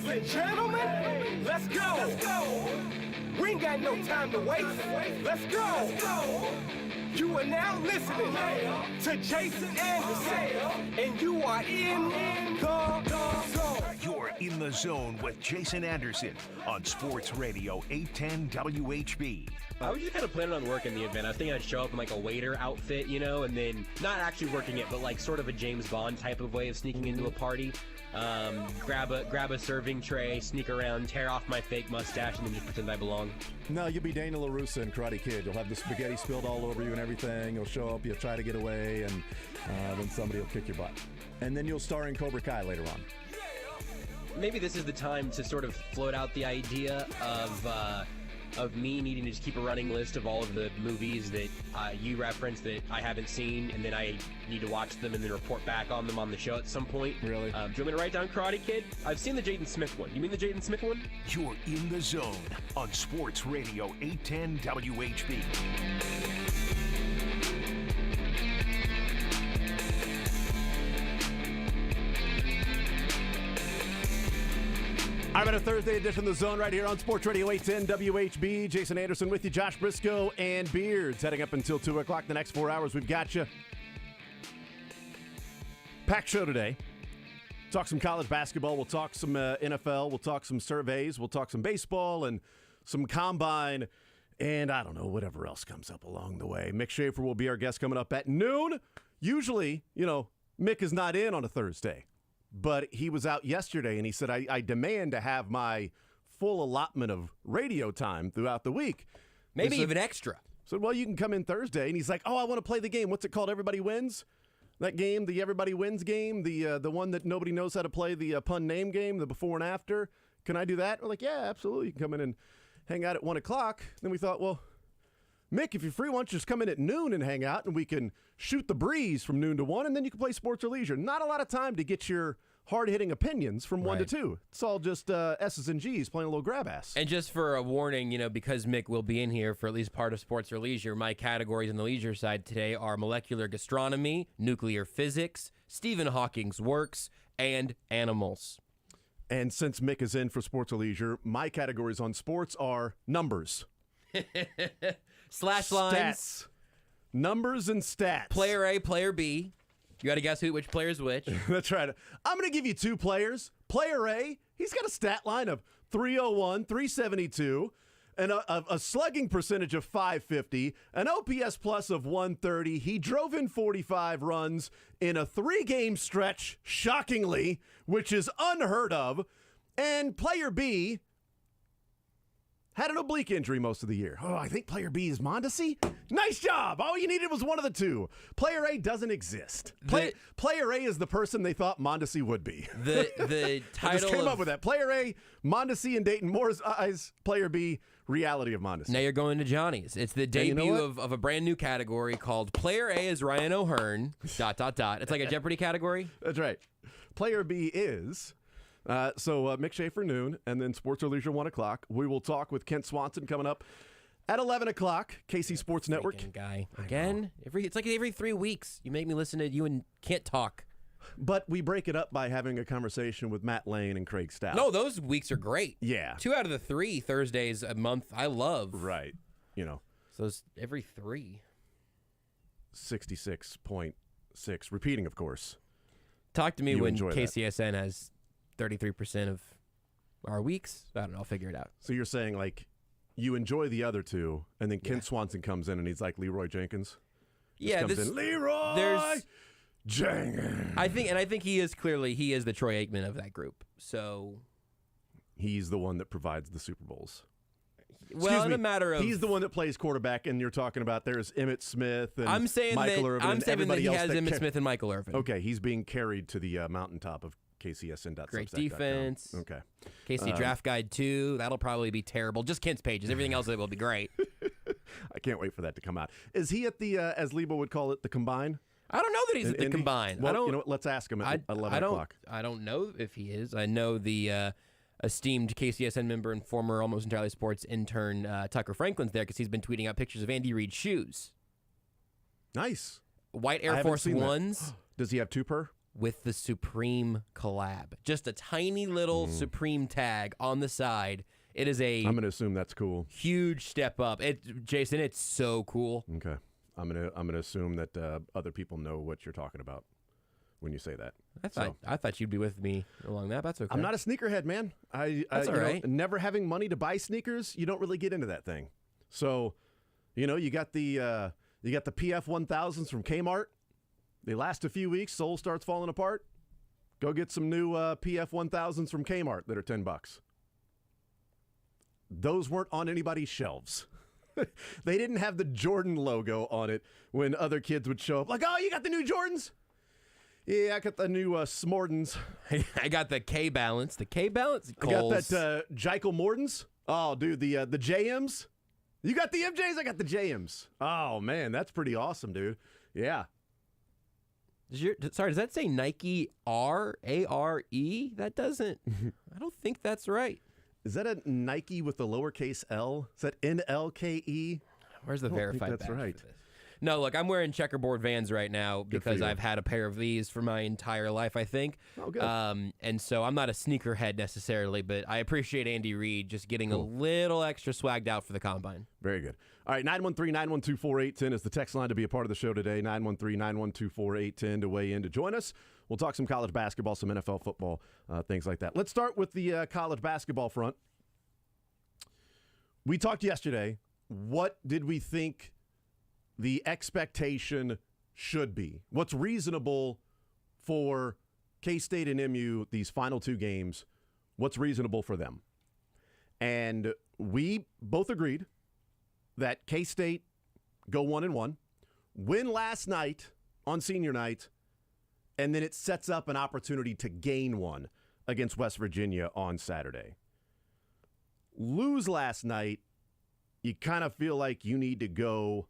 Ladies and gentlemen, let's go. We ain't got no time to waste. Let's go. You are now listening to Jason Anderson, and you are in the zone. You're in the zone with Jason Anderson on Sports Radio 810 WHB. I was just kind of planning on working the event. I was thinking I'd show up in like a waiter outfit, you know, and then not actually working it, but like sort of a James Bond type of way of sneaking into a party. Grab a serving tray, sneak around, tear off my fake mustache, and then just pretend I belong. No, you'll be Daniel LaRussa in Karate Kid. You'll have the spaghetti spilled all over you and everything. You'll show up, you'll try to get away, and then somebody will kick your butt. And then you'll star in Cobra Kai later on. Maybe this is the time to sort of float out the idea of me needing to just keep a running list of all of the movies that you referenced that I haven't seen, and then I need to watch them and then report back on them on the show at some point. Really? Do you want me to write down Karate Kid? I've seen the Jaden Smith one. You mean the Jaden Smith one? You're in the zone on Sports Radio 810 WHB. I'm at a Thursday edition of The Zone right here on Sports Radio 810 WHB. Jason Anderson with you, Josh Brisco, and Beards. Heading up until 2 o'clock the next 4 hours. We've got you. Packed show today. Talk some college basketball. We'll talk some NFL. We'll talk some surveys. We'll talk some baseball and some combine. And I don't know, whatever else comes up along the way. Mick Shaffer will be our guest coming up at noon. Usually, you know, Mick is not in on a Thursday. But he was out yesterday, and he said, I demand to have my full allotment of radio time throughout the week. Maybe even extra. So, well, you can come in Thursday. And he's like, oh, I want to play the game. What's it called? Everybody Wins? That game, the Everybody Wins game, the one that nobody knows how to play, the pun name game, the before and after. Can I do that? We're like, yeah, absolutely. You can come in and hang out at 1 o'clock. Then we thought, well, Mick, if you're free, why don't you just come in at noon and hang out, and we can shoot the breeze from noon to 1, and then you can play sports or leisure. Not a lot of time to get your hard-hitting opinions from 1 to 2. It's all just S's and G's playing a little grab ass. And just for a warning, you know, because Mick will be in here for at least part of sports or leisure, my categories on the leisure side today are molecular gastronomy, nuclear physics, Stephen Hawking's works, and animals. And since Mick is in for sports or leisure, my categories on sports are numbers. Slash lines. Stats. Numbers and stats. Player A, player B. You got to guess which player's which. That's right. I'm going to give you two players. Player A, he's got a stat line of 301, 372, and a slugging percentage of 550, an OPS plus of 130. He drove in 45 runs in a 3-game stretch, shockingly, which is unheard of. And player B had an oblique injury most of the year. Oh, I think player B is Mondesi. Nice job. All you needed was one of the two. Player A doesn't exist. Player A is the person they thought Mondesi would be. The title I just came up with that. Player A, Mondesi in Dayton Moore's eyes. Player B, reality of Mondesi. Now you're going to Johnny's. It's the debut of a brand new category called Player A is Ryan O'Hearn, ... It's like a Jeopardy category. That's right. Player B is... Mick Shaffer noon, and then Sports or Leisure 1 o'clock. We will talk with Kent Swanson coming up at 11 o'clock, KC Sports Network. Guy. Again, it's like every 3 weeks you make me listen to you and can't talk. But we break it up by having a conversation with Matt Lane and Craig Stout. No, those weeks are great. Yeah. 2 out of the 3 Thursdays a month I love. Right. You know. So it's every 3. 66.6. Repeating, of course. Talk to me when KCSN has 33% of our weeks. I don't know. I'll figure it out. So you're saying, like, you enjoy the other two, and then Kent Swanson comes in, and he's like Leroy Jenkins? Leroy Jenkins! I think he is the Troy Aikman of that group. So he's the one that provides the Super Bowls. Well, in a matter of... He's the one that plays quarterback, and you're talking about there's Emmitt Smith and Michael Irvin. I'm saying that he has Emmitt Smith and Michael Irvin. Okay, he's being carried to the mountaintop of KCSN.substack.com. Great defense. Okay. KC Draft Guide 2. That'll probably be terrible. Just Kent's pages. Everything else will be great. I can't wait for that to come out. Is he at the, as Lebo would call it, the combine? I don't know that he's at the combine. Well, you know what? Let's ask him at 11 o'clock. I don't know if he is. I know the esteemed KCSN member and former Almost Entirely Sports intern Tucker Franklin's there because he's been tweeting out pictures of Andy Reid's shoes. Nice. White Air Force Ones. Does he have 2 per? with the Supreme collab. Just a tiny little Supreme tag on the side. It is I'm going to assume that's cool. huge step up. Jason, it's so cool. Okay. I'm gonna assume that other people know what you're talking about when you say that. I thought you'd be with me along that. That's okay. I'm not a sneakerhead, man. That's all right. Never having money to buy sneakers, you don't really get into that thing. So, you got the PF 1000s from Kmart. They last a few weeks. Sole starts falling apart. Go get some new PF 1000s from Kmart that are $10. Those weren't on anybody's shelves. They didn't have the Jordan logo on it when other kids would show up. Like, oh, you got the new Jordans? Yeah, I got the new Smordens. I got the K-Balance. The K-Balance? I got that Jekyll Mordens. Oh, dude, the JMs. You got the MJs? I got the JMs. Oh, man, that's pretty awesome, dude. Yeah. Does that say Nike R, A-R-E? That doesn't. I don't think that's right. Is that a Nike with the lowercase L? Is that NLKE? Where's the verified that's badge right. for this? No, look, I'm wearing checkerboard Vans right now because you. I've had a pair of these for my entire life, I think. Oh, good. And so I'm not a sneakerhead necessarily, but I appreciate Andy Reid just getting a little extra swagged out for the Combine. Very good. All right, 913-912-4810 is the text line to be a part of the show today. 913-912-4810 to weigh in to join us. We'll talk some college basketball, some NFL football, things like that. Let's start with the college basketball front. We talked yesterday. What did we think the expectation should be? What's reasonable for K-State and MU, these final two games? What's reasonable for them? And we both agreed that K-State go 1-1, win last night on senior night, and then it sets up an opportunity to gain one against West Virginia on Saturday. Lose last night, you kind of feel like you need to go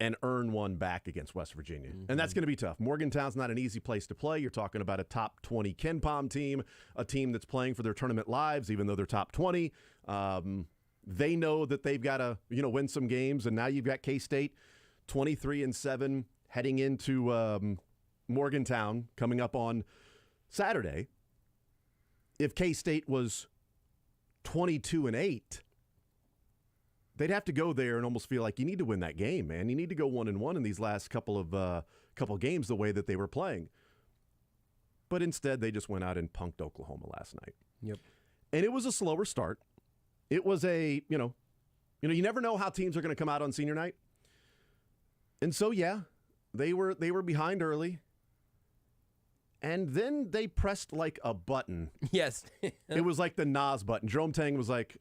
and earn one back against West Virginia. And that's going to be tough. Morgantown's not an easy place to play. You're talking about a top 20 Ken Pom team, a team that's playing for their tournament lives, even though they're top 20. They know that they've got to, win some games, and now you've got K-State 23-7 heading into Morgantown coming up on Saturday. If K-State was 22-8, they'd have to go there and almost feel like you need to win that game, man. You need to go 1-1 in these last couple of games the way that they were playing. But instead, they just went out and punked Oklahoma last night. Yep. And it was a slower start. It was you never know how teams are going to come out on senior night. And so, yeah, they were behind early. And then they pressed like a button. Yes. It was like the Nas button. Jerome Tang was like,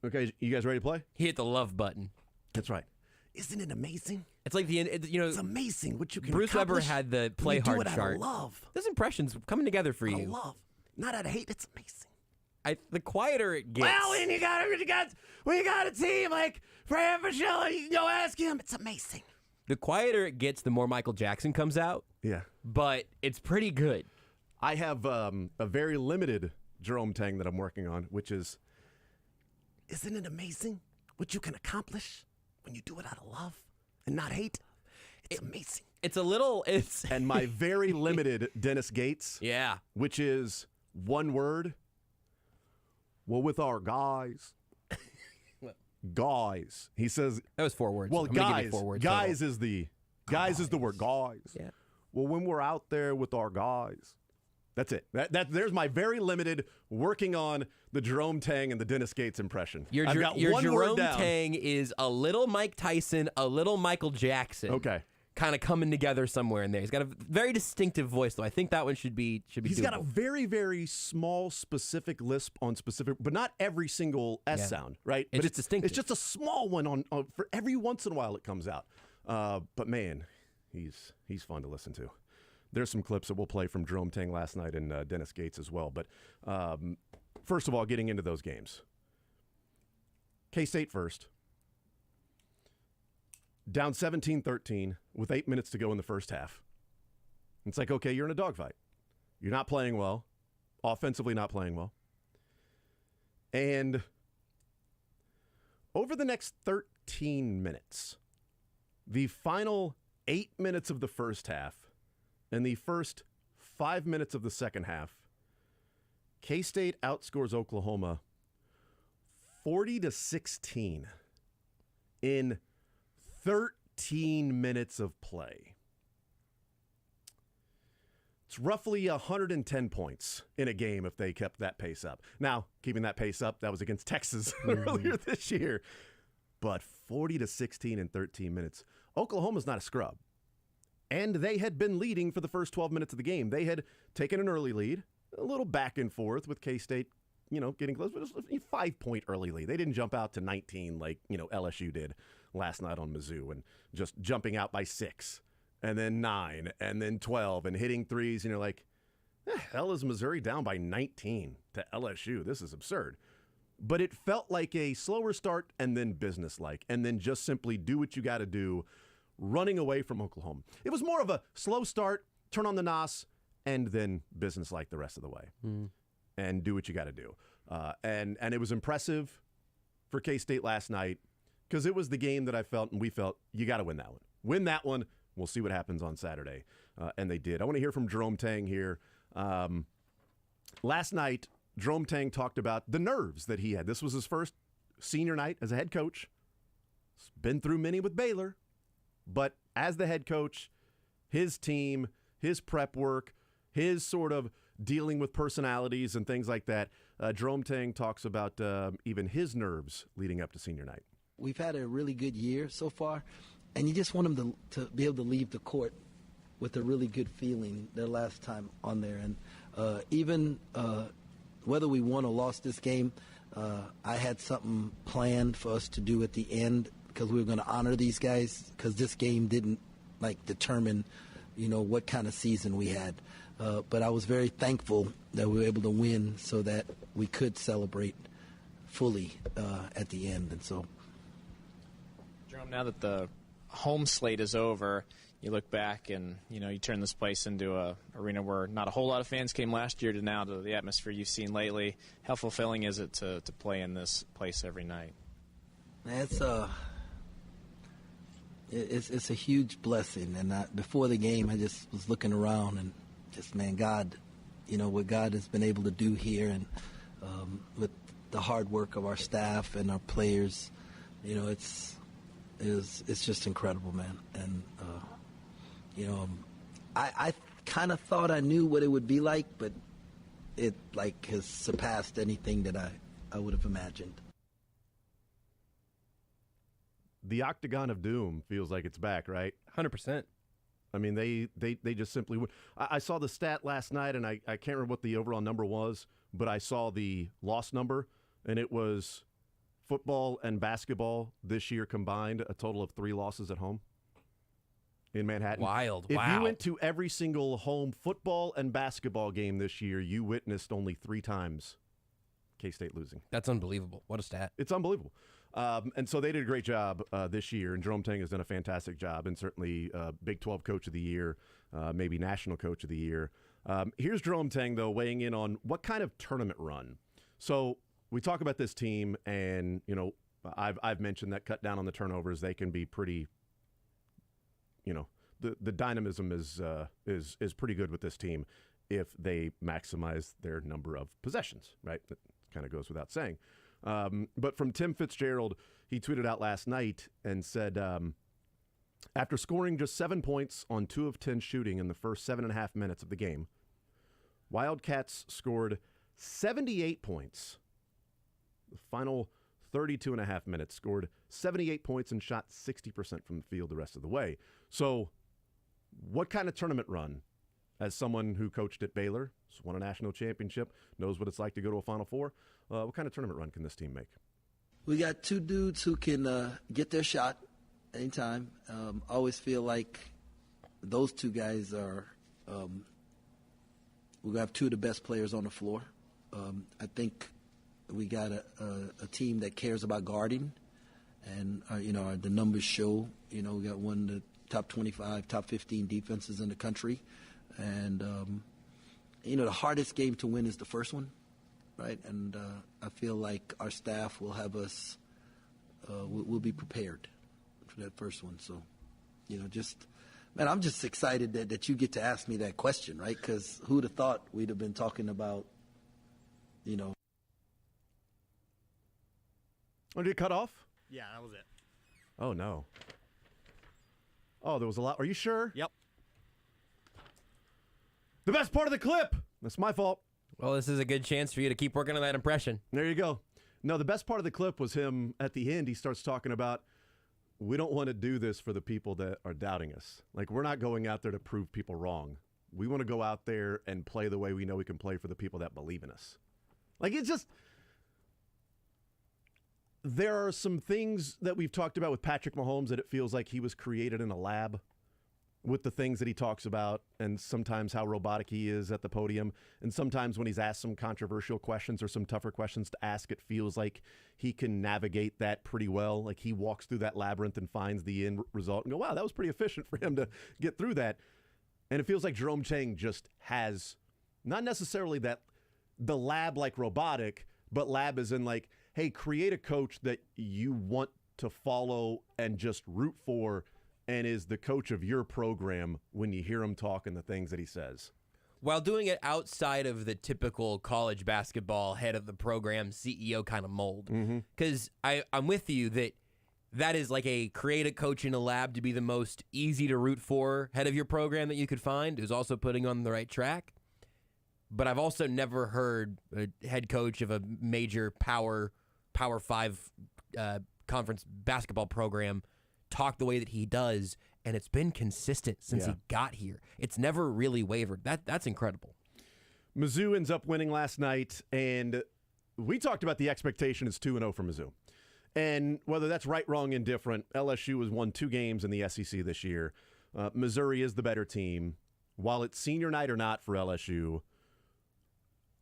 okay, you guys ready to play? He hit the love button. That's right. Isn't it amazing? It's like it's amazing what you can Bruce Weber accomplish had the play when you hard do it chart. Out of love. Those impressions coming together for Out you. of love, not out of hate. It's amazing. The quieter it gets. Well, when you got a team like Fran Fischella, you can go ask him. It's amazing. The quieter it gets, the more Michael Jackson comes out. Yeah, but it's pretty good. I have a very limited Jerome Tang that I'm working on, which is, isn't it amazing what you can accomplish when you do it out of love and not hate? It's amazing. And my very limited Dennis Gates. Yeah. Which is one word. Well, with our guys. Guys. He says. That was 4 words. Well, guys. 4 words guys total. is the word. Guys. Yeah. Well, when we're out there with our guys. That's it. There's my very limited working on the Jerome Tang and the Dennis Gates impression. Your Jerome Tang is a little Mike Tyson, a little Michael Jackson. Okay. Kind of coming together somewhere in there. He's got a very distinctive voice, though. I think that one should be He's doable. got a very, very small, specific lisp on specific, but not every single S sound, right? It's but just distinctive. It's just a small one on for every once in a while it comes out. But man, he's fun to listen to. There's some clips that we'll play from Jerome Tang last night and Dennis Gates as well. But first of all, getting into those games. K-State first. Down 17-13 with 8 minutes to go in the first half. It's like, okay, you're in a dogfight. You're not playing well. Offensively not playing well. And over the next 13 minutes, the final 8 minutes of the first half and the first 5 minutes of the second half, K-State outscores Oklahoma 40-16 in 13 minutes of play. It's roughly 110 points in a game if they kept that pace up. Now, keeping that pace up, that was against Texas earlier this year. But 40-16 in 13 minutes. Oklahoma's not a scrub. And they had been leading for the first 12 minutes of the game. They had taken an early lead, a little back and forth with K-State, getting close, but it was a 5-point early lead. They didn't jump out to 19 like, LSU did last night on Mizzou and just jumping out by 6 and then 9 and then 12 and hitting threes. And you're like, hell is Missouri down by 19 to LSU? This is absurd. But it felt like a slower start and then businesslike, and then just simply do what you got to do, running away from Oklahoma. It was more of a slow start, turn on the NOS, and then businesslike the rest of the way, and do what you got to do. And it was impressive for K-State last night because it was the game that I felt and we felt you got to win that one. Win that one. We'll see what happens on Saturday. And they did. I want to hear from Jerome Tang here. Last night, Jerome Tang talked about the nerves that he had. This was his first senior night as a head coach. He's been through many with Baylor. But as the head coach, his team, his prep work, his sort of dealing with personalities and things like that, Jerome Tang talks about even his nerves leading up to senior night. We've had a really good year so far, and you just want them to be able to leave the court with a really good feeling their last time on there. And even whether we won or lost this game, I had something planned for us to do at the end because we were going to honor these guys because this game didn't determine, what kind of season we had. But I was very thankful that we were able to win so that we could celebrate fully at the end. And so, Jerome, now that the home slate is over, you look back and, you turn this place into a arena where not a whole lot of fans came last year to now to the atmosphere you've seen lately. How fulfilling is it to play in this place every night? It's a huge blessing. And before the game, I just was looking around and just, God, what God has been able to do here and with the hard work of our staff and our players, it's just incredible, man. And, I kind of thought I knew what it would be like, but it has surpassed anything that I would have imagined. The Octagon of Doom feels like it's back, right? 100%. I mean, they just simply would. I saw the stat last night, and I can't remember what the overall number was, but I saw the loss number, and it was football and basketball this year combined, a total of 3 losses at home in Manhattan. Wild. If Wow. you went to every single home football and basketball game this year, you witnessed only 3 times K-State losing. That's unbelievable. What a stat. It's unbelievable. And so they did a great job this year, and Jerome Tang has done a fantastic job, and certainly Big 12 Coach of the Year, maybe National Coach of the Year. Here's Jerome Tang, though, weighing in on what kind of tournament run. So we talk about this team, and, I've mentioned that cut down on the turnovers. They can be pretty, the dynamism is pretty good with this team if they maximize their number of possessions, right? That kind of goes without saying. But from Tim Fitzgerald, he tweeted out last night and said, after scoring just 7 points on 2 of 10 shooting in the first 7.5 minutes of the game, Wildcats scored 78 points. The final 32.5 minutes, scored 78 points and shot 60% from the field the rest of the way. So what kind of tournament run, as someone who coached at Baylor, won a national championship, knows what it's like to go to a Final Four, what kind of tournament run can this team make? We got 2 dudes who can get their shot anytime. Always feel like those 2 guys are we're going to have 2 of the best players on the floor. I think we got a team that cares about guarding, and the numbers show. We got one of the top 25, top 15 defenses in the country, and the hardest game to win is the first one, right? And I feel like our staff will have us. We'll be prepared for that first one. So, just Man, I'm just excited that you get to ask me that question, right? Because who'd have thought we'd have been talking about, Oh, did it cut off? Yeah, that was it. Oh, no. Oh, there was a lot. Are you sure? Yep. The best part of the clip. That's my fault. Well, this is a good chance for you to keep working on that impression. There you go. No, the best part of the clip was him at the end. He starts talking about, we don't want to do this for the people that are doubting us. Like, we're not going out there to prove people wrong. We want to go out there and play the way we know we can play for the people that believe in us. Like, it's just, there are some things that we've talked about with Patrick Mahomes that it feels like he was created in a lab with the things that he talks about, and sometimes how robotic he is at the podium, and sometimes when he's asked some controversial questions or some tougher questions to ask, it feels like he can navigate that pretty well. Like, he walks through that labyrinth and finds the end result and go, wow, that was pretty efficient for him to get through that. And it feels like Jerome Chang just has not necessarily that the lab like robotic, but lab is in like, hey, create a coach that you want to follow and just root for, and is the coach of your program when you hear him talk and the things that he says. While doing it outside of the typical college basketball head of the program, CEO kind of mold. Because I'm with you that is like a create a coach in a lab to be the most easy to root for head of your program that you could find, who's also putting on the right track. But I've also never heard a head coach of a major Power 5 conference basketball program talk the way that he does, and it's been consistent since he got here. It's never really wavered. That's incredible. Mizzou ends up winning last night, and we talked about the expectation is 2-0 for Mizzou. And whether that's right, wrong, indifferent, LSU has won 2 games in the SEC this year. Missouri is the better team. While it's senior night or not for LSU,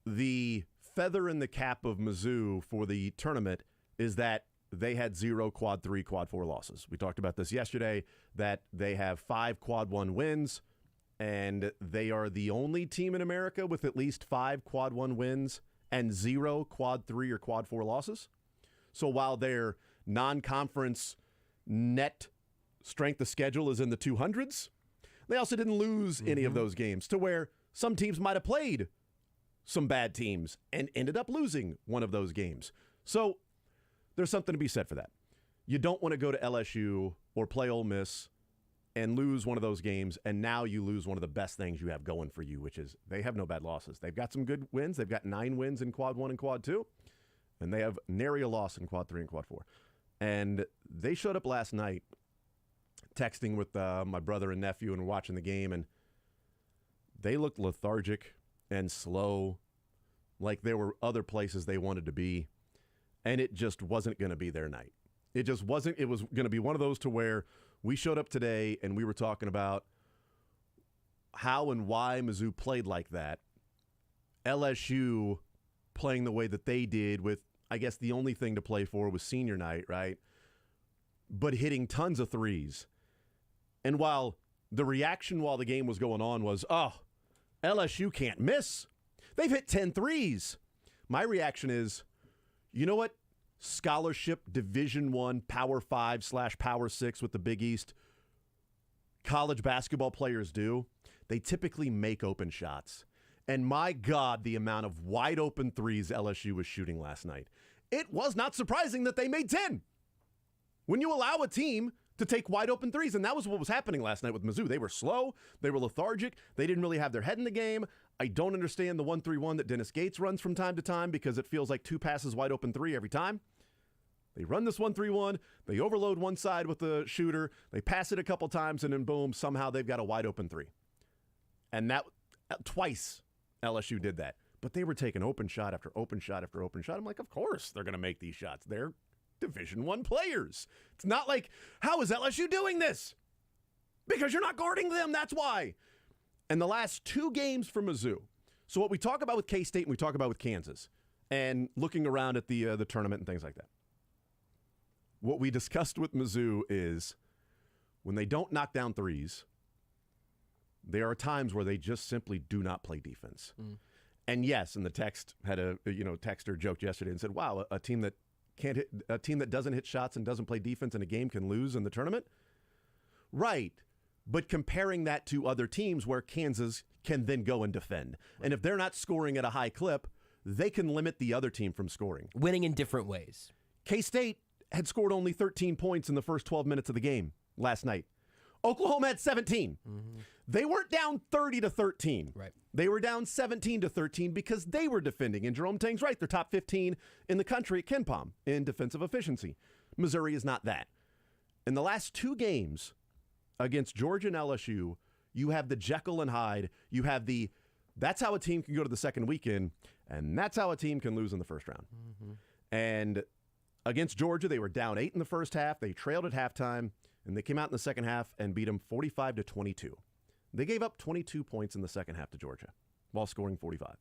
the feather in the cap of Mizzou for the tournament is that they had 0 quad 3, quad 4 losses. We talked about this yesterday, that they have 5 quad 1 wins, and they are the only team in America with at least 5 quad 1 wins and 0 quad 3 or quad 4 losses. So while their non-conference net strength of schedule is in the 200s, they also didn't lose any of those games, to where some teams might have played some bad teams and ended up losing one of those games. So there's something to be said for that. You don't want to go to LSU or play Ole Miss and lose one of those games, and now you lose one of the best things you have going for you, which is they have no bad losses. They've got some good wins. They've got 9 wins in quad 1 and quad 2, and they have nary a loss in quad 3 and quad 4. And they showed up last night texting with my brother and nephew and watching the game, and they looked lethargic and slow, like there were other places they wanted to be. And it just wasn't going to be their night. It just wasn't. It was going to be one of those to where we showed up today and we were talking about how and why Mizzou played like that. LSU playing the way that they did with, I guess, the only thing to play for was senior night, right? But hitting tons of threes. And while the reaction while the game was going on was, oh, LSU can't miss. They've hit 10 threes. My reaction is, you know what scholarship Division I, Power 5 / Power 6 with the Big East college basketball players do? They typically make open shots. And my God, the amount of wide open threes LSU was shooting last night. It was not surprising that they made 10. When you allow a team to take wide open threes, and that was what was happening last night with Mizzou. They were slow. They were lethargic. They didn't really have their head in the game. I don't understand the 1-3-1 that Dennis Gates runs from time to time, because it feels like 2 passes wide open 3 every time. They run this 1-3-1. They overload one side with the shooter. They pass it a couple times, and then boom, somehow they've got a wide open 3. And that twice LSU did that. But they were taking open shot after open shot after open shot. I'm like, of course they're going to make these shots. They're Division I players. It's not like, how is LSU doing this? Because you're not guarding them, that's why. And the last 2 games for Mizzou. So what we talk about with K-State and we talk about with Kansas, and looking around at the tournament and things like that. What we discussed with Mizzou is when they don't knock down threes, there are times where they just simply do not play defense. And yes, and the text had a texter joked yesterday and said, wow, a team that doesn't hit shots and doesn't play defense in a game can lose in the tournament. Right. but comparing that to other teams where Kansas can then go and defend. And if they're not scoring at a high clip, they can limit the other team from scoring. Winning in different ways. K-State had scored only 13 points in the first 12 minutes of the game last night. Oklahoma had 17. They weren't down 30-13. Right. They were down 17-13 because they were defending. And Jerome Tang's right. They're top 15 in the country at KenPom in defensive efficiency. Missouri is not that. In the last two games against Georgia and LSU, you have the Jekyll and Hyde. You have the, that's how a team can go to the second weekend, and that's how a team can lose in the first round. And against Georgia, they were down 8 in the first half. They trailed at halftime, and they came out in the second half and beat them 45-22. They gave up 22 points in the second half to Georgia while scoring 45.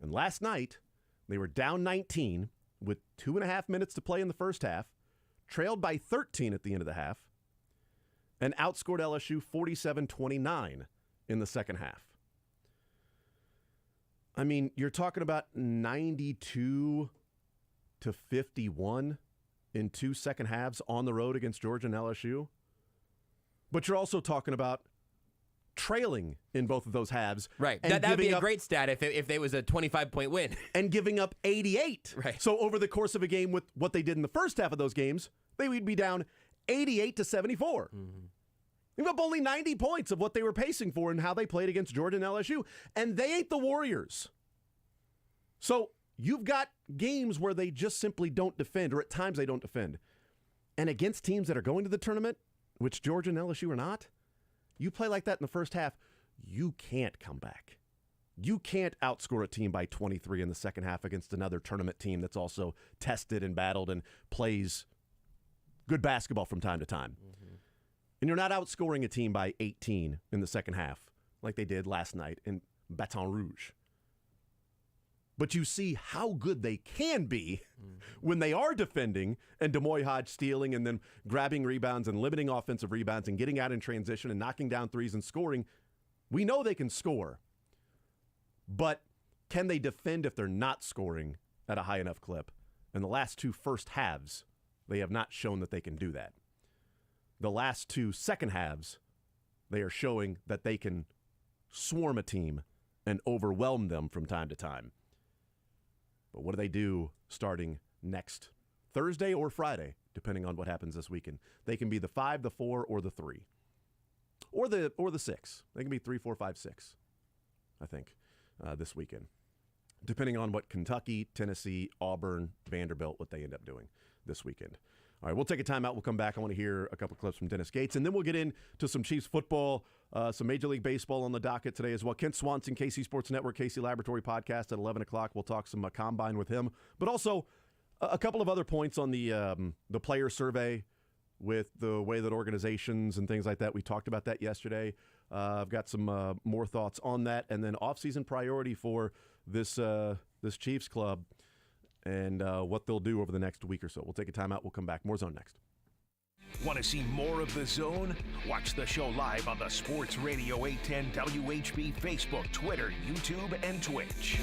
And last night, they were down 19 with 2.5 minutes to play in the first half, trailed by 13 at the end of the half, and outscored LSU 47-29 in the second half. I mean, you're talking about 92-51 in 2 second halves on the road against Georgia and LSU. But you're also talking about trailing in both of those halves. Right. And That would be giving a up, great stat if it was a 25-point win. and giving up 88. Right. So over the course of a game with what they did in the first half of those games, they would be down 88-74. They gave up only 90 points of what they were pacing for and how they played against Georgia and LSU. And they ain't the Warriors. So you've got games where they just simply don't defend, or at times they don't defend. And against teams that are going to the tournament, which Georgia and LSU are not, you play like that in the first half, you can't come back. You can't outscore a team by 23 in the second half against another tournament team that's also tested and battled and plays good basketball from time to time. And you're not outscoring a team by 18 in the second half like they did last night in Baton Rouge. But you see how good they can be when they are defending and Demoy Hodge stealing and then grabbing rebounds and limiting offensive rebounds and getting out in transition and knocking down threes and scoring. We know they can score. But can they defend if they're not scoring at a high enough clip? In the last 2 first halves, they have not shown that they can do that. The last 2 second halves, they are showing that they can swarm a team and overwhelm them from time to time. But what do they do starting next Thursday or Friday, depending on what happens this weekend? They can be the 5, the 4, or the 3. Or the 6. They can be 3, 4, 5, 6, I think, this weekend. Depending on what Kentucky, Tennessee, Auburn, Vanderbilt, what they end up doing this weekend. All right, we'll take a timeout. We'll come back. I want to hear a couple clips from Dennis Gates, and then we'll get into some Chiefs football, some Major League Baseball on the docket today as well. Kent Swanson, KC Sports Network, KC Laboratory Podcast at 11 o'clock. We'll talk some Combine with him, but also a couple of other points on the player survey with the way that organizations and things like that. We talked about that yesterday. I've got some more thoughts on that, and then off-season priority for this Chiefs club and what they'll do over the next week or so. We'll take a timeout. We'll come back. More Zone next. Want to see more of The Zone? Watch the show live on the Sports Radio 810 WHB Facebook, Twitter, YouTube, and Twitch.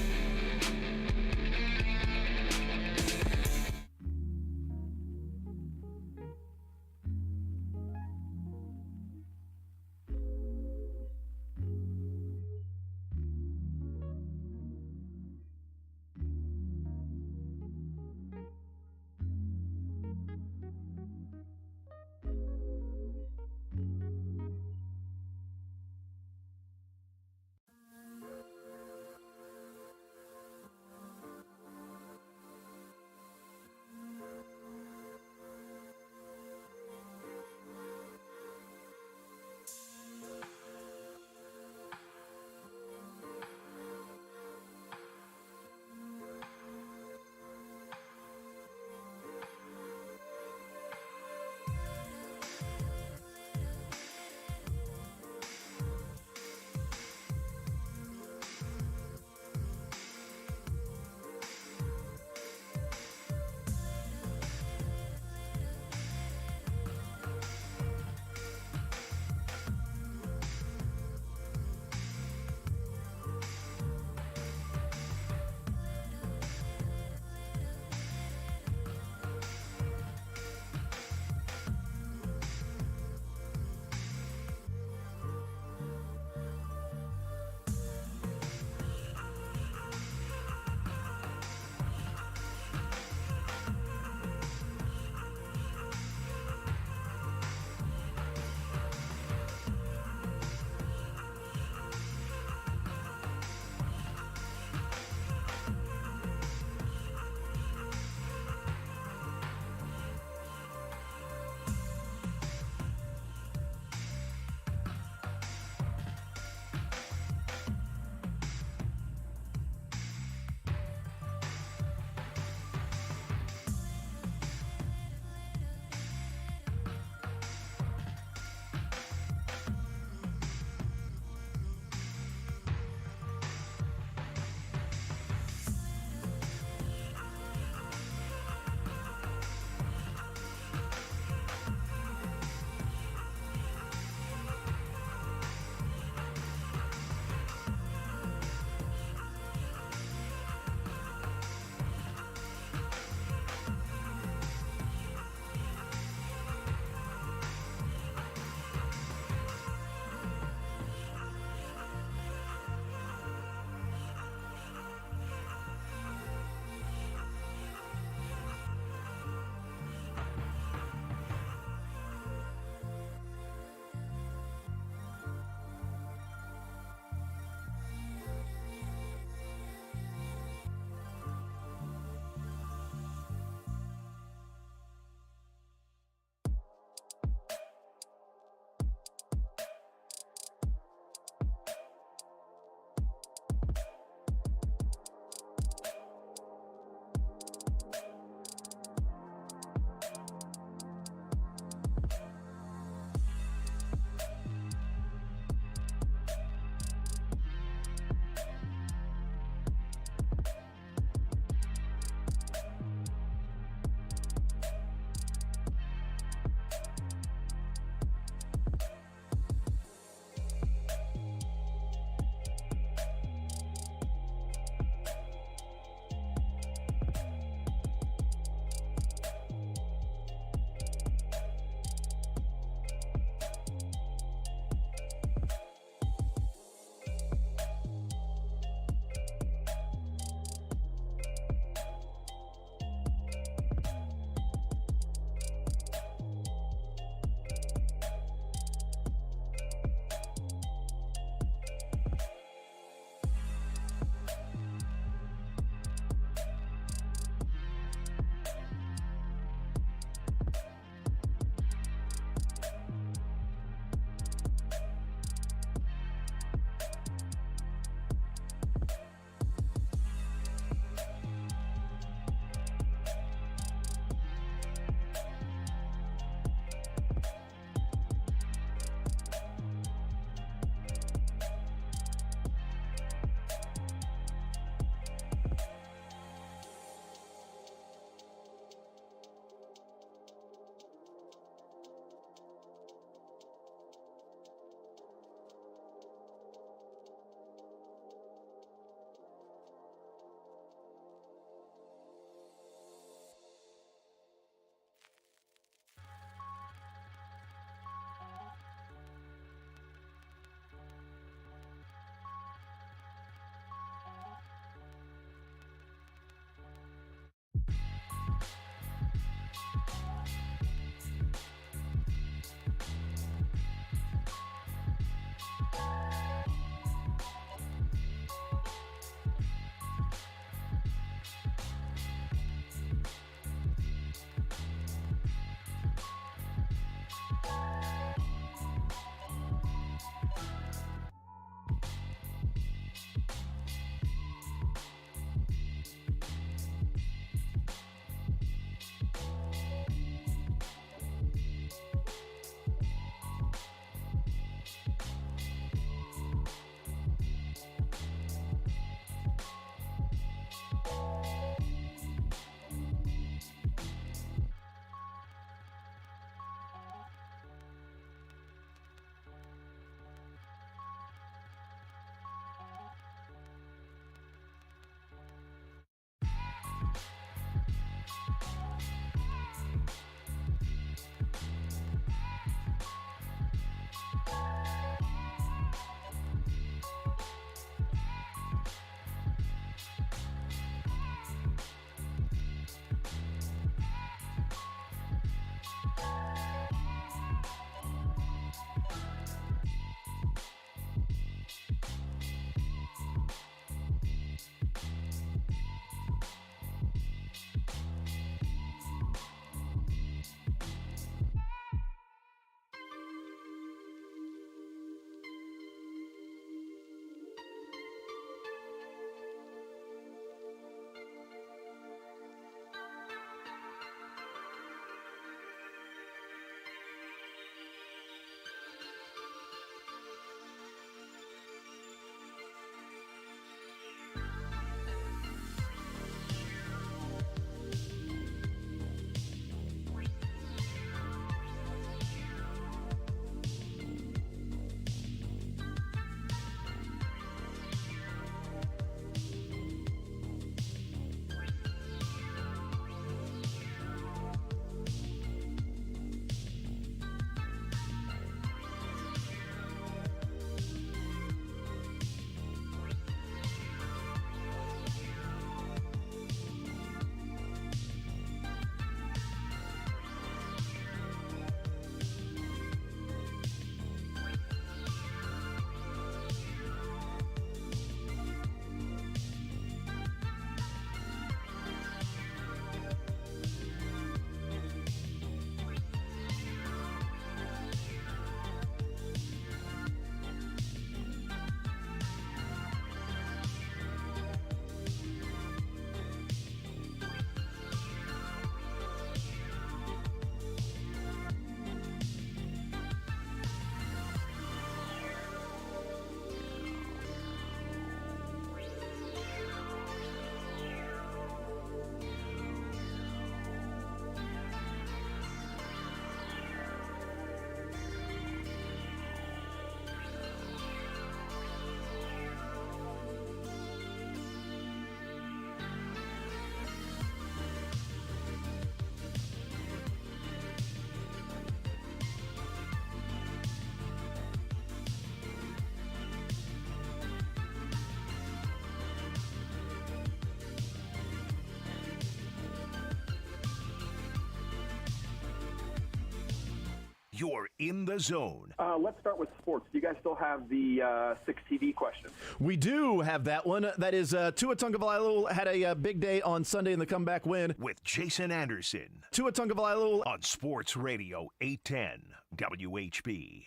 You're in the zone. Let's start with sports. Do you guys still have the 6 TD question? We do have that one. That is Tua Tagovailoa had a big day on Sunday in the comeback win. With Jason Anderson Tua Tagovailoa on Sports Radio 810 WHB.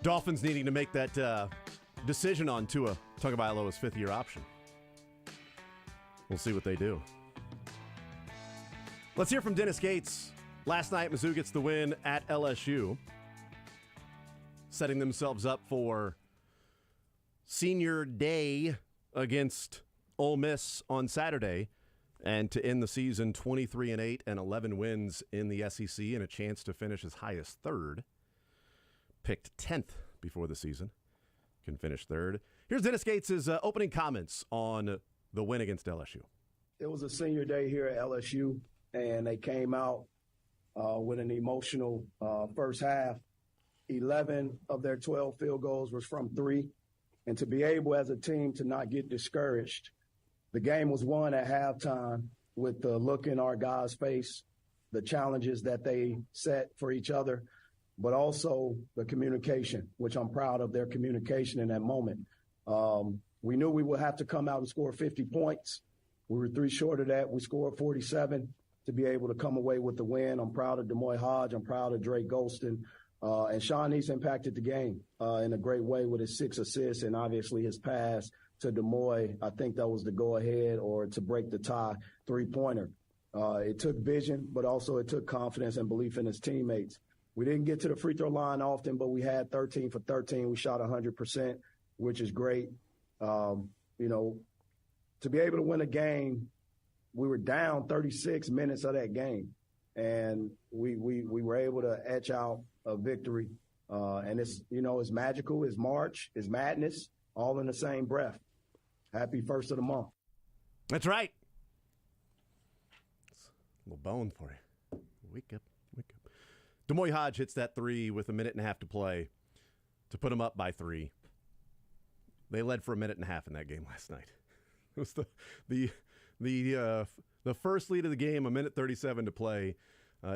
Dolphins needing to make that decision on Tua Tagovailoa's fifth-year option. We'll see what they do. Let's hear from Dennis Gates. Last night, Mizzou gets the win at LSU, setting themselves up for senior day against Ole Miss on Saturday, and to end the season 23-8 and 11 wins in the SEC and a chance to finish as high as third. Picked 10th before the season, can finish third. Here's Dennis Gates' opening comments on the win against LSU. It was a senior day here at LSU, and they came out with an emotional first half. 11 of their 12 field goals was from three. And to be able as a team to not get discouraged, the game was won at halftime with the look in our guys' face, the challenges that they set for each other, but also the communication, which I'm proud of their communication in that moment. We knew we would have to come out and score 50 points. We were 3 short of that. We scored 47 to be able to come away with the win. I'm proud of Demoy Hodge. I'm proud of Drake Golston. And Sean East impacted the game in a great way with his 6 assists and obviously his pass to Demoy. I think that was the go-ahead or to break the tie three-pointer. It took vision, but also it took confidence and belief in his teammates. We didn't get to the free throw line often, but we had 13 for 13. We shot 100%, which is great. To be able to win a game, we were down 36 minutes of that game, and we were able to etch out a victory. And it's magical, it's March, it's madness, all in the same breath. Happy first of the month. That's right. It's a little bone for you. Wake up. Demoy Hodge hits that three with a minute and a half to play to put them up by 3. They led for a minute and a half in that game last night. It was the first lead of the game, a minute 37 to play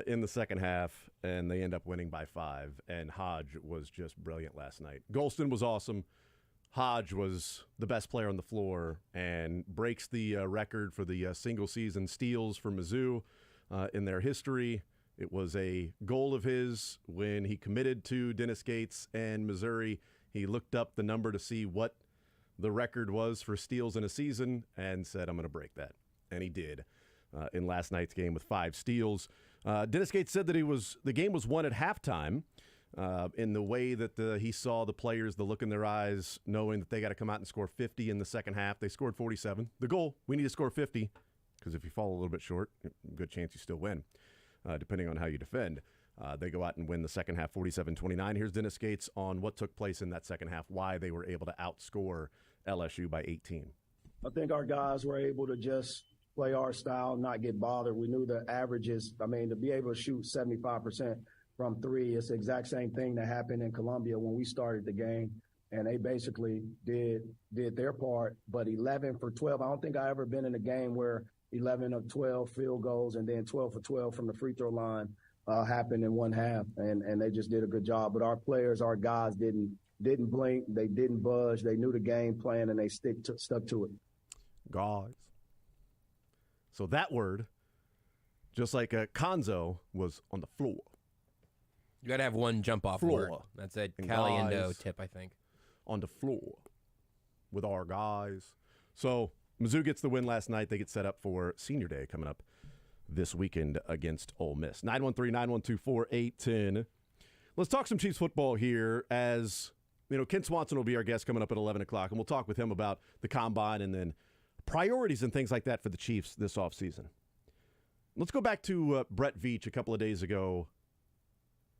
in the second half, and they end up winning by 5. And Hodge was just brilliant last night. Golston was awesome. Hodge was the best player on the floor and breaks the record for the single-season steals for Mizzou in their history. It was a goal of his when he committed to Dennis Gates and Missouri. He looked up the number to see what the record was for steals in a season and said, I'm going to break that. And he did in last night's game with 5 steals. Dennis Gates said that the game was won at halftime in the way that he saw the players, the look in their eyes, knowing that they got to come out and score 50 in the second half. They scored 47. The goal, we need to score 50, because if you fall a little bit short, good chance you still win, depending on how you defend. They go out and win the second half 47-29. Here's Dennis Gates on what took place in that second half, why they were able to outscore LSU by 18. I think our guys were able to just play our style, not get bothered. We knew the averages. To be able to shoot 75% from 3, it's the exact same thing that happened in Columbia when we started the game, and they basically did their part. But 11 for 12, I don't think I ever been in a game where 11 of 12 field goals and then 12 for 12 from the free throw line happened in one half, and they just did a good job. But our players, our guys didn't blink, they didn't budge, they knew the game plan, and they stuck to it. Guys. So that word, just like Conzo, was on the floor. You got to have one jump-off word. That's a Caliendo tip, I think. On the floor with our guys. So Mizzou gets the win last night. They get set up for Senior Day coming up this weekend against Ole Miss. 913-912-4810. Let's talk some Chiefs football here as, Kent Swanson will be our guest coming up at 11 o'clock, and we'll talk with him about the Combine and then priorities and things like that for the Chiefs this offseason. Let's go back to Brett Veach a couple of days ago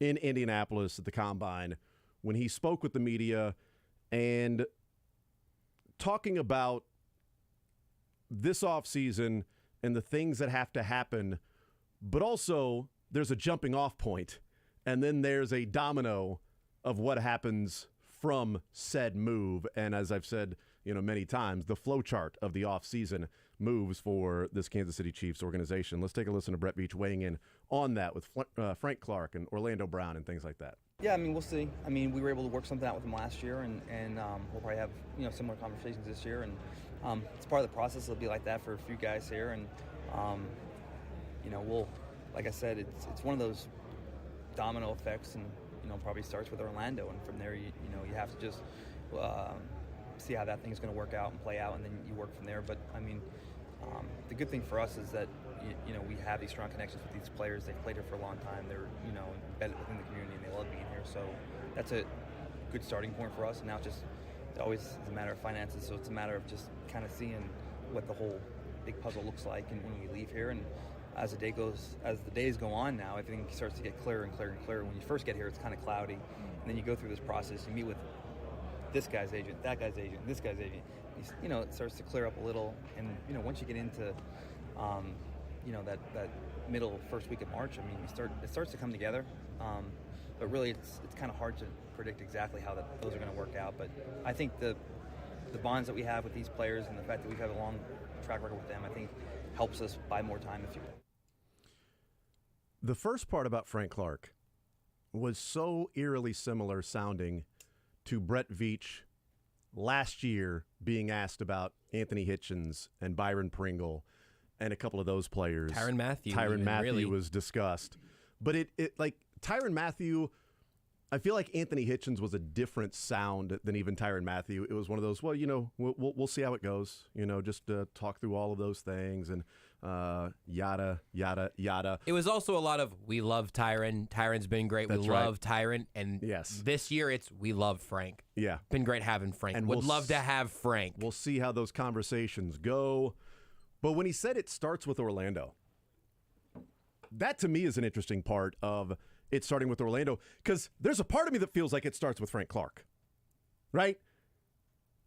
in Indianapolis at the Combine when he spoke with the media and talking about this offseason and the things that have to happen, but also there's a jumping off point, and then there's a domino of what happens from said move. And as I've said, many times, the flow chart of the offseason moves for this Kansas City Chiefs organization. Let's take a listen to Brett Veach weighing in on that with Frank Clark and Orlando Brown and things like that. Yeah, I mean, we'll see. I mean, we were able to work something out with him last year, and we'll probably have similar conversations this year. And it's part of the process. It'll be like that for a few guys here, and we'll, like I said, it's one of those domino effects, and probably starts with Orlando, and from there you have to just see how that thing's going to work out and play out, and then you work from there. But I mean, the good thing for us is that we have these strong connections with these players. They've played here for a long time. They're embedded within the community, and they love being here. So that's a good starting point for us. And now it always is a matter of finances. So it's a matter of just kind of seeing what the whole big puzzle looks like, and when we leave here. And as the days go on now, everything starts to get clearer and clearer and clearer. When you first get here, it's kind of cloudy, and then you go through this process. You meet with this guy's agent, that guy's agent, this guy's agent. It starts to clear up a little, and once you get into that middle first week of March, I mean, it starts to come together. But really, it's kind of hard to predict exactly how those are going to work out. But I think the bonds that we have with these players and the fact that we've had a long track record with them, I think helps us buy more time, if you will. The first part about Frank Clark was so eerily similar sounding to Brett Veach last year being asked about Anthony Hitchens and Byron Pringle and a couple of those players. Tyrann Mathieu. Mathieu was discussed. But it like Tyrann Mathieu, I feel like Anthony Hitchens was a different sound than even Tyrann Mathieu. It was one of those, well, we'll see how it goes. Just talk through all of those things and yada, yada, yada. It was also a lot of, we love Tyrann. Tyrann's been great. That's we right. love Tyrann. And yes, this year it's, we love Frank. Yeah. Been great having Frank. And would love to have Frank. We'll see how those conversations go. But when he said it starts with Orlando, that to me is an interesting part of it starting with Orlando, because there's a part of me that feels like it starts with Frank Clark, right?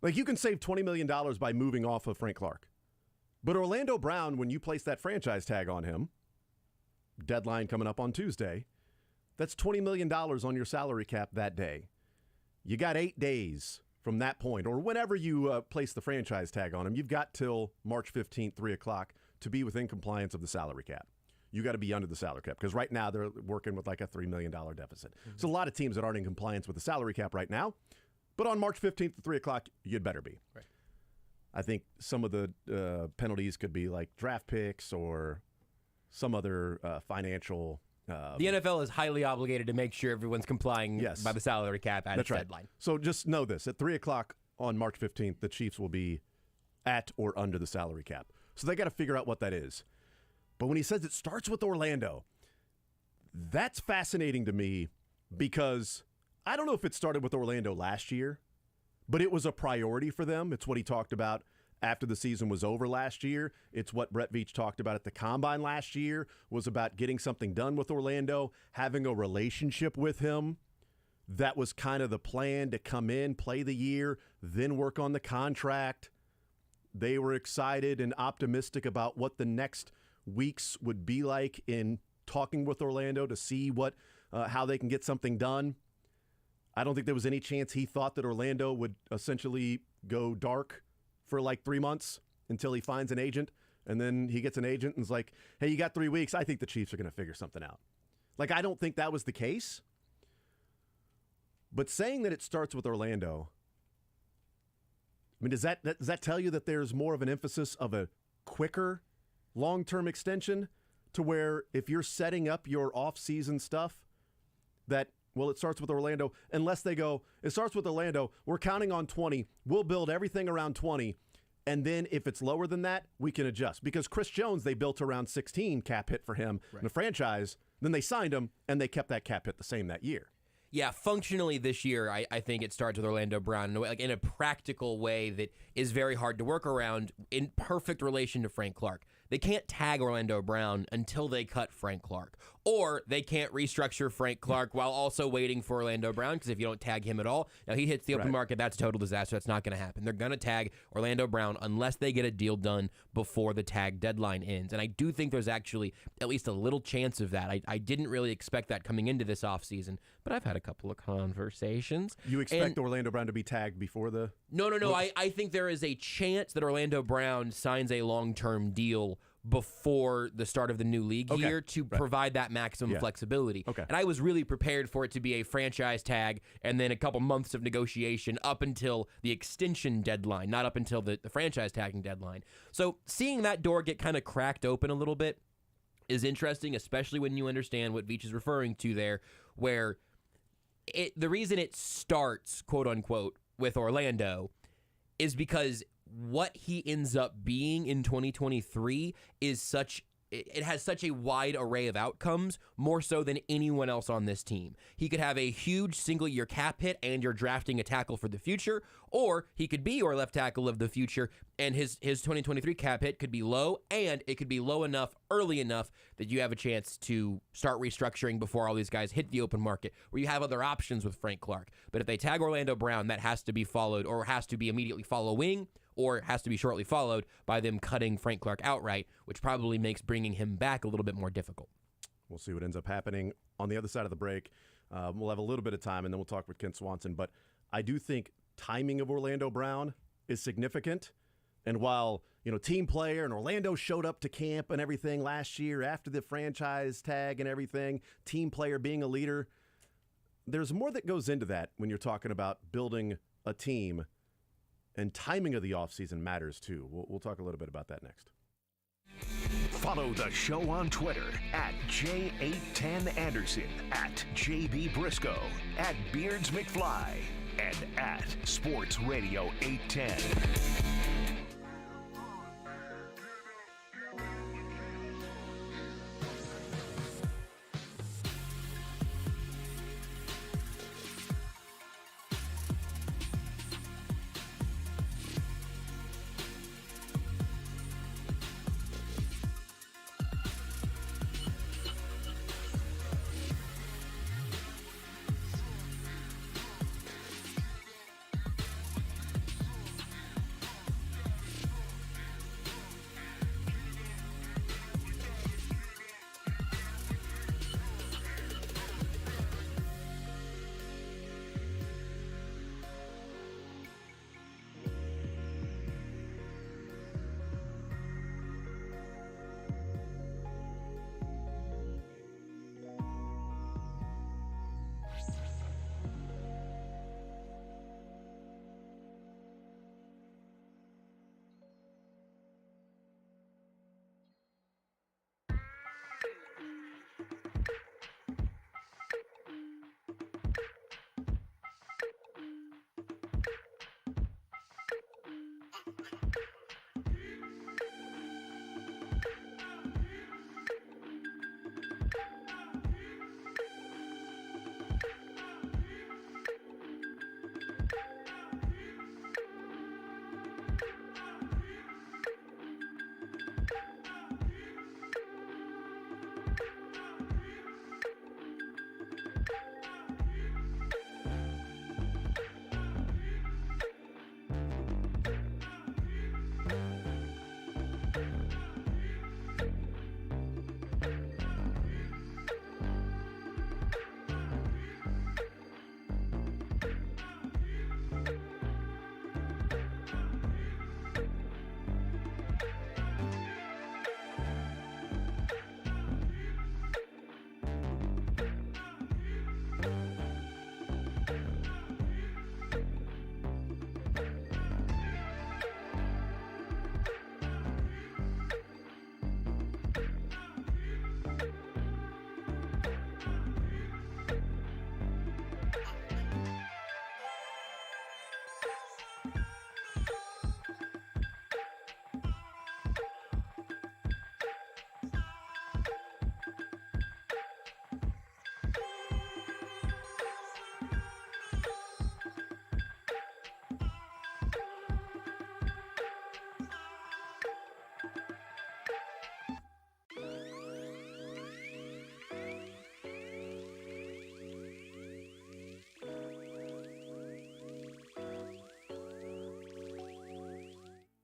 Like you can save $20 million by moving off of Frank Clark. But Orlando Brown, when you place that franchise tag on him, deadline coming up on Tuesday, that's $20 million on your salary cap that day. You got 8 days from that point, or whenever you place the franchise tag on him, you've got till March 15th, 3 o'clock to be within compliance of the salary cap. You got to be under the salary cap, because right now they're working with like a $3 million deficit. Mm-hmm. So a lot of teams that aren't in compliance with the salary cap right now, but on March 15th at 3 o'clock, you'd better be. Right. I think some of the penalties could be like draft picks or some other financial. The NFL is highly obligated to make sure everyone's complying by the salary cap at its deadline. So just know this. At 3 o'clock on March 15th, the Chiefs will be at or under the salary cap. So they got to figure out what that is. But when he says it starts with Orlando, that's fascinating to me, because I don't know if it started with Orlando last year, but it was a priority for them. It's what he talked about after the season was over last year. It's what Brett Veach talked about at the Combine last year, was about getting something done with Orlando, having a relationship with him. That was kind of the plan, to come in, play the year, then work on the contract. They were excited and optimistic about what the next weeks would be like in talking with Orlando to see what how they can get something done. I don't think there was any chance he thought that Orlando would essentially go dark for like 3 months until he finds an agent, and then he gets an agent and is like, hey, you got 3 weeks. I think the Chiefs are going to figure something out. Like, I don't think that was the case. But saying that it starts with Orlando, I mean, does that tell you that there's more of an emphasis of a quicker long-term extension, to where if you're setting up your off-season stuff, that, well, it starts with Orlando, unless they go, it starts with Orlando, we're counting on 20, we'll build everything around 20, and then if it's lower than that, we can adjust. Because Chris Jones, they built around 16 cap hit for him in the franchise, then they signed him, and they kept that cap hit the same that year. Yeah, functionally this year, I think it starts with Orlando Brown in a way, like in a practical way that is very hard to work around, in perfect relation to Frank Clark. They can't tag Orlando Brown until they cut Frank Clark. Or they can't restructure Frank Clark while also waiting for Orlando Brown, because if you don't tag him at all, now he hits the open market, that's a total disaster. That's not going to happen. They're going to tag Orlando Brown unless they get a deal done before the tag deadline ends. And I do think there's actually at least a little chance of that. I didn't really expect that coming into this offseason, but I've had a couple of conversations. You expect Orlando Brown to be tagged before the... No. I think there is a chance that Orlando Brown signs a long-term deal before the start of the new league year to provide that maximum flexibility. Okay. And I was really prepared for it to be a franchise tag and then a couple months of negotiation up until the extension deadline, not up until the franchise tagging deadline. So seeing that door get kind of cracked open a little bit is interesting, especially when you understand what Veach is referring to there, where the reason it starts, quote unquote, with Orlando is because what he ends up being in 2023 is it has such a wide array of outcomes, more so than anyone else on this team. He could have a huge single-year cap hit and you're drafting a tackle for the future, or he could be your left tackle of the future and his 2023 cap hit could be low, and it could be low enough, early enough, that you have a chance to start restructuring before all these guys hit the open market, where you have other options with Frank Clark. But if they tag Orlando Brown, that has to be followed, or has to be immediately following, or it has to be shortly followed by them cutting Frank Clark outright, which probably makes bringing him back a little bit more difficult. We'll see what ends up happening on the other side of the break. We'll have a little bit of time, and then we'll talk with Kent Swanson. But I do think timing of Orlando Brown is significant. And while, team player and Orlando showed up to camp and everything last year after the franchise tag and everything, team player being a leader, there's more that goes into that when you're talking about building a team. And timing of the offseason matters, too. We'll talk a little bit about that next. Follow the show on Twitter at J810Anderson, at JB Brisco, at Beards McFly, and at Sports Radio 810.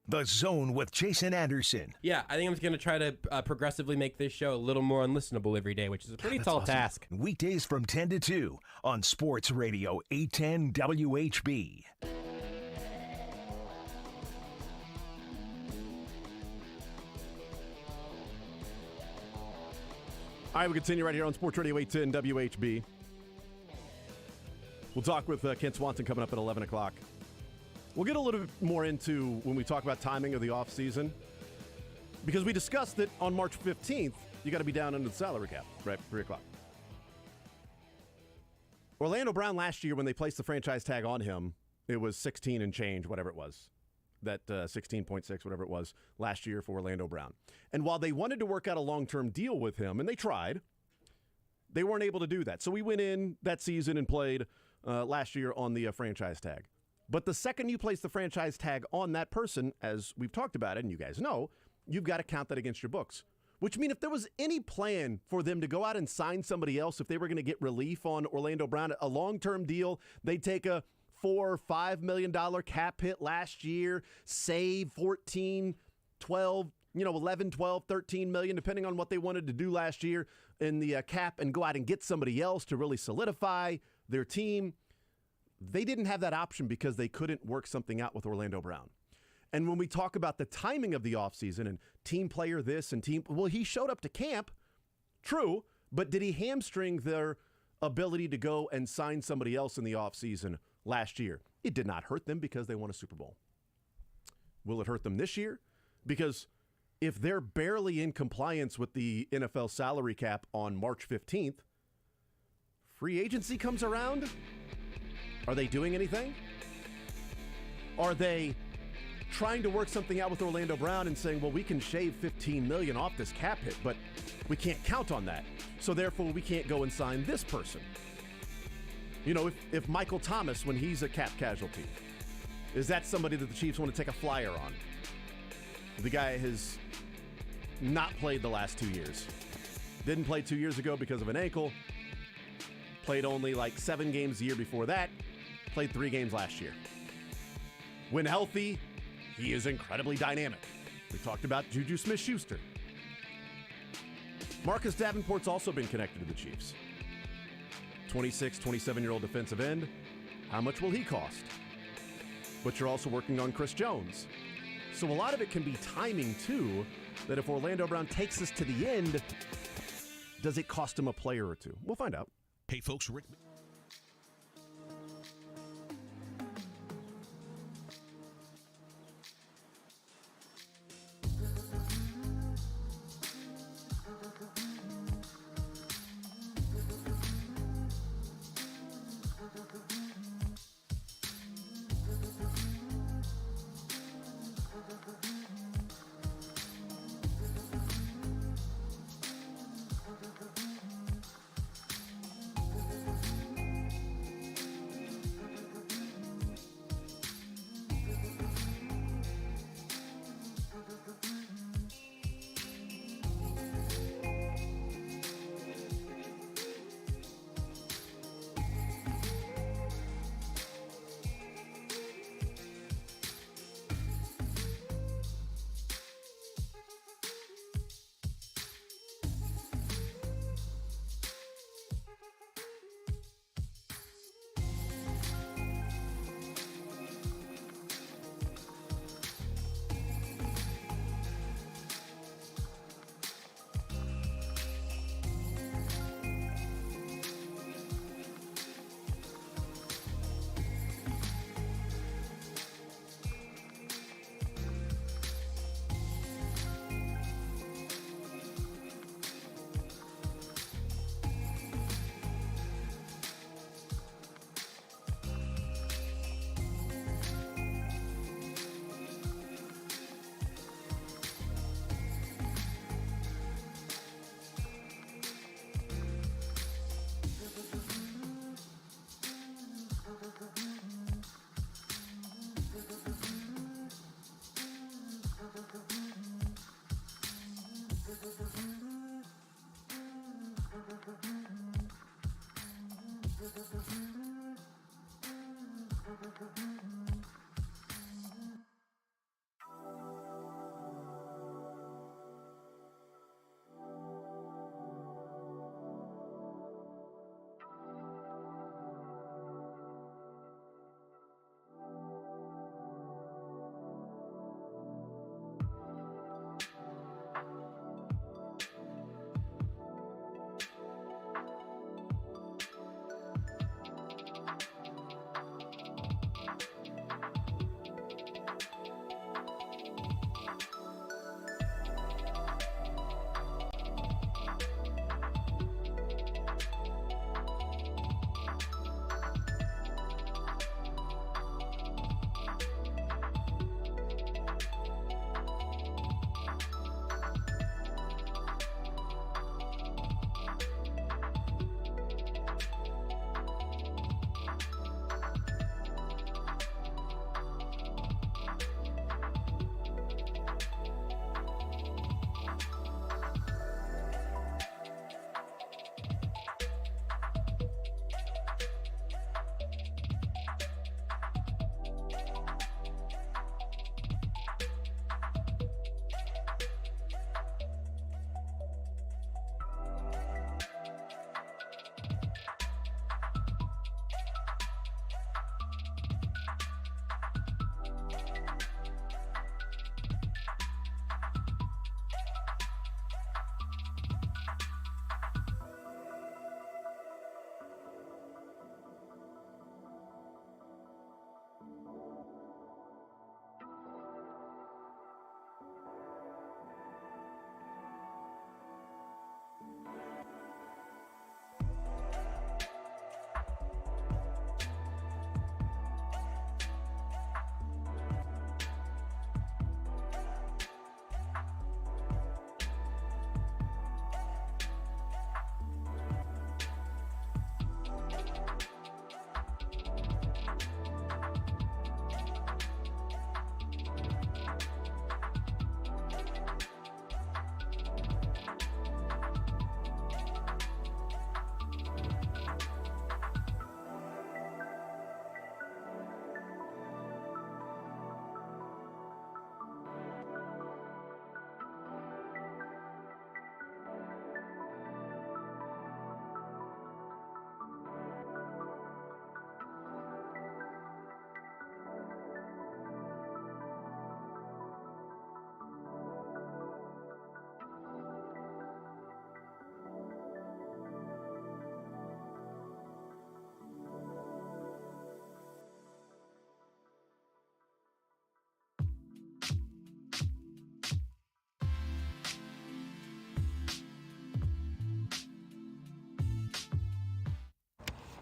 The Zone with Jason Anderson. Yeah, I think I'm just going to try to progressively make this show a little more unlistenable every day, which is a pretty tall task. Weekdays from 10 to 2 on Sports Radio 810 WHB. All right, we continue right here on Sports Radio 810 WHB. We'll talk with Kent Swanson coming up at 11 o'clock. We'll get a little bit more into when we talk about timing of the offseason, because we discussed that on March 15th, you got to be down under the salary cap, right? 3 o'clock. Orlando Brown last year, when they placed the franchise tag on him, it was 16 and change, whatever it was. That 16.6, whatever it was, last year for Orlando Brown. And while they wanted to work out a long-term deal with him, and they tried, they weren't able to do that. So we went in that season and played last year on the franchise tag. But the second you place the franchise tag on that person, as we've talked about it, and you guys know, you've got to count that against your books. Which means if there was any plan for them to go out and sign somebody else, if they were going to get relief on Orlando Brown, a long-term deal, they'd take a $4 or $5 million cap hit last year, save 14, 12, 11, 12, 13 million, depending on what they wanted to do last year in the cap, and go out and get somebody else to really solidify their team. They didn't have that option because they couldn't work something out with Orlando Brown. And when we talk about the timing of the offseason and team player this and team, well, he showed up to camp, true, but did he hamstring their ability to go and sign somebody else in the offseason last year? It did not hurt them because they won a Super Bowl. Will it hurt them this year? Because if they're barely in compliance with the NFL salary cap on March 15th, free agency comes around. Are they doing anything? Are they trying to work something out with Orlando Brown and saying, well, we can shave $15 million off this cap hit, but we can't count on that. So therefore, we can't go and sign this person. If Michael Thomas, when he's a cap casualty, is that somebody that the Chiefs want to take a flyer on? The guy has not played the last 2 years. Didn't play 2 years ago because of an ankle. Played only like 7 games the year before that. Played 3 games last year. When healthy, he is incredibly dynamic. We talked about Juju Smith-Schuster. Marcus Davenport's also been connected to the Chiefs. 26, 27-year-old defensive end. How much will he cost? But you're also working on Chris Jones. So a lot of it can be timing, too, that if Orlando Brown takes us to the end, does it cost him a player or two? We'll find out. Hey, folks, Rick.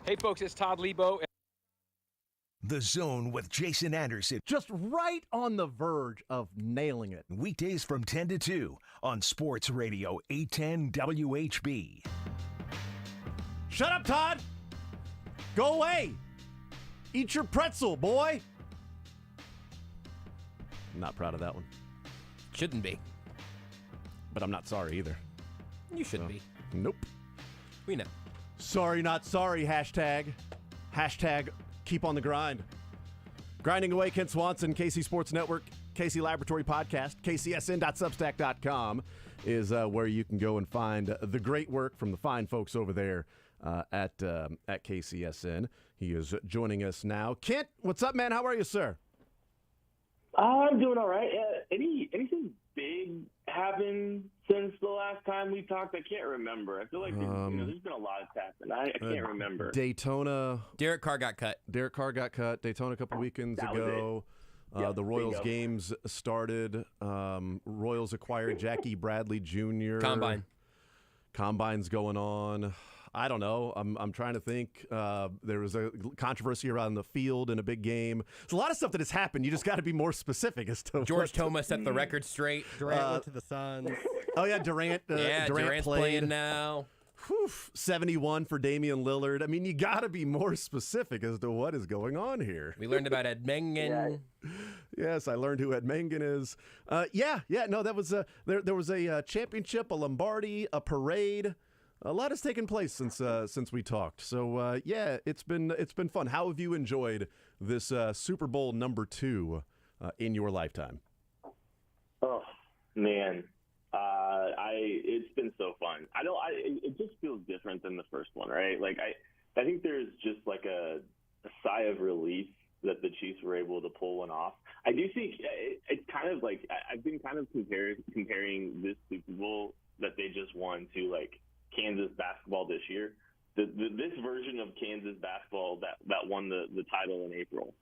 Hey, folks, it's Todd Lebo. The Zone with Jason Anderson. Just right on the verge of nailing it. Weekdays from 10 to 2 on Sports Radio 810 WHB. Shut up, Todd! Go away! Eat your pretzel, boy! I'm not proud of that one. Shouldn't be. But I'm not sorry either. You shouldn't be. Nope. We know. Sorry, not sorry, hashtag. Hashtag keep on the grind. Grinding away, Kent Swanson, KC Sports Network, KC Laboratory Podcast, kcsn.substack.com is where you can go and find the great work from the fine folks over there at KCSN. He is joining us now. Kent, what's up, man? How are you, sir? I'm doing all right. Anything big happened since the last time we talked? I can't remember. I feel like there's been a lot that's happened. I can't remember. Daytona. Derek Carr got cut. Daytona a couple weekends ago. The Royals games started. Royals acquired Jackie Bradley Jr. Combine's going on. I don't know. I'm trying to think. There was a controversy around the field in a big game. There's a lot of stuff that has happened. You just got to be more specific as to George Thomas set the record straight. Durant went to the Suns. Oh, yeah, Durant. Durant's playing now. 71 for Damian Lillard. I mean, you got to be more specific as to what is going on here. We learned about Ed Mengen. Yes, I learned who Ed Mengen is. No, that was there was a championship, a Lombardi, a parade. A lot has taken place since we talked. So it's been fun. How have you enjoyed this Super Bowl #2 in your lifetime? Oh man, it's been so fun. It just feels different than the first one, right? Like I think there's just like a sigh of relief that the Chiefs were able to pull one off. I do think it's kind of like I've been kind of comparing this Super Bowl that they just won to like Kansas basketball this year. This version of Kansas basketball that won the title in April.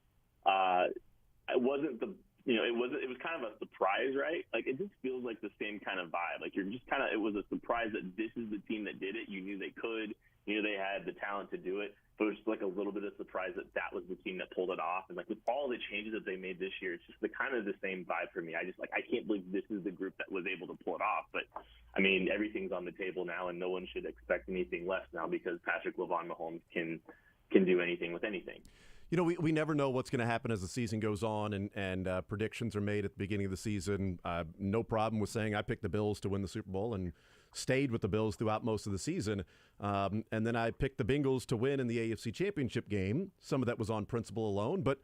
It wasn't it was kind of a surprise, right? Like it just feels like the same kind of vibe. Like you're just it was a surprise that this is the team that did it. You knew they could, you knew they had the talent to do it, but it was just like a little bit of surprise that was the team that pulled it off. And like with all the changes that they made this year, it's just the same vibe for me. I can't believe this is the group that was able to pull it off. But I mean, everything's on the table now, and no one should expect anything less now because Patrick Mahomes can do anything with anything. You know, we never know what's going to happen as the season goes on, and predictions are made at the beginning of the season. No problem with saying I picked the Bills to win the Super Bowl and stayed with the Bills throughout most of the season. And then I picked the Bengals to win in the AFC Championship game. Some of that was on principle alone, but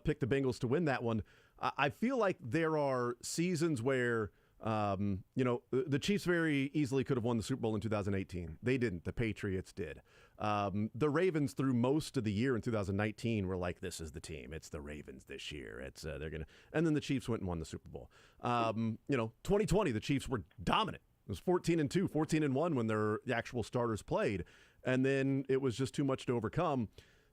picked the Bengals to win that one. I feel like there are seasons where the Chiefs very easily could have won the Super Bowl in 2018. They didn't. The Patriots did. The Ravens through most of the year in 2019 were like, this is the team. It's the Ravens this year. It's they're gonna. And then the Chiefs went and won the Super Bowl. 2020 the Chiefs were dominant. It was 14-2, 14-1 when their actual starters played, and then it was just too much to overcome.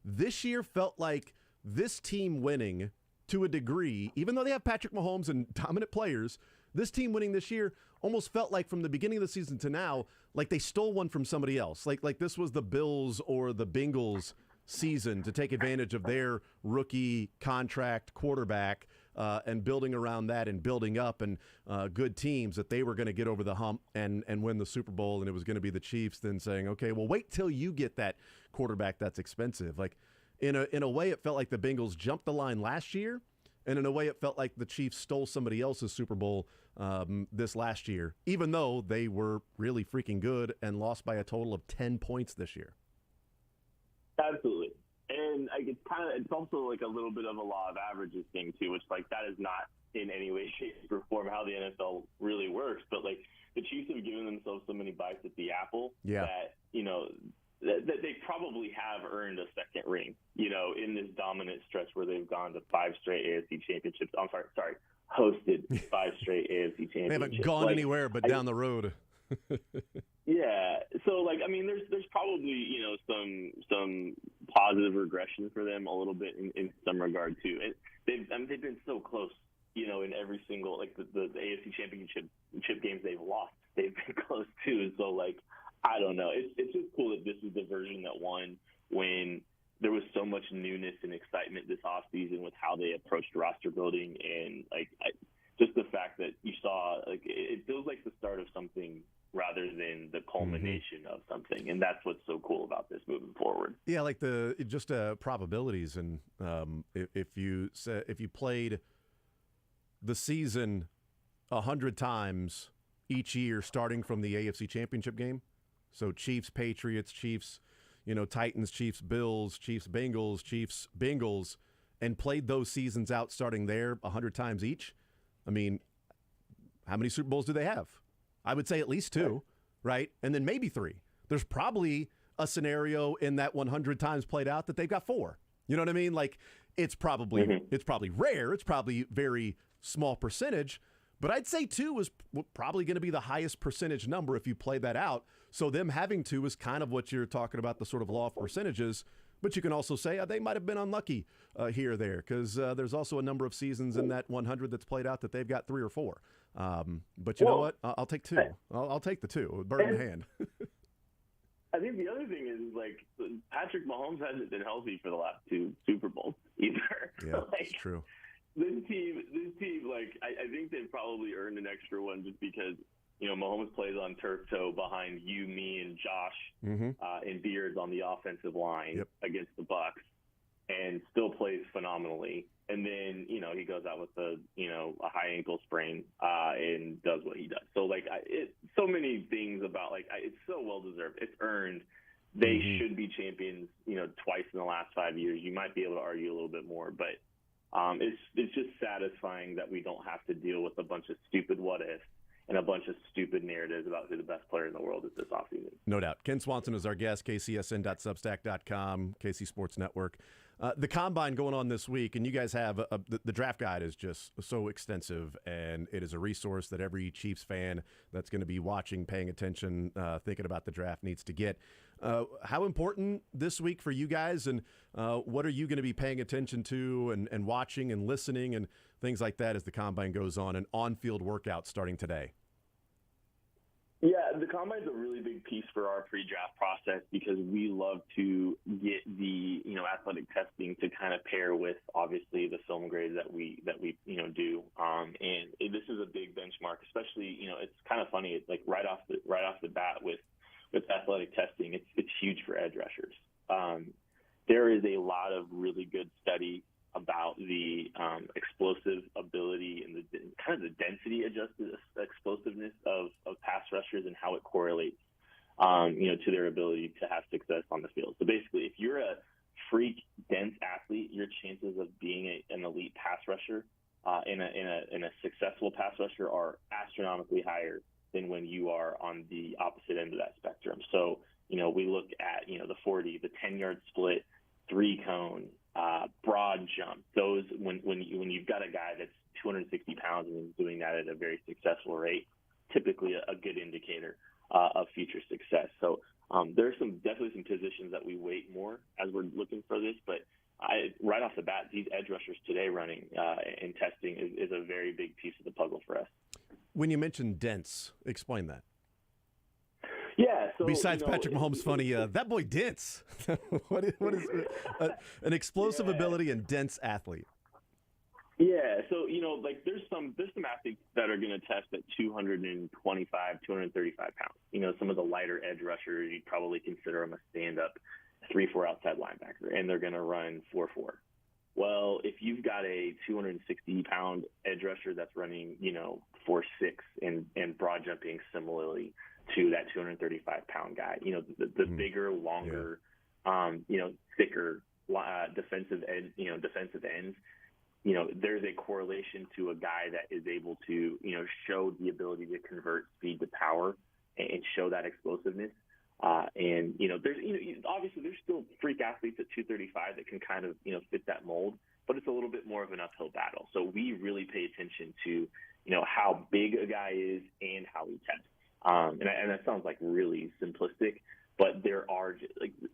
This year felt like this team winning to a degree, even though they have Patrick Mahomes and dominant players. This team winning this year almost felt like from the beginning of the season to now, like they stole one from somebody else. Like this was the Bills or the Bengals season to take advantage of their rookie contract quarterback and building around that and building up and good teams that they were going to get over the hump and win the Super Bowl, and it was going to be the Chiefs then saying, okay, well, wait till you get that quarterback that's expensive. Like in a way, it felt like the Bengals jumped the line last year, and in a way, it felt like the Chiefs stole somebody else's Super Bowl this last year, even though they were really freaking good and lost by a total of 10 points this year. Absolutely. And it's also like a little bit of a law of averages thing too, which like that is not in any way, shape, or form how the NFL really works. But like the Chiefs have given themselves so many bites at the apple that that they probably have earned a second ring. In this dominant stretch where they've gone to 5 straight AFC championships. I'm sorry, hosted 5 straight AFC championships. They haven't gone anywhere but down the road. Yeah. So there's probably some positive regression for them a little bit in some regard too. They've been so close, in every single the AFC championship games they've lost. They've been close too. So I don't know. It's just cool that this is the version that won. when there was so much newness and excitement this offseason with how they approached roster building, and just the fact that you saw, like, it feels like the start of something rather than the culmination of something, and that's what's so cool about this moving forward. Yeah, like just probabilities, and if you played the season 100 times each year, starting from the AFC Championship game, so Chiefs, Patriots, Chiefs, Titans, Chiefs, Bills, Chiefs, Bengals, and played those seasons out starting there 100 times each. I mean, how many Super Bowls do they have? I would say at least 2, right? And then maybe 3. There's probably a scenario in that 100 times played out that they've got 4. You know what I mean? Like, it's probably rare. It's probably very small percentage, but I'd say 2 is probably going to be the highest percentage number if you play that out. So them having 2 is kind of what you're talking about, the sort of law of percentages. But you can also say they might have been unlucky here or there, because there's also a number of seasons in that 100 that's played out that they've got 3 or 4. But you know what? I'll take 2. I'll take the 2, bird in hand. I think the other thing is, like, Patrick Mahomes hasn't been healthy for the last 2 Super Bowls either. Yeah, that's true. This team, like, I think they've probably earned an extra one just because, Mahomes plays on turf toe behind you, me, and Josh and Beards on the offensive line against the Bucs, and still plays phenomenally. And then, he goes out with a high ankle sprain and does what he does. So, like, so many things about, like, it's so well deserved. It's earned. They should be champions, twice in the last 5 years. You might be able to argue a little bit more, but it's just satisfying that we don't have to deal with a bunch of stupid what ifs and a bunch of stupid narratives about who the best player in the world is this offseason. No doubt. Kent Swanson is our guest, kcsn.substack.com, KC Sports Network. The Combine going on this week, and you guys have the draft guide is just so extensive, and it is a resource that every Chiefs fan that's going to be watching, paying attention, thinking about the draft needs to get. How important this week for you guys, and what are you going to be paying attention to and watching and listening and things like that as the Combine goes on, and on-field workouts starting today? Yeah, the Combine's a really big piece for our pre-draft process because we love to get the, athletic testing to kind of pair with, obviously, the film grades that we do. And this is a big benchmark, especially, it's kind of funny. It's like right off the bat with athletic testing, it's huge for edge rushers. There is a lot of really good study about the explosive ability and the kind of the density adjusted explosiveness of pass rushers and how it correlates, to their ability to have success on the field. So basically, if you're a freak dense athlete, your chances of being an elite pass rusher and a successful pass rusher are astronomically higher than when you are on the opposite end of that spectrum. So, we look at, the 40, the 10-yard split, 3-cone, broad jump. Those when you've got a guy that's 260 pounds and is doing that at a very successful rate, typically a good indicator of future success. So there's definitely some positions that we weight more as we're looking for this, but right off the bat, these edge rushers today running and testing is a very big piece of the puzzle for us. When you mentioned dense, explain that. Yeah. So, besides Patrick Mahomes, funny, that boy dense. what is an explosive ability and dense athlete? Yeah. So, there's some athletes that are going to test at 225, 235 pounds. Some of the lighter edge rushers, you'd probably consider them a stand-up 3-4 outside linebacker, and they're going to run 4-4. Well, if you've got a 260-pound edge rusher that's running, 4-6 and broad jumping similarly to that 235-pound guy, the bigger, longer, thicker defensive ends, there's a correlation to a guy that is able to, show the ability to convert speed to power and show that explosiveness. And there's, obviously there's still freak athletes at 235 that can kind of, fit that mold, but it's a little bit more of an uphill battle. So we really pay attention to, how big a guy is and how he tests. And that sounds like really simplistic, but there are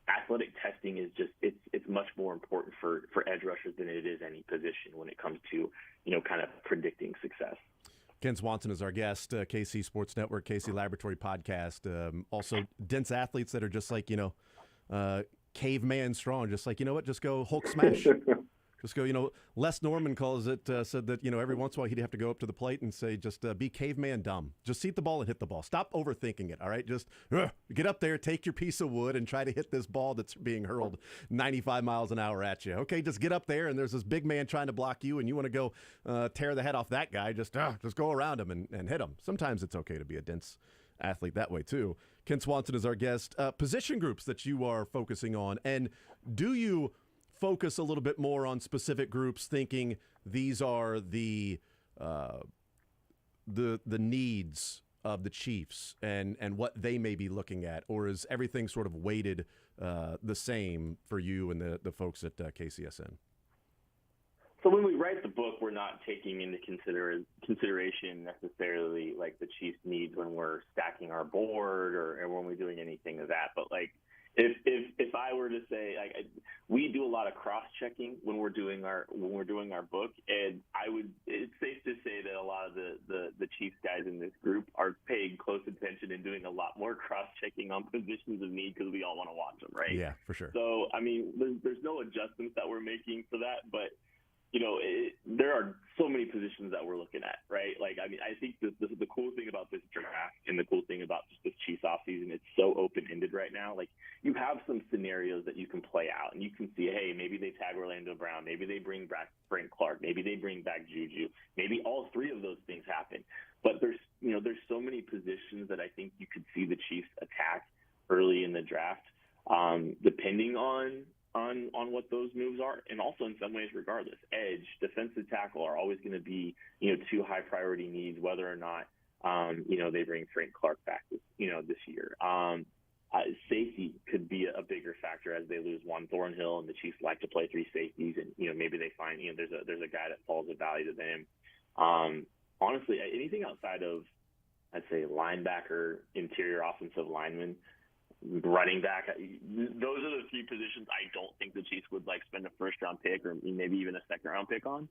athletic testing is just, it's much more important for edge rushers than it is any position when it comes to, kind of predicting success. Kent Swanson is our guest, KC Sports Network, KC Laboratory Podcast. Also, dense athletes that are just like, caveman strong, just like, you know what, just go Hulk smash. Just go, Les Norman calls it, said that, every once in a while he'd have to go up to the plate and say, just be caveman dumb. Just seat the ball and hit the ball. Stop overthinking it, all right? Just get up there, take your piece of wood, and try to hit this ball that's being hurled 95 miles an hour at you. Okay, just get up there, and there's this big man trying to block you, and you want to go tear the head off that guy. Just go around him and hit him. Sometimes it's okay to be a dense athlete that way, too. Kent Swanson is our guest. Position groups that you are focusing on, and do you focus a little bit more on specific groups, thinking these are the needs of the Chiefs and what they may be looking at, or is everything sort of weighted the same for you and the folks at KCSN? So when we write the book, we're not taking into consideration necessarily like the Chiefs' needs when we're stacking our board or when we're doing anything of that. But like if I were to say, like, we do a lot of cross-checking when we're doing our book, and it's safe to say that a lot of the Chiefs guys in this group are paying close attention and doing a lot more cross-checking on positions of need because we all want to watch them, right? Yeah, for sure. So I mean, there's no adjustments that we're making for that, but there are so many positions that we're looking at, right? Like, I mean, I think the cool thing about this draft and the cool thing about just this Chiefs offseason, it's so open-ended right now. Like, you have some scenarios that you can play out, and you can see, hey, maybe they tag Orlando Brown, maybe they bring back Frank Clark, maybe they bring back Juju, maybe all three of those things happen. But there's so many positions that I think you could see the Chiefs attack early in the draft, depending on what those moves are, and also in some ways regardless. Edge, defensive tackle are always going to be, two high priority needs, whether or not, they bring Frank Clark back this year. Safety could be a bigger factor as they lose Juan Thornhill, and the Chiefs like to play three safeties, and maybe they find, there's a guy that falls of value to them. Honestly, anything outside of, I'd say, linebacker, interior offensive lineman, running back, those are the three positions I don't think the Chiefs would spend a first-round pick or maybe even a second-round pick on.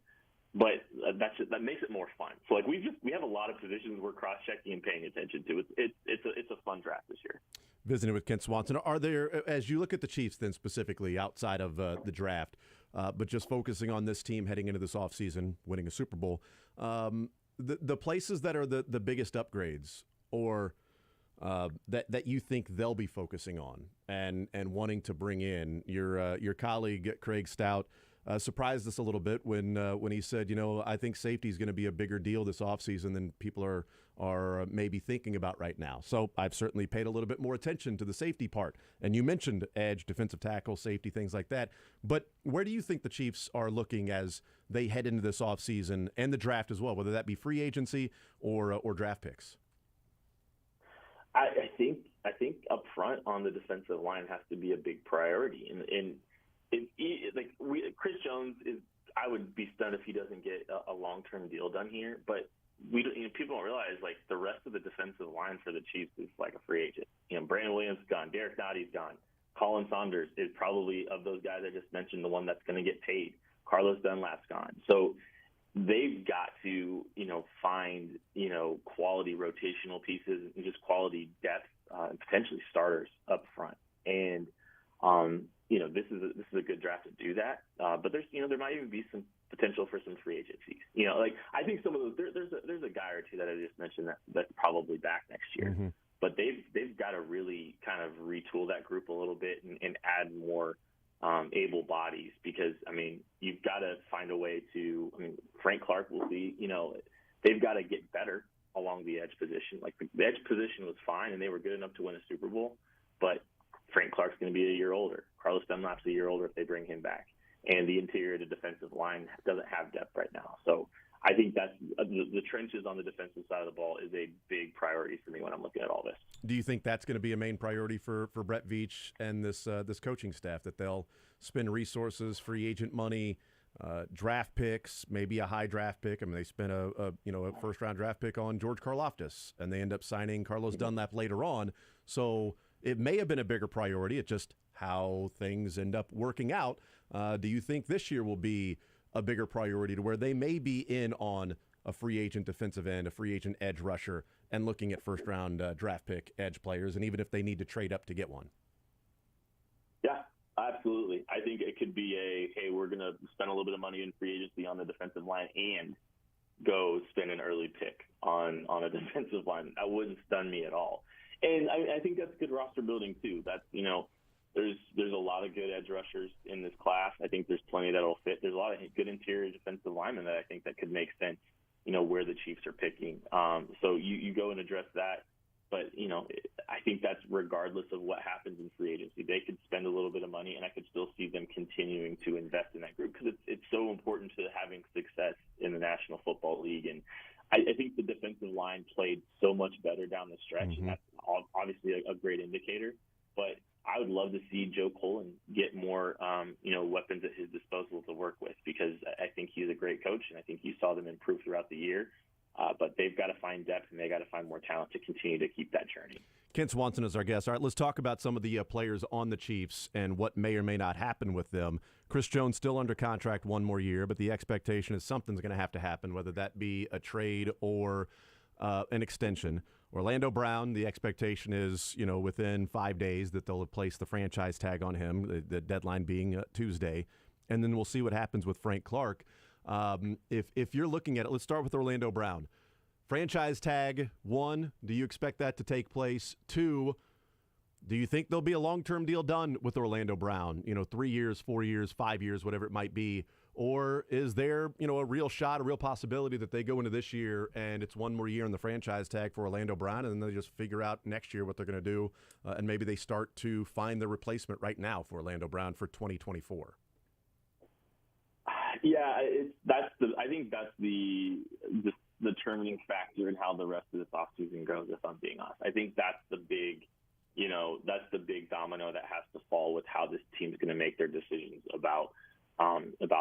But that makes it more fun. So we have a lot of positions we're cross-checking and paying attention to. It's a fun draft this year. Visiting with Kent Swanson, are there, as you look at the Chiefs then specifically outside of the draft, but just focusing on this team heading into this offseason, winning a Super Bowl, the places that are the biggest upgrades or that you think they'll be focusing on and wanting to bring in? Your colleague Craig Stout surprised us a little bit when he said, I think safety is going to be a bigger deal this offseason than people are maybe thinking about right now. So I've certainly paid a little bit more attention to the safety part. And you mentioned edge, defensive tackle, safety, things like that. But where do you think the Chiefs are looking as they head into this offseason and the draft as well, whether that be free agency or draft picks? I think up front on the defensive line has to be a big priority, and Chris Jones is. I would be stunned if he doesn't get a long-term deal done here. But people don't realize the rest of the defensive line for the Chiefs is like a free agent. Brandon Williams is gone, Derek Notty's gone, Colin Saunders is probably, of those guys I just mentioned, the one that's going to get paid. Carlos Dunlap's gone, so they've got to, find, quality rotational pieces and just quality depth, and potentially starters up front. And, this is a good draft to do that. But there's, there might even be some potential for some free agencies. I think some of those, there's a guy or two that I just mentioned that's probably back next year. Mm-hmm. But they've got to really kind of retool that group a little bit and add more able bodies, because you've got to find a way to. Frank Clark will see. They've got to get better along the edge position. The edge position was fine, and they were good enough to win a Super Bowl. But Frank Clark's going to be a year older. Carlos Dunlap's a year older if they bring him back, and the interior of the defensive line doesn't have depth right now. So I think that's the trenches on the defensive side of the ball is a big priority for me when I'm looking at all this. Do you think that's going to be a main priority for Brett Veach and this coaching staff, that they'll spend resources, free agent money, draft picks, maybe a high draft pick? They spent a first round draft pick on George Karlaftis, and they end up signing Carlos Dunlap later on. So it may have been a bigger priority. It's just how things end up working out. Do you think this year will be a bigger priority to where they may be in on a free agent defensive end, a free agent edge rusher, and looking at first round draft pick edge players, and even if they need to trade up to get one? Yeah, Absolutely. I think it could be hey, we're going to spend a little bit of money in free agency on the defensive line and go spend an early pick on a defensive line. That wouldn't stun me at all. And I think that's good roster building too. That's, there's a lot of good edge rushers in this class. I think there's plenty that'll fit. There's a lot of good interior defensive linemen that I think that could make sense, where the Chiefs are picking. So you go and address that. But, I think that's regardless of what happens in free agency. They could spend a little bit of money, and I could still see them continuing to invest in that group because it's so important to having success in the National Football League. And I think the defensive line played so much better down the stretch, and that's obviously a great indicator. But I would love to see Joe Cullen get more, weapons at his disposal to work with because I think he's a great coach, and I think you saw them improve throughout the year. But they've got to find depth and they got to find more talent to continue to keep that journey. Kent Swanson is our guest. All right, let's talk about some of the players on the Chiefs and what may or may not happen with them. Chris Jones still under contract one more year, but the expectation is something's going to happen, whether that be a trade or an extension. Orlando Brown, the expectation is, within 5 days that they'll have placed the franchise tag on him, the deadline being Tuesday. And then we'll see what happens with Frank Clark. If you're looking at it, let's start with Orlando Brown. Franchise tag, 1, do you expect that to take place? 2, do you think there'll be a long-term deal done with Orlando Brown? 3 years, 4 years, 5 years, whatever it might be. Or is there, a real shot, a real possibility that they go into this year and it's one more year in the franchise tag for Orlando Brown and then they just figure out next year what they're going to do and maybe they start to find the replacement right now for Orlando Brown for 2024? Yeah, I think that's the determining factor in how the rest of this offseason goes, if I'm being honest. I think that's the big domino that has to fall with how this team's going to make their decisions about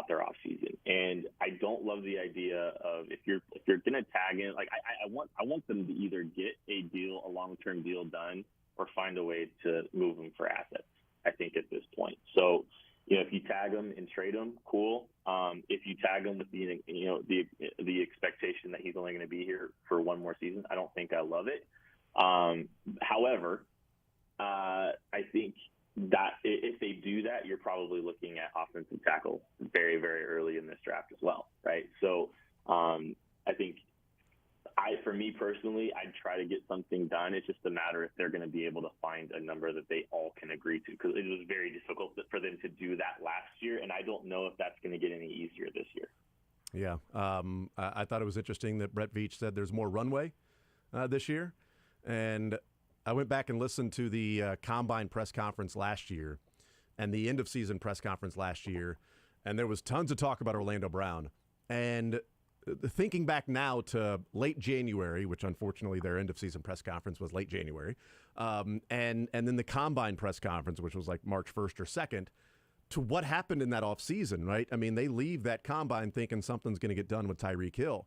their offseason. And I don't love the idea of if you're going to tag in, like I want them to either get a long-term deal done or find a way to move them for assets, I think, at this point. So, if you tag him and trade him, cool. If you tag him with the expectation that he's only going to be here for one more season, I don't think I love it. However, I think that if they do that, you're probably looking at offensive tackle very, very early in this draft as well, right? So I think for me personally, I'd try to get something done. It's just a matter if they're going to be able to find a number that they all can agree to, because it was very difficult for them to do that last year, and I don't know if that's going to get any easier this year. Yeah. I thought it was interesting that Brett Veach said there's more runway this year, and I went back and listened to the Combine press conference last year and the end-of-season press conference last year, and there was tons of talk about Orlando Brown. And thinking back now to late January, which unfortunately their end-of-season press conference was late January, and then the Combine press conference, which was like March 1st or 2nd, to what happened in that offseason, right? I mean, they leave that Combine thinking something's going to get done with Tyreek Hill.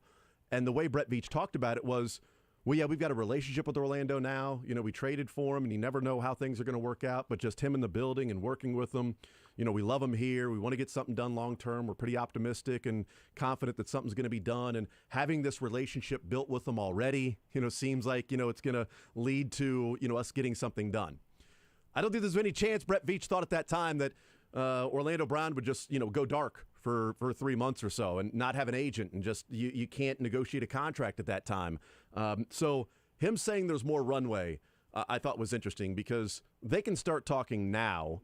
And the way Brett Veach talked about it was, well, yeah, we've got a relationship with Orlando now. We traded for him, and you never know how things are going to work out, but just him in the building and working with them, we love him here. We want to get something done long-term. We're pretty optimistic and confident that something's going to be done, and having this relationship built with them already, seems like, it's going to lead to, us getting something done. I don't think there's any chance Brett Veach thought at that time that Orlando Brown would just, go dark for 3 months or so and not have an agent and just you can't negotiate a contract at that time. So him saying there's more runway, I thought was interesting because they can start talking now,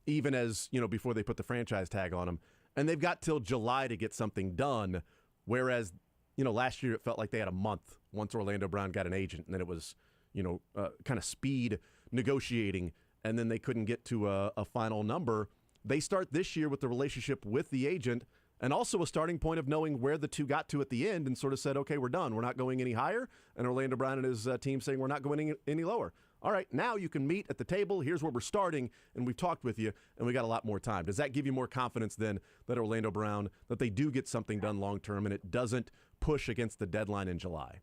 even as, before they put the franchise tag on him. And they've got till July to get something done, whereas, last year it felt like they had a month once Orlando Brown got an agent, and then it was, kind of speed negotiating, and then they couldn't get to a final number. They start this year with the relationship with the agent and also a starting point of knowing where the two got to at the end and sort of said, okay, we're done. We're not going any higher. And Orlando Brown and his team saying we're not going any lower. All right, now you can meet at the table. Here's where we're starting, and we've talked with you, and we got a lot more time. Does that give you more confidence then that Orlando Brown, that they do get something done long-term and it doesn't push against the deadline in July?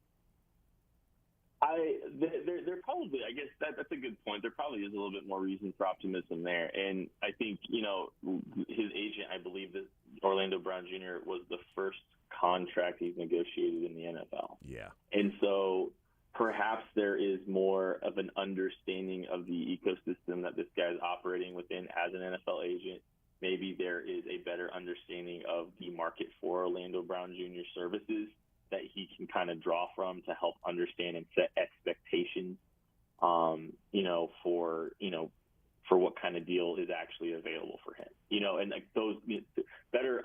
There probably, I guess that's a good point. There probably is a little bit more reason for optimism there. And I think, his agent, I believe that Orlando Brown Jr. was the first contract he's negotiated in the NFL. Yeah. And so perhaps there is more of an understanding of the ecosystem that this guy's operating within as an NFL agent. Maybe there is a better understanding of the market for Orlando Brown Jr. services that he can kind of draw from to help understand and set expectations, for what kind of deal is actually available for him, and like those better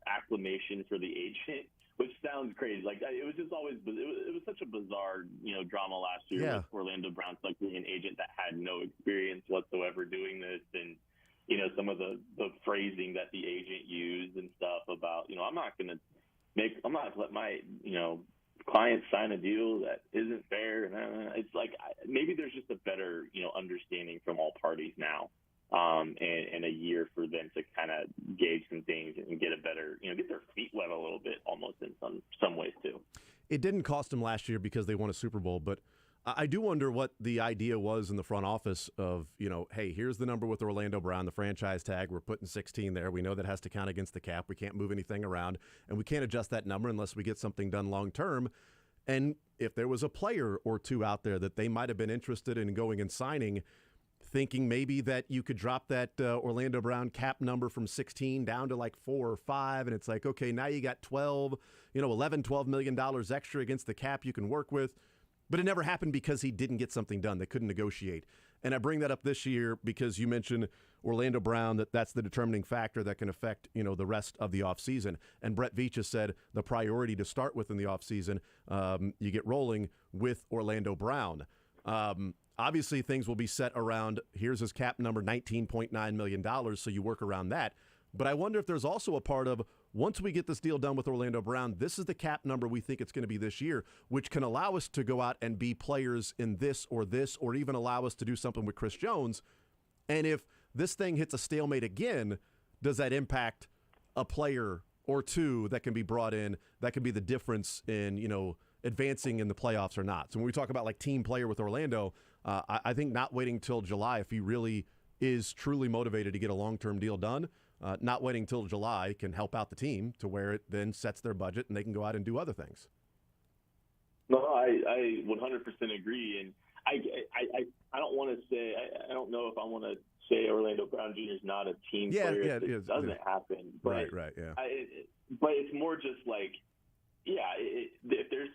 acclimation for the agent, which sounds crazy. Like it was just always, it was such a bizarre, drama last year with Orlando Brown selecting an agent that had no experience whatsoever doing this. And, some of the phrasing that the agent used and stuff about, I'm not going to let my, clients sign a deal that isn't fair. And it's like, maybe there's just a better, understanding from all parties now. And a year for them to kind of gauge some things and get a better, get their feet wet a little bit almost in some ways too. It didn't cost them last year because they won a Super Bowl, but I do wonder what the idea was in the front office of, hey, here's the number with Orlando Brown, the franchise tag. We're putting 16 there. We know that has to count against the cap. We can't move anything around, and we can't adjust that number unless we get something done long term. And if there was a player or two out there that they might have been interested in going and signing, thinking maybe that you could drop that Orlando Brown cap number from 16 down to like 4 or 5, and it's like, okay, now you got 12, $12 million extra against the cap you can work with. But it never happened because he didn't get something done. They couldn't negotiate. And I bring that up this year because you mentioned Orlando Brown, that's the determining factor that can affect, the rest of the offseason. And Brett Veach has said the priority to start with in the offseason, you get rolling with Orlando Brown. Obviously, things will be set around, here's his cap number, $19.9 million, so you work around that. But I wonder if there's also a part of, once we get this deal done with Orlando Brown, this is the cap number we think it's going to be this year, which can allow us to go out and be players in this, or even allow us to do something with Chris Jones. And if this thing hits a stalemate again, does that impact a player or two that can be brought in that can be the difference in, advancing in the playoffs or not? So when we talk about like team player with Orlando, I think not waiting till July, if he really is truly motivated to get a long-term deal done, not waiting till July can help out the team to where it then sets their budget and they can go out and do other things. No, I 100% agree. And I don't want to say, I don't know if I want to say Orlando Brown Jr. is not a team player. It doesn't happen. But right. Yeah. But it's more just like, if there's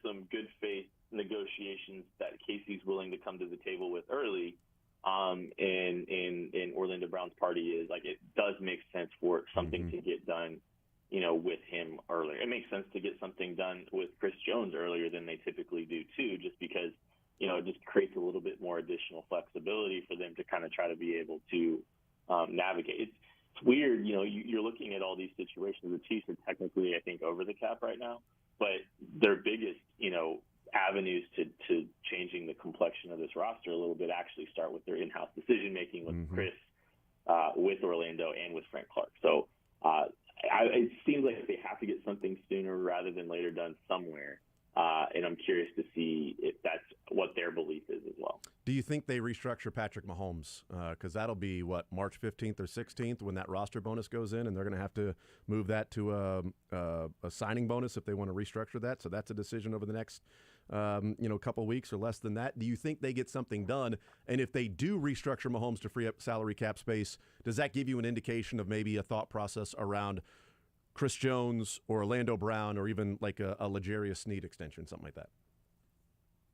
some good faith negotiations that Casey's willing to come to the table with early, and Orlando Brown's party is like, it does make sense for something to get done, with him earlier. It makes sense to get something done with Chris Jones earlier than they typically do too, just because, it just creates a little bit more additional flexibility for them to kind of try to be able to navigate. It's weird, you're looking at all these situations. The Chiefs are technically, I think, over the cap right now, but their biggest, avenues to changing the complexion of this roster a little bit actually start with their in-house decision-making with Chris, with Orlando, and with Frank Clark. So it seems like they have to get something sooner rather than later done somewhere. And I'm curious to see if that's what their belief is as well. Do you think they restructure Patrick Mahomes? Because that'll be, March 15th or 16th when that roster bonus goes in, and they're going to have to move that to a signing bonus if they want to restructure that. So that's a decision over the next couple weeks or less than that. Do you think they get something done? And if they do restructure Mahomes to free up salary cap space, does that give you an indication of maybe a thought process around Chris Jones or Orlando Brown or even like a L'Jarius Sneed extension, something like that?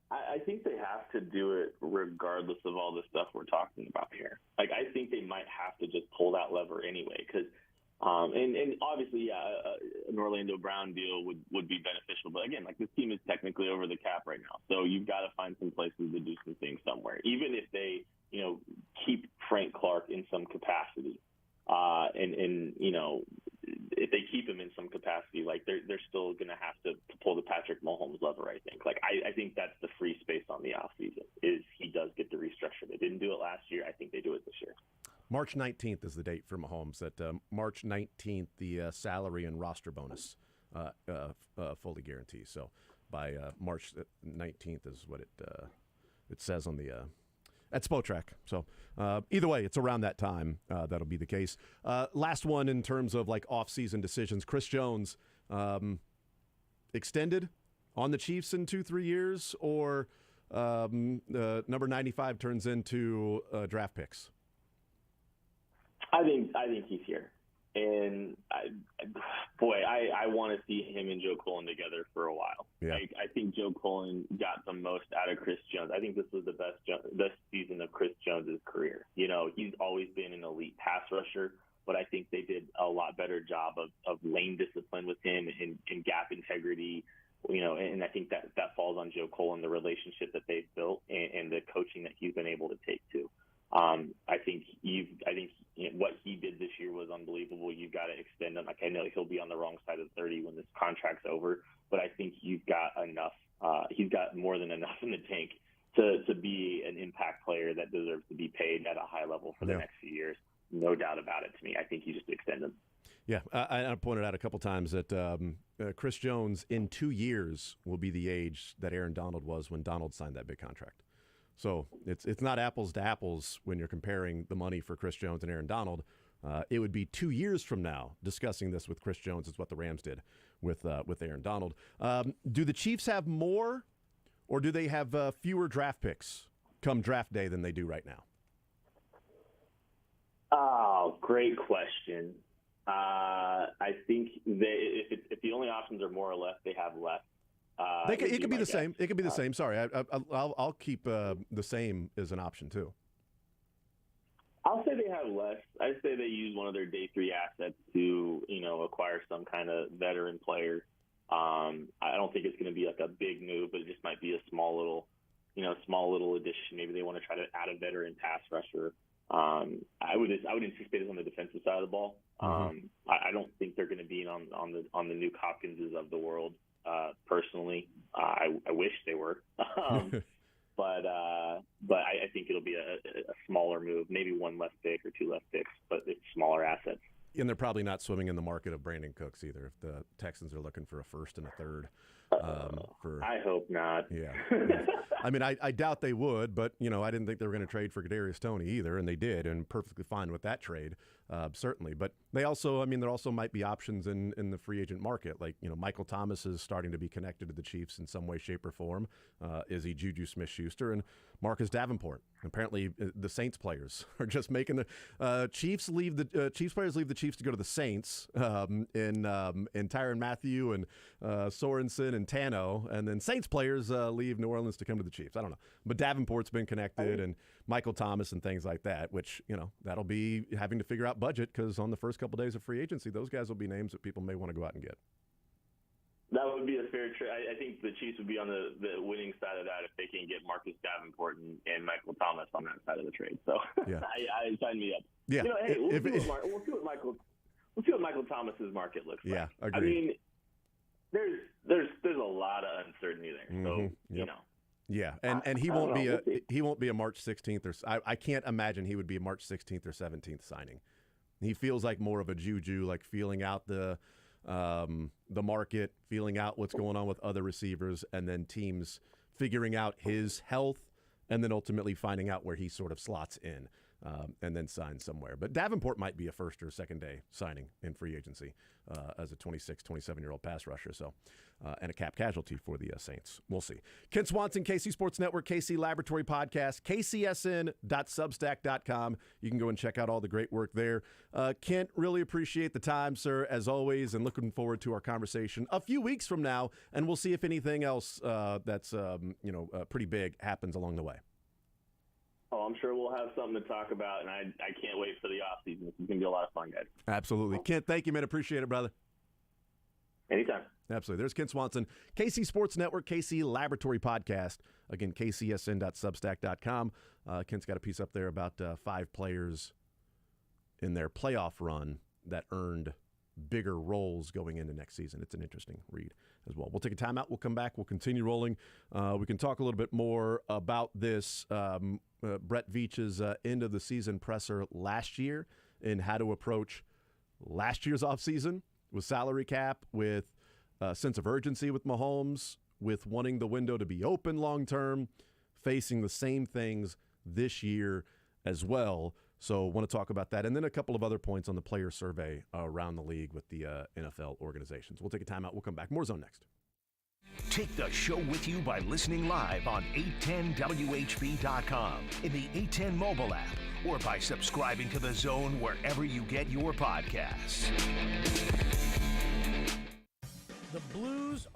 I think they have to do it regardless of all the stuff we're talking about here. Like, I think they might have to just pull that lever anyway, because and obviously, an Orlando Brown deal would be beneficial. But again, like, this team is technically over the cap right now, so you've got to find some places to do some things somewhere. Even if they, keep Frank Clark in some capacity, and if they keep him in some capacity, like they're still going to have to pull the Patrick Mahomes lever, I think. Like, I think that's the free space on the offseason, is he does get the restructure. They didn't do it last year. I think they do it this year. March 19th is the date for Mahomes. At March 19th, the salary and roster bonus fully guarantees. So by March 19th is what it says on the at Spotrac. So either way, it's around that time that'll be the case. Last one in terms of like off-season decisions. Chris Jones extended on the Chiefs in 2-3 years, or number 95 turns into draft picks? I think he's here. And, I want to see him and Joe Cullen together for a while. Yeah. I think Joe Cullen got the most out of Chris Jones. I think this was the best season of Chris Jones' career. You know, he's always been an elite pass rusher, but I think they did a lot better job of lane discipline with him and gap integrity. You know, and I think that falls on Joe Cullen, the relationship that they've built and the coaching that he's been able to take to. I think what he did this year was unbelievable. You've got to extend him. Like, I know he'll be on the wrong side of 30 when this contract's over, but I think you've got enough. He's got more than enough in the tank to be an impact player that deserves to be paid at a high level for the next few years. No doubt about it to me. I think you just extend him. Yeah, I pointed out a couple times that Chris Jones in 2 years will be the age that Aaron Donald was when Donald signed that big contract. So it's not apples to apples when you're comparing the money for Chris Jones and Aaron Donald. It would be 2 years from now discussing this with Chris Jones is what the Rams did with Aaron Donald. Do the Chiefs have more, or do they have fewer draft picks come draft day than they do right now? Oh, great question. I think if the only options are more or less, they have less. It could be the same. It could be the same. Sorry, I'll keep the same as an option too. I'll say they have less. I'd say they use one of their day 3 assets to, acquire some kind of veteran player. I don't think it's going to be like a big move, but it just might be a small little addition. Maybe they want to try to add a veteran pass rusher. I would anticipate it on the defensive side of the ball. I don't think they're going to be on the Nuke Hopkinses of the world. Personally, I wish they were, but I think it'll be a smaller move, maybe 1 less pick or 2 less picks, but it's smaller assets. And they're probably not swimming in the market of Brandon Cooks either. If the Texans are looking for a first and a third, I hope not. Yeah, I mean, I doubt they would, but I didn't think they were going to trade for Kadarius Toney either, and they did, and perfectly fine with that trade, certainly. But they also, there also might be options in the free agent market, like Michael Thomas is starting to be connected to the Chiefs in some way, shape, or form. Is he Juju Smith-Schuster and Marcus Davenport? Apparently, the Saints players are just making the Chiefs players leave the Chiefs to go to the Saints in Tyrann Mathieu and Sorensen and Tano, and then Saints players leave New Orleans to come to the Chiefs. I don't know, but Davenport's been connected, and Michael Thomas and things like that, which that'll be having to figure out budget, because on the first couple days of free agency, those guys will be names that people may want to go out and get. That would be a fair trade. I think the Chiefs would be on the winning side of that if they can get Marcus Davenport and Michael Thomas on that side of the trade. So yeah. I sign me up. Yeah. Hey, we'll see what Michael Thomas's market looks like. Yeah, agreed. I mean, there's a lot of uncertainty there. So Yeah, and he won't be a March 16th or I can't imagine he would be a March 16th or 17th signing. He feels like more of a Juju, like feeling out the market, feeling out what's going on with other receivers, and then teams figuring out his health, and then ultimately finding out where he sort of slots in, and then signs somewhere. But Davenport might be a first or second day signing in free agency as a 26, 27-year-old pass rusher. So, and a cap casualty for the Saints. We'll see. Kent Swanson, KC Sports Network, KC Laboratory Podcast, kcsn.substack.com. You can go and check out all the great work there. Kent, really appreciate the time, sir, as always, and looking forward to our conversation a few weeks from now, and we'll see if anything else that's pretty big happens along the way. Oh, I'm sure we'll have something to talk about, and I can't wait for the offseason. It's going to be a lot of fun, guys. Absolutely. Kent, thank you, man. Appreciate it, brother. Anytime. Absolutely. There's Kent Swanson, KC Sports Network, KC Laboratory Podcast. Again, kcsn.substack.com. Kent's got a piece up there about 5 players in their playoff run that earned bigger roles going into next season. It's an interesting read as well. We'll take a timeout. We'll come back. We'll continue rolling. We can talk a little bit more about this. Brett Veach's end of the season presser last year and how to approach last year's offseason with salary cap, with a sense of urgency with Mahomes, with wanting the window to be open long term, facing the same things this year as well. So want to talk about that. And then a couple of other points on the player survey around the league with the NFL organizations. We'll take a timeout. We'll come back. More Zone next. Take the show with you by listening live on 810WHB.com, in the 810 mobile app, or by subscribing to The Zone wherever you get your podcasts. The Blues.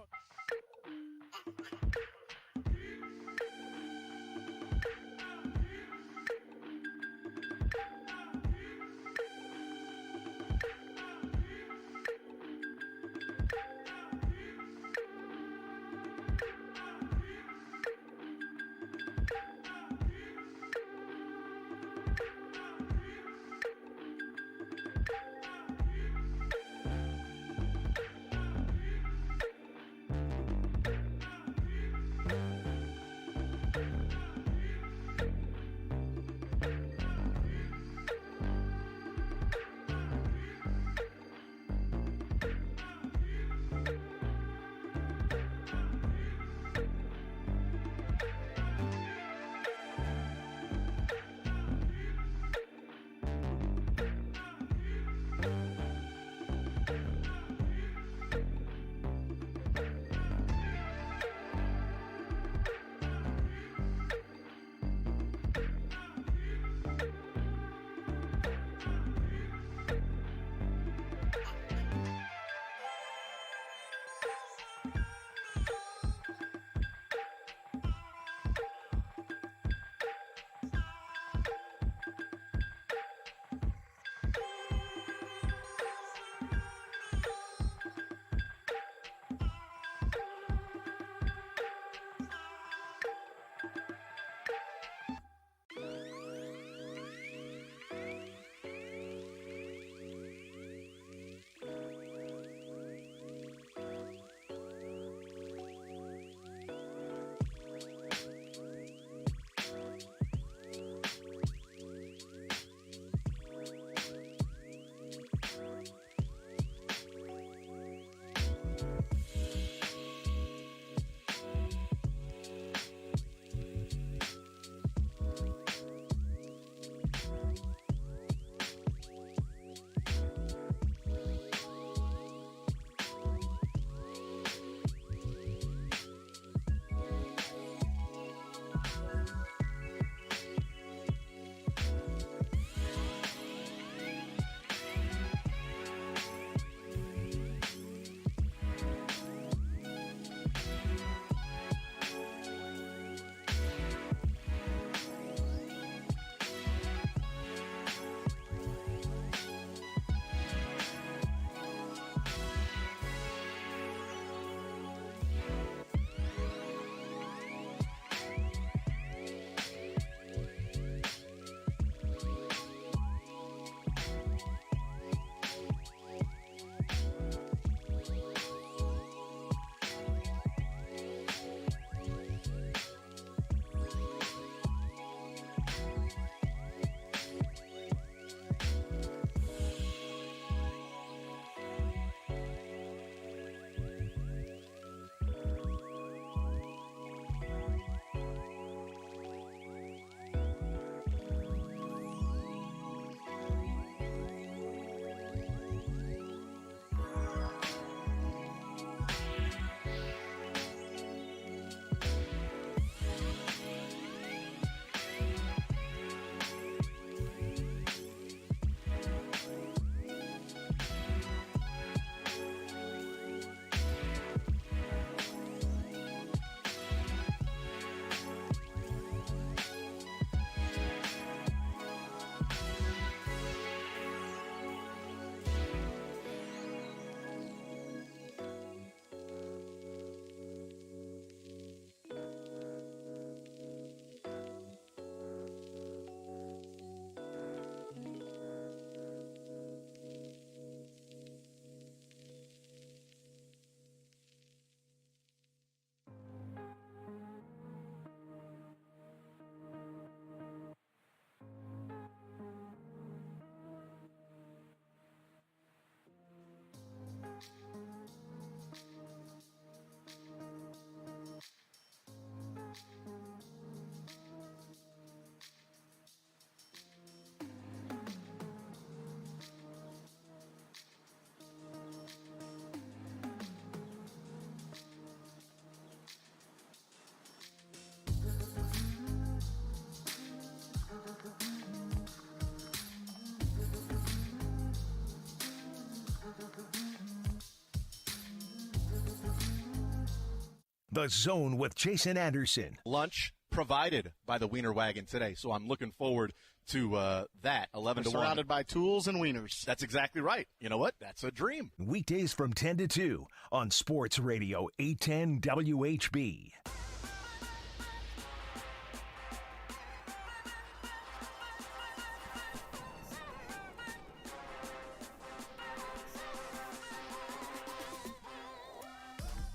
The Zone with Jason Anderson. Lunch provided by the Wiener Wagon today, so I'm looking forward to that. 11 to 1. Surrounded by tools and wieners. That's exactly right. You know what? That's a dream. Weekdays from 10 to 2 on Sports Radio 810 WHB.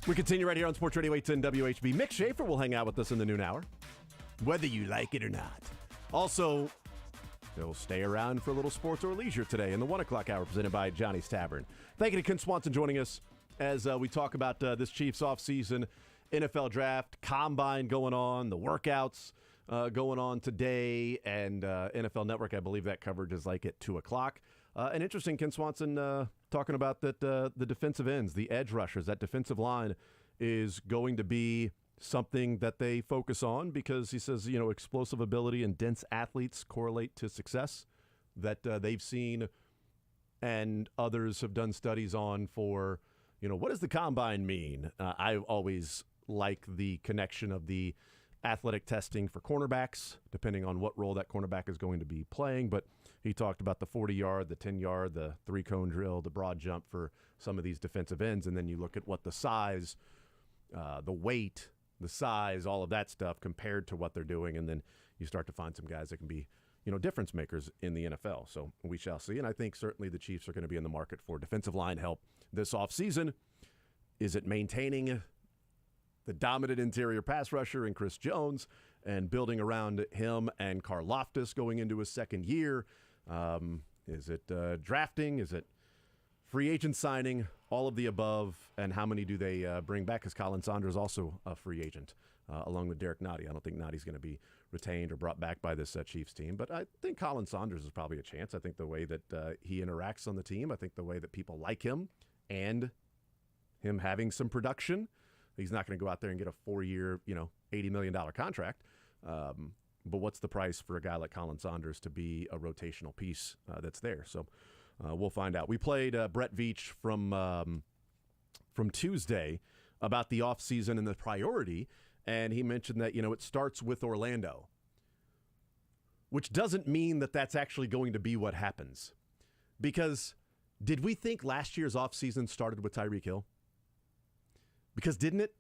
We continue right here on Sports Radio 810 WHB. Mick Shaffer will hang out with us in the noon hour, whether you like it or not. Also, he'll stay around for a little sports or leisure today in the 1 o'clock hour presented by Johnny's Tavern. Thank you to Kent Swanson joining us as we talk about this Chiefs offseason, NFL draft, combine going on, the workouts going on today, and NFL Network, I believe that coverage is like at 2 o'clock. And interesting, Kent Swanson talking about that the defensive ends, the edge rushers, that defensive line is going to be something that they focus on because he says, explosive ability and dense athletes correlate to success that they've seen and others have done studies on for, what does the combine mean? I always like the connection of the athletic testing for cornerbacks, depending on what role that cornerback is going to be playing. But he talked about the 40-yard, the 10-yard, the 3-cone drill, the broad jump for some of these defensive ends. And then you look at what the size, the weight, the size, all of that stuff compared to what they're doing. And then you start to find some guys that can be, difference makers in the NFL. So we shall see. And I think certainly the Chiefs are going to be in the market for defensive line help this offseason. Is it maintaining the dominant interior pass rusher in Chris Jones and building around him and Karlaftis going into his second year? Is it drafting? Is it free agent signing? All of the above. And how many do they bring back? Because Colin Saunders also a free agent along with Derek Nottie. I don't think Nottie's going to be retained or brought back by this Chiefs team. But I think Colin Saunders is probably a chance. I think the way that he interacts on the team, I think the way that people like him and him having some production. He's not going to go out there and get a 4-year, $80 million contract. But what's the price for a guy like Colin Saunders to be a rotational piece that's there? So we'll find out. We played Brett Veach from Tuesday about the offseason and the priority, and he mentioned that, it starts with Orlando, which doesn't mean that that's actually going to be what happens. Because did we think last year's offseason started with Tyreek Hill? Because didn't it?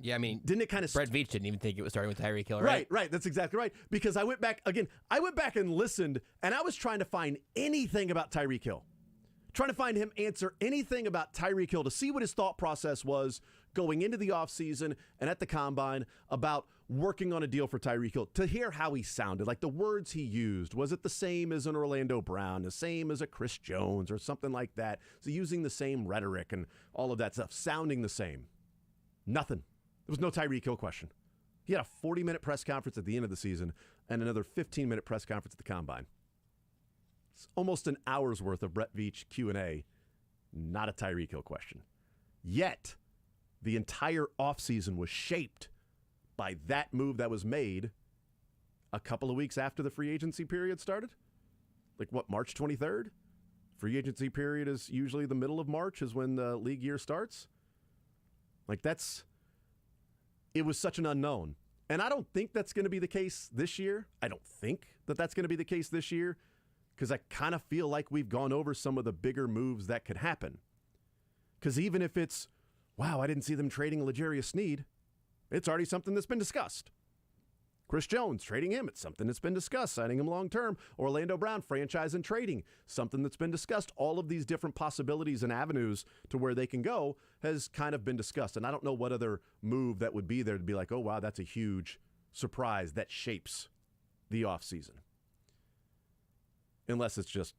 Yeah, I mean, didn't it kind of? Brett Veach didn't even think it was starting with Tyreek Hill, right? Right. That's exactly right. Because I went back and listened, and I was trying to find anything about Tyreek Hill, trying to find him answer anything about Tyreek Hill to see what his thought process was going into the offseason and at the combine about working on a deal for Tyreek Hill, to hear how he sounded, like the words he used. Was it the same as an Orlando Brown, the same as a Chris Jones or something like that? So using the same rhetoric and all of that stuff, sounding the same. Nothing. There was no Tyreek Hill question. He had a 40-minute press conference at the end of the season and another 15-minute press conference at the combine. It's almost an hour's worth of Brett Veach Q&A, not a Tyreek Hill question. Yet, the entire offseason was shaped by that move that was made a couple of weeks after the free agency period started. Like, March 23rd? Free agency period is usually the middle of March is when the league year starts. Like, it was such an unknown. And I don't think that's going to be the case this year. I don't think that that's going to be the case this year because I kind of feel like we've gone over some of the bigger moves that could happen. Because even if it's, wow, I didn't see them trading L'Jarius Sneed, it's already something that's been discussed. Chris Jones, trading him, it's something that's been discussed, signing him long-term. Orlando Brown, franchise and trading, something that's been discussed. All of these different possibilities and avenues to where they can go has kind of been discussed. And I don't know what other move that would be there to be like, oh, wow, that's a huge surprise that shapes the offseason. Unless it's just,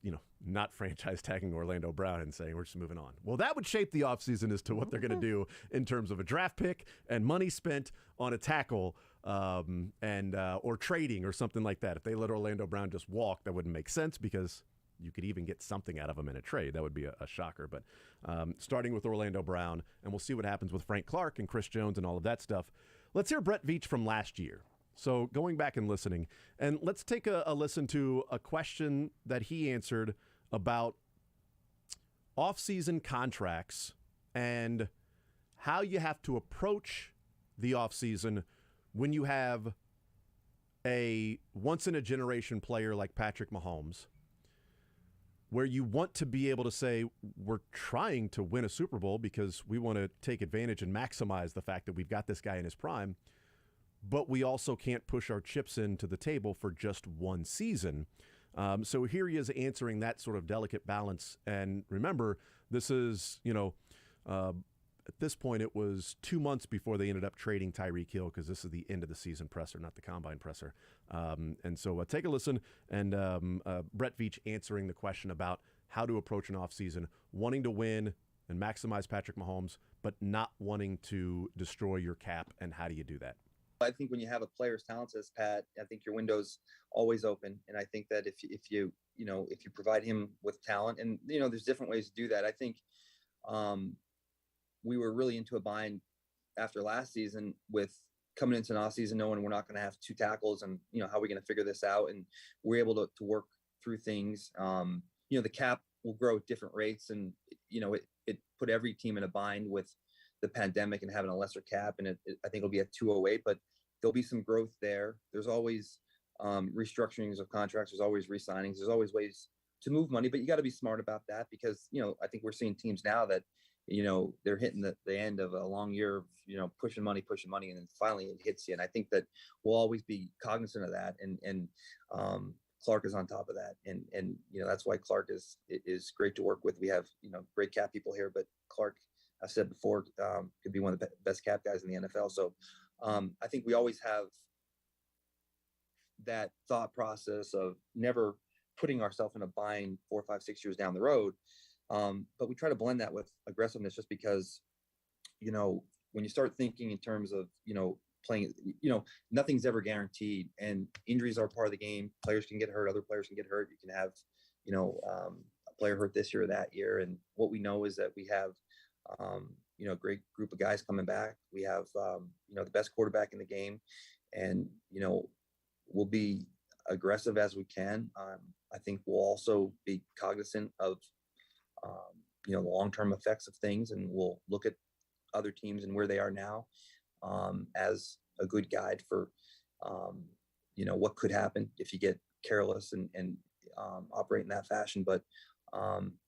not franchise tagging Orlando Brown and saying we're just moving on. Well, that would shape the offseason as to what they're going to do in terms of a draft pick and money spent on a tackle or trading or something like that. If they let Orlando Brown just walk, that wouldn't make sense because you could even get something out of him in a trade. That would be a shocker. But starting with Orlando Brown, and we'll see what happens with Frank Clark and Chris Jones and all of that stuff. Let's hear Brett Veach from last year. So going back and listening, and let's take a listen to a question that he answered about off-season contracts and how you have to approach the offseason when you have a once-in-a-generation player like Patrick Mahomes, where you want to be able to say, we're trying to win a Super Bowl because we want to take advantage and maximize the fact that we've got this guy in his prime, but we also can't push our chips into the table for just one season. So here he is answering that sort of delicate balance. And remember, this is, at this point, it was 2 months before they ended up trading Tyreek Hill, because this is the end of the season presser, not the combine presser. And so take a listen. And Brett Veach answering the question about how to approach an offseason, wanting to win and maximize Patrick Mahomes, but not wanting to destroy your cap. And how do you do that? I think when you have a player as talented as Pat, I think your window's always open. And I think that if you provide him with talent, and there's different ways to do that. I think we were really into a bind after last season with coming into an off season knowing we're not going to have 2 tackles, and how are we going to figure this out? And we're able to work through things. The cap will grow at different rates, and it put every team in a bind with the pandemic and having a lesser cap, and I think it'll be at 208, but there'll be some growth there. There's always restructurings of contracts. There's always re-signings. There's always ways to move money, but you got to be smart about that, because I think we're seeing teams now that they're hitting the end of a long year of pushing money, and then finally it hits you. And I think that we'll always be cognizant of that, and Clark is on top of that, and that's why Clark is great to work with. We have great cap people here, but Clark, I've said before, could be one of the best cap guys in the NFL. So I think we always have that thought process of never putting ourselves in a bind 4, 5, 6 years down the road. But we try to blend that with aggressiveness, just because, when you start thinking in terms of, playing, nothing's ever guaranteed, and injuries are part of the game. Players can get hurt. Other players can get hurt. You can have, a player hurt this year or that year. And what we know is that we have, a great group of guys coming back. We have, the best quarterback in the game, and, we'll be aggressive as we can. I think we'll also be cognizant of, the long-term effects of things, and we'll look at other teams and where they are now as a good guide for, what could happen if you get careless and operate in that fashion. But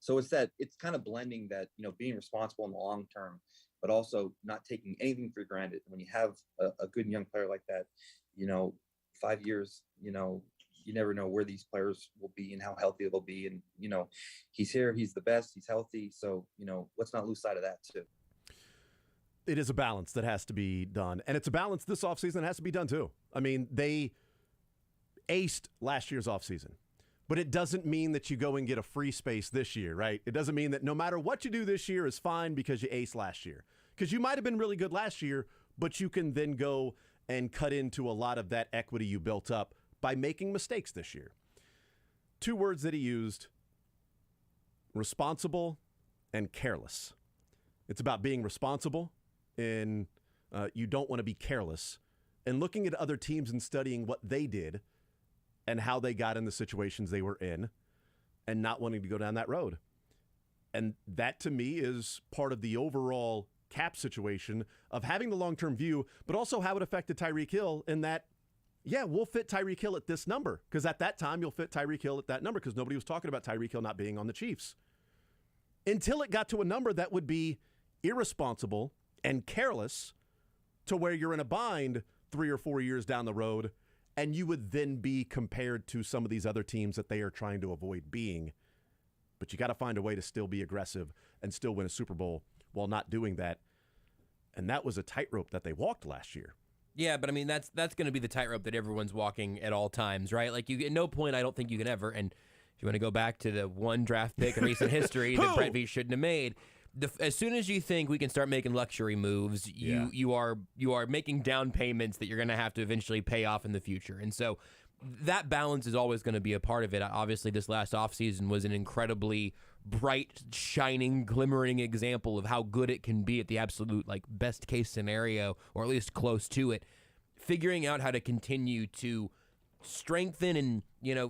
so it's kind of blending that, being responsible in the long term, but also not taking anything for granted. When you have a good young player like that, 5 years, you never know where these players will be and how healthy they'll be. And, he's here, he's the best, he's healthy. So, let's not lose sight of that too. It is a balance that has to be done. And it's a balance this offseason that has to be done too. I mean, they aced last year's offseason, but it doesn't mean that you go and get a free space this year, right? It doesn't mean that no matter what you do this year is fine because you aced last year. Because you might have been really good last year, but you can then go and cut into a lot of that equity you built up by making mistakes this year. 2 words that he used: responsible and careless. It's about being responsible, and you don't want to be careless, and looking at other teams and studying what they did and how they got in the situations they were in, and not wanting to go down that road. And that, to me, is part of the overall cap situation of having the long-term view, but also how it affected Tyreek Hill in that, yeah, we'll fit Tyreek Hill at this number, because at that time you'll fit Tyreek Hill at that number, because nobody was talking about Tyreek Hill not being on the Chiefs. Until it got to a number that would be irresponsible and careless, to where you're in a bind 3 or 4 years down the road, and you would then be compared to some of these other teams that they are trying to avoid being. But you got to find a way to still be aggressive and still win a Super Bowl while not doing that. And that was a tightrope that they walked last year. Yeah, but I mean, that's going to be the tightrope that everyone's walking at all times, right? Like, at no point I don't think you can ever, and if you want to go back to the one draft pick in recent history that Brett Veach shouldn't have made, as soon as you think we can start making luxury moves, you are making down payments that you're going to have to eventually pay off in the future. And so that balance is always going to be a part of it. Obviously, this last offseason was an incredibly bright, shining, glimmering example of how good it can be at the absolute best case scenario, or at least close to it. Figuring out how to continue to strengthen and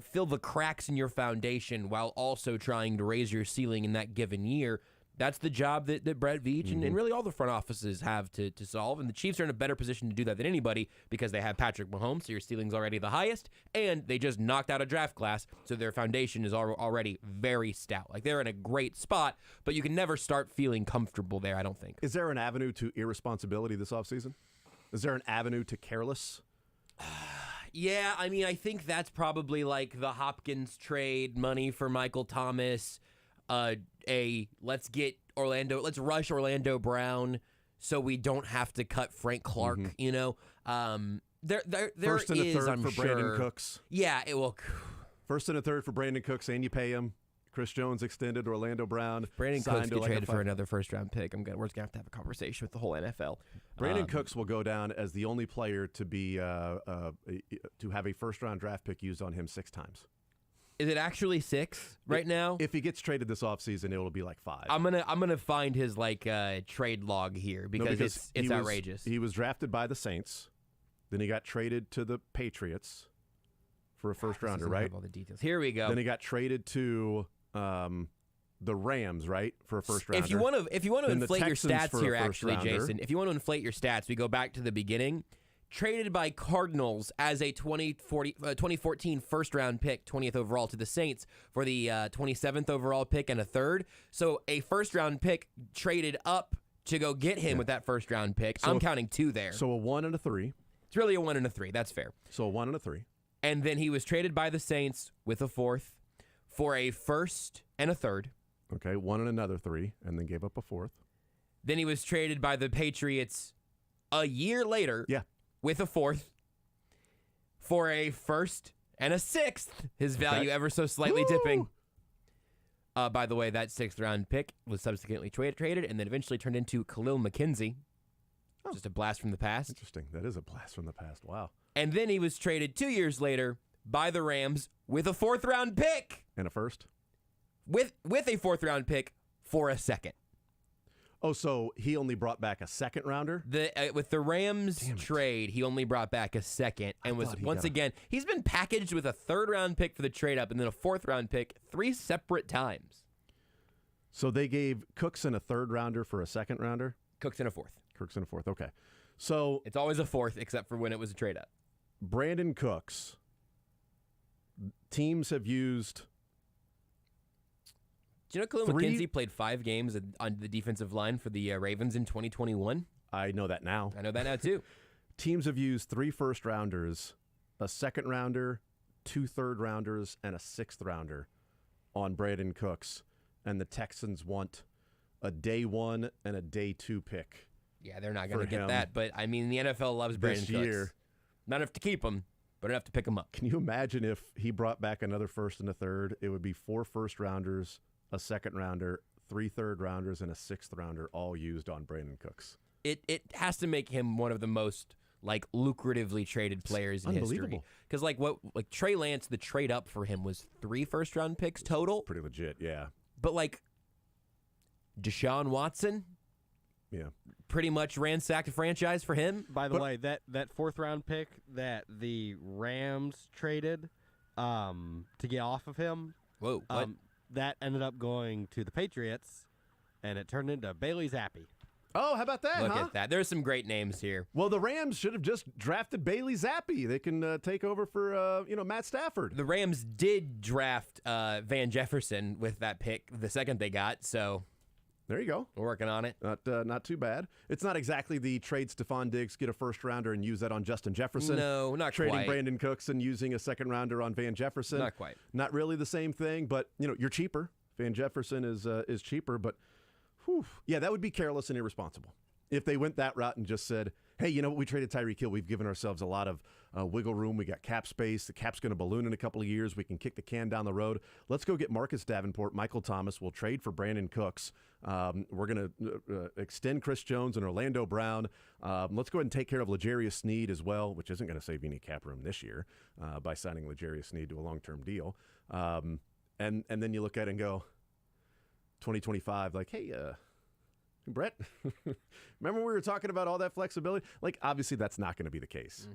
fill the cracks in your foundation while also trying to raise your ceiling in that given year. That's the job that Brett Veach and really all the front offices have to solve. And the Chiefs are in a better position to do that than anybody because they have Patrick Mahomes, so your ceiling's already the highest, and they just knocked out a draft class, so their foundation is already very stout. Like, they're in a great spot, but you can never start feeling comfortable there, I don't think. Is there an avenue to irresponsibility this offseason? Is there an avenue to careless? Yeah, I mean, I think that's probably like the Hopkins trade, money for Michael Thomas, let's rush Orlando Brown so we don't have to cut Frank Clark, you know? There First and a third I'm for sure. Brandon Cooks. Yeah, it will. First and a third for Brandon Cooks, and you pay him. Chris Jones extended, Orlando Brown. Brandon signed Cooks to get like traded for another first-round pick. We're just going to have a conversation with the whole NFL. Brandon Cooks will go down as the only player to be to have a first-round draft pick used on him 6 times. Is it actually 6 right now? If he gets traded this offseason, it will be like 5. I'm gonna find his trade log here because it's outrageous. He was drafted by the Saints, then he got traded to the Patriots for a first-rounder, right? Have all the details. Here we go. Then he got traded to the Rams, right, for a first-rounder. If you want to inflate your stats here, actually, rounder. Jason, if you want to inflate your stats, we go back to the beginning. Traded by Cardinals as a 2014 first-round pick, 20th overall, to the Saints for the 27th overall pick and a third. So a first-round pick traded up to go get him with that first-round pick. So I'm counting 2 there. So a 1 and a 3. It's really a 1 and a 3. That's fair. So a 1 and a 3. And then he was traded by the Saints with a 4th for a first and a third. Okay, 1 and another 3, and then gave up a 4th. Then he was traded by the Patriots a year later. Yeah. With a 4th for a first and a 6th. His value ever so slightly dipping. By the way, that 6th-round pick was subsequently traded and then eventually turned into Khalil McKenzie. Just a blast from the past. Interesting. That is a blast from the past. Wow. And then he was traded 2 years later by the Rams with a 4th-round pick. And a first? With a 4th-round pick for a second. Oh, so he only brought back a second-rounder? With the Rams trade, he only brought back a second and was once again, he's been packaged with a 3rd-round pick for the trade-up and then a 4th-round pick 3 separate times. So they gave Cooks and a 3rd-rounder for a 2nd-rounder? Cooks and a 4th. Cooks and a 4th, okay. So it's always a 4th except for when it was a trade-up. Brandon Cooks, teams have used... Do you know Khalil McKenzie played 5 games on the defensive line for the Ravens in 2021? I know that now. I know that now, too. Teams have used 3 first-rounders, a 2nd-rounder, 2 3rd-rounders, and a 6th-rounder on Brandon Cooks, and the Texans want a day 1 and a day 2 pick. Yeah, they're not going to get that, but, I mean, the NFL loves Brandon Cooks. Not enough to keep him, but enough to pick him up. Can you imagine if he brought back another 1st and a 3rd? It would be 4 first-rounders, a 2nd-rounder, 3 3rd-rounders, and a 6th-rounder all used on Brandon Cooks. It has to make him one of the most lucratively traded players in history. Because Trey Lance, the trade up for him was 3 first-round picks total. Pretty legit, yeah. But Deshaun Watson, yeah, pretty much ransacked a franchise for him. By the way, that 4th-round pick that the Rams traded to get off of him. Whoa! That ended up going to the Patriots, and it turned into Bailey Zappi. Oh, how about that, Look at that. There's some great names here. Well, the Rams should have just drafted Bailey Zappi. They can take over for, Matt Stafford. The Rams did draft Van Jefferson with that pick the second they got, so... There you go. We're working on it. Not too bad. It's not exactly the trade Stephon Diggs, get a 1st-rounder and use that on Justin Jefferson. No, not Trading quite. Brandon Cooks and using a 2nd-rounder on Van Jefferson. Not quite. Not really the same thing, but, you're cheaper. Van Jefferson is cheaper, but, yeah, that would be careless and irresponsible. If they went that route and just said, hey, you know what, we traded Tyreek Hill. We've given ourselves a lot of wiggle room. We got cap space. The cap's going to balloon in a couple of years. We can kick the can down the road. Let's go get Marcus Davenport, Michael Thomas. We'll trade for Brandon Cooks. We're going to extend Chris Jones and Orlando Brown. Let's go ahead and take care of L'Jarius Sneed as well, which isn't going to save any cap room this year by signing L'Jarius Sneed to a long-term deal. And then you look at it and go, 2025, hey, Brett, remember we were talking about all that flexibility? Obviously that's not going to be the case. Mm-hmm.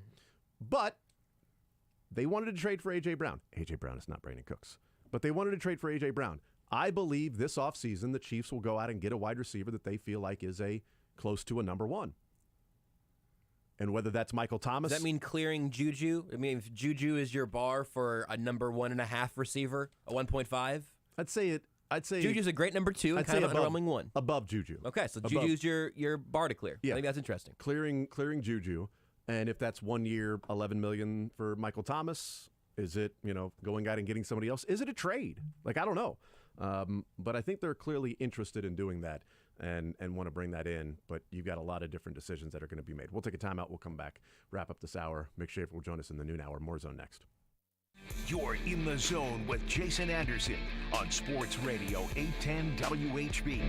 But they wanted to trade for A.J. Brown. A.J. Brown is not Brandon Cooks. But they wanted to trade for A.J. Brown. I believe this offseason the Chiefs will go out and get a wide receiver that they feel like is close to a number one. And whether that's Michael Thomas. Does that mean clearing Juju? I mean, if Juju is your bar for a number 1.5 receiver, a 1.5? I'd say Juju's a great number 2 and kind of an underwhelming 1. Above Juju. Okay, so Juju's your bar to clear. Yeah. I think that's interesting. Clearing Juju. And if that's 1 year, $11 million for Michael Thomas, is it, going out and getting somebody else? Is it a trade? I don't know. But I think they're clearly interested in doing that and want to bring that in. But you've got a lot of different decisions that are going to be made. We'll take a timeout. We'll come back, wrap up this hour. Mick Shaffer will join us in the noon hour. More Zone next. You're in the zone with Jason Anderson on Sports Radio 810 WHB.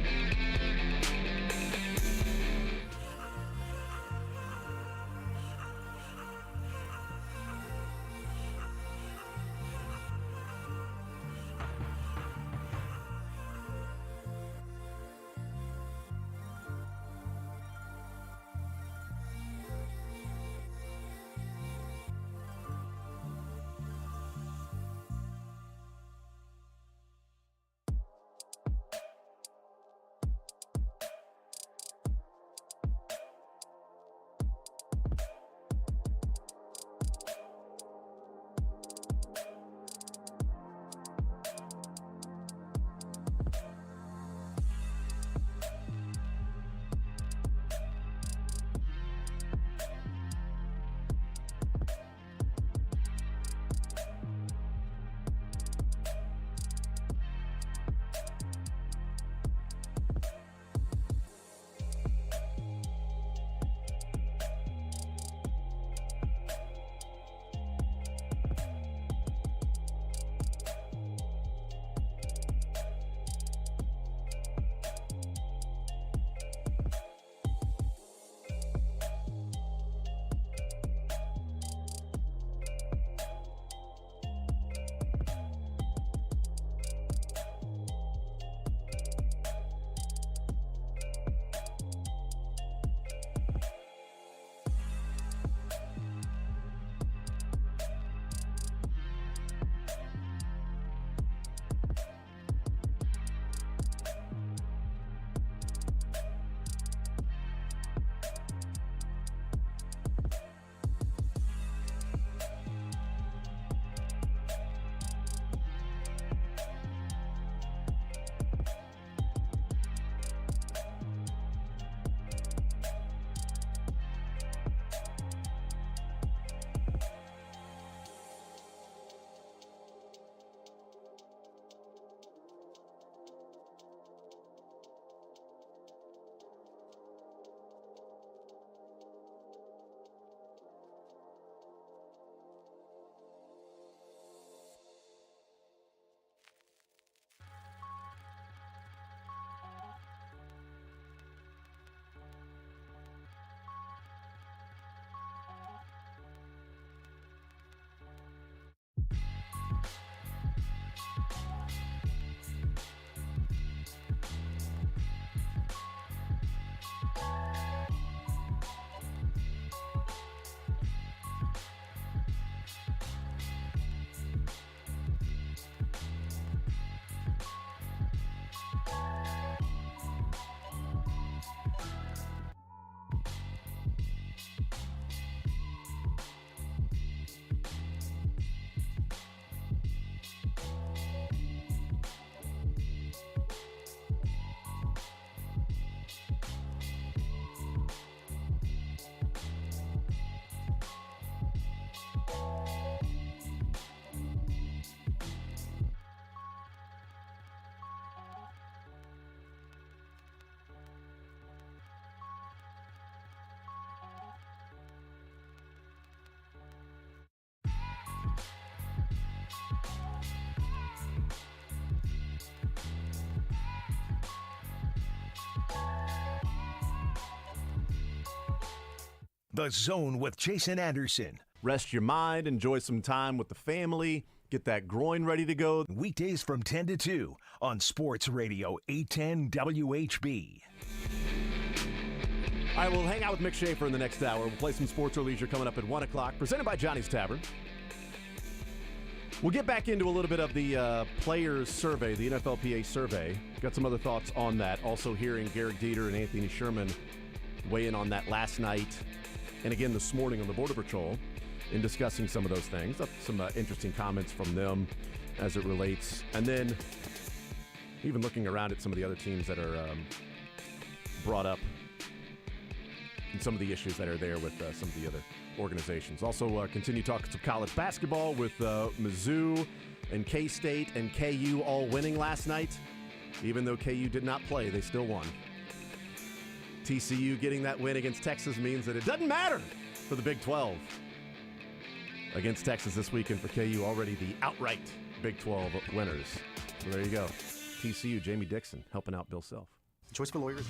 The Zone with Jason Anderson. Rest your mind, enjoy some time with the family, get that groin ready to go. Weekdays from 10 to 2 on Sports Radio 810 WHB. All right, we'll hang out with Mick Shaffer in the next hour. We'll play some sports or leisure coming up at 1 o'clock, presented by Johnny's Tavern. We'll get back into a little bit of the players' survey, the NFLPA survey. Got some other thoughts on that. Also hearing Garrett Dieter and Anthony Sherman weigh in on that last night and again this morning on the Border Patrol in discussing some of those things. Some interesting comments from them as it relates. And then even looking around at some of the other teams that are brought up and some of the issues that are there with some of the other organizations. Also, continue talking some college basketball with Mizzou and K-State and KU all winning last night. Even though KU did not play, they still won. TCU getting that win against Texas means that it doesn't matter for the Big 12. Against Texas this weekend for KU, already the outright Big 12 winners. So there you go. TCU, Jamie Dixon, helping out Bill Self. Choice for lawyers.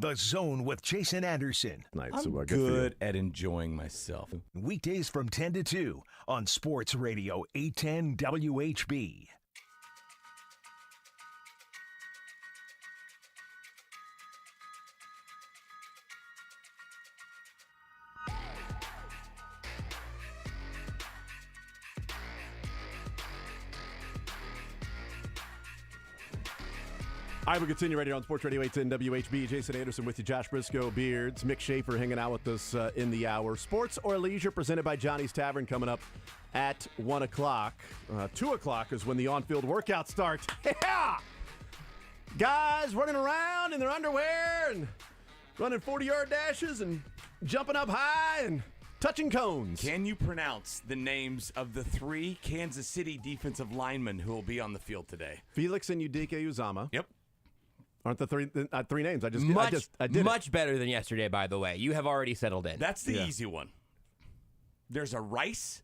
The Zone with Jason Anderson. I'm good at enjoying myself. Weekdays from 10 to 2 on Sports Radio 810 WHB. All right, we'll continue right here on Sports Radio 810 WHB. Jason Anderson with you, Josh Brisco, Beards, Mick Shaffer hanging out with us in the hour. Sports or Leisure presented by Johnny's Tavern coming up at 1 o'clock. 2 o'clock is when the on-field workout starts. Yeah! Guys running around in their underwear and running 40-yard dashes and jumping up high and touching cones. Can you pronounce the names of the 3 Kansas City defensive linemen who will be on the field today? Felix and Udike Uzama. Yep. Aren't the three names? I did much it. better than yesterday, by the way. You have already settled in. That's the easy one. There's a Rice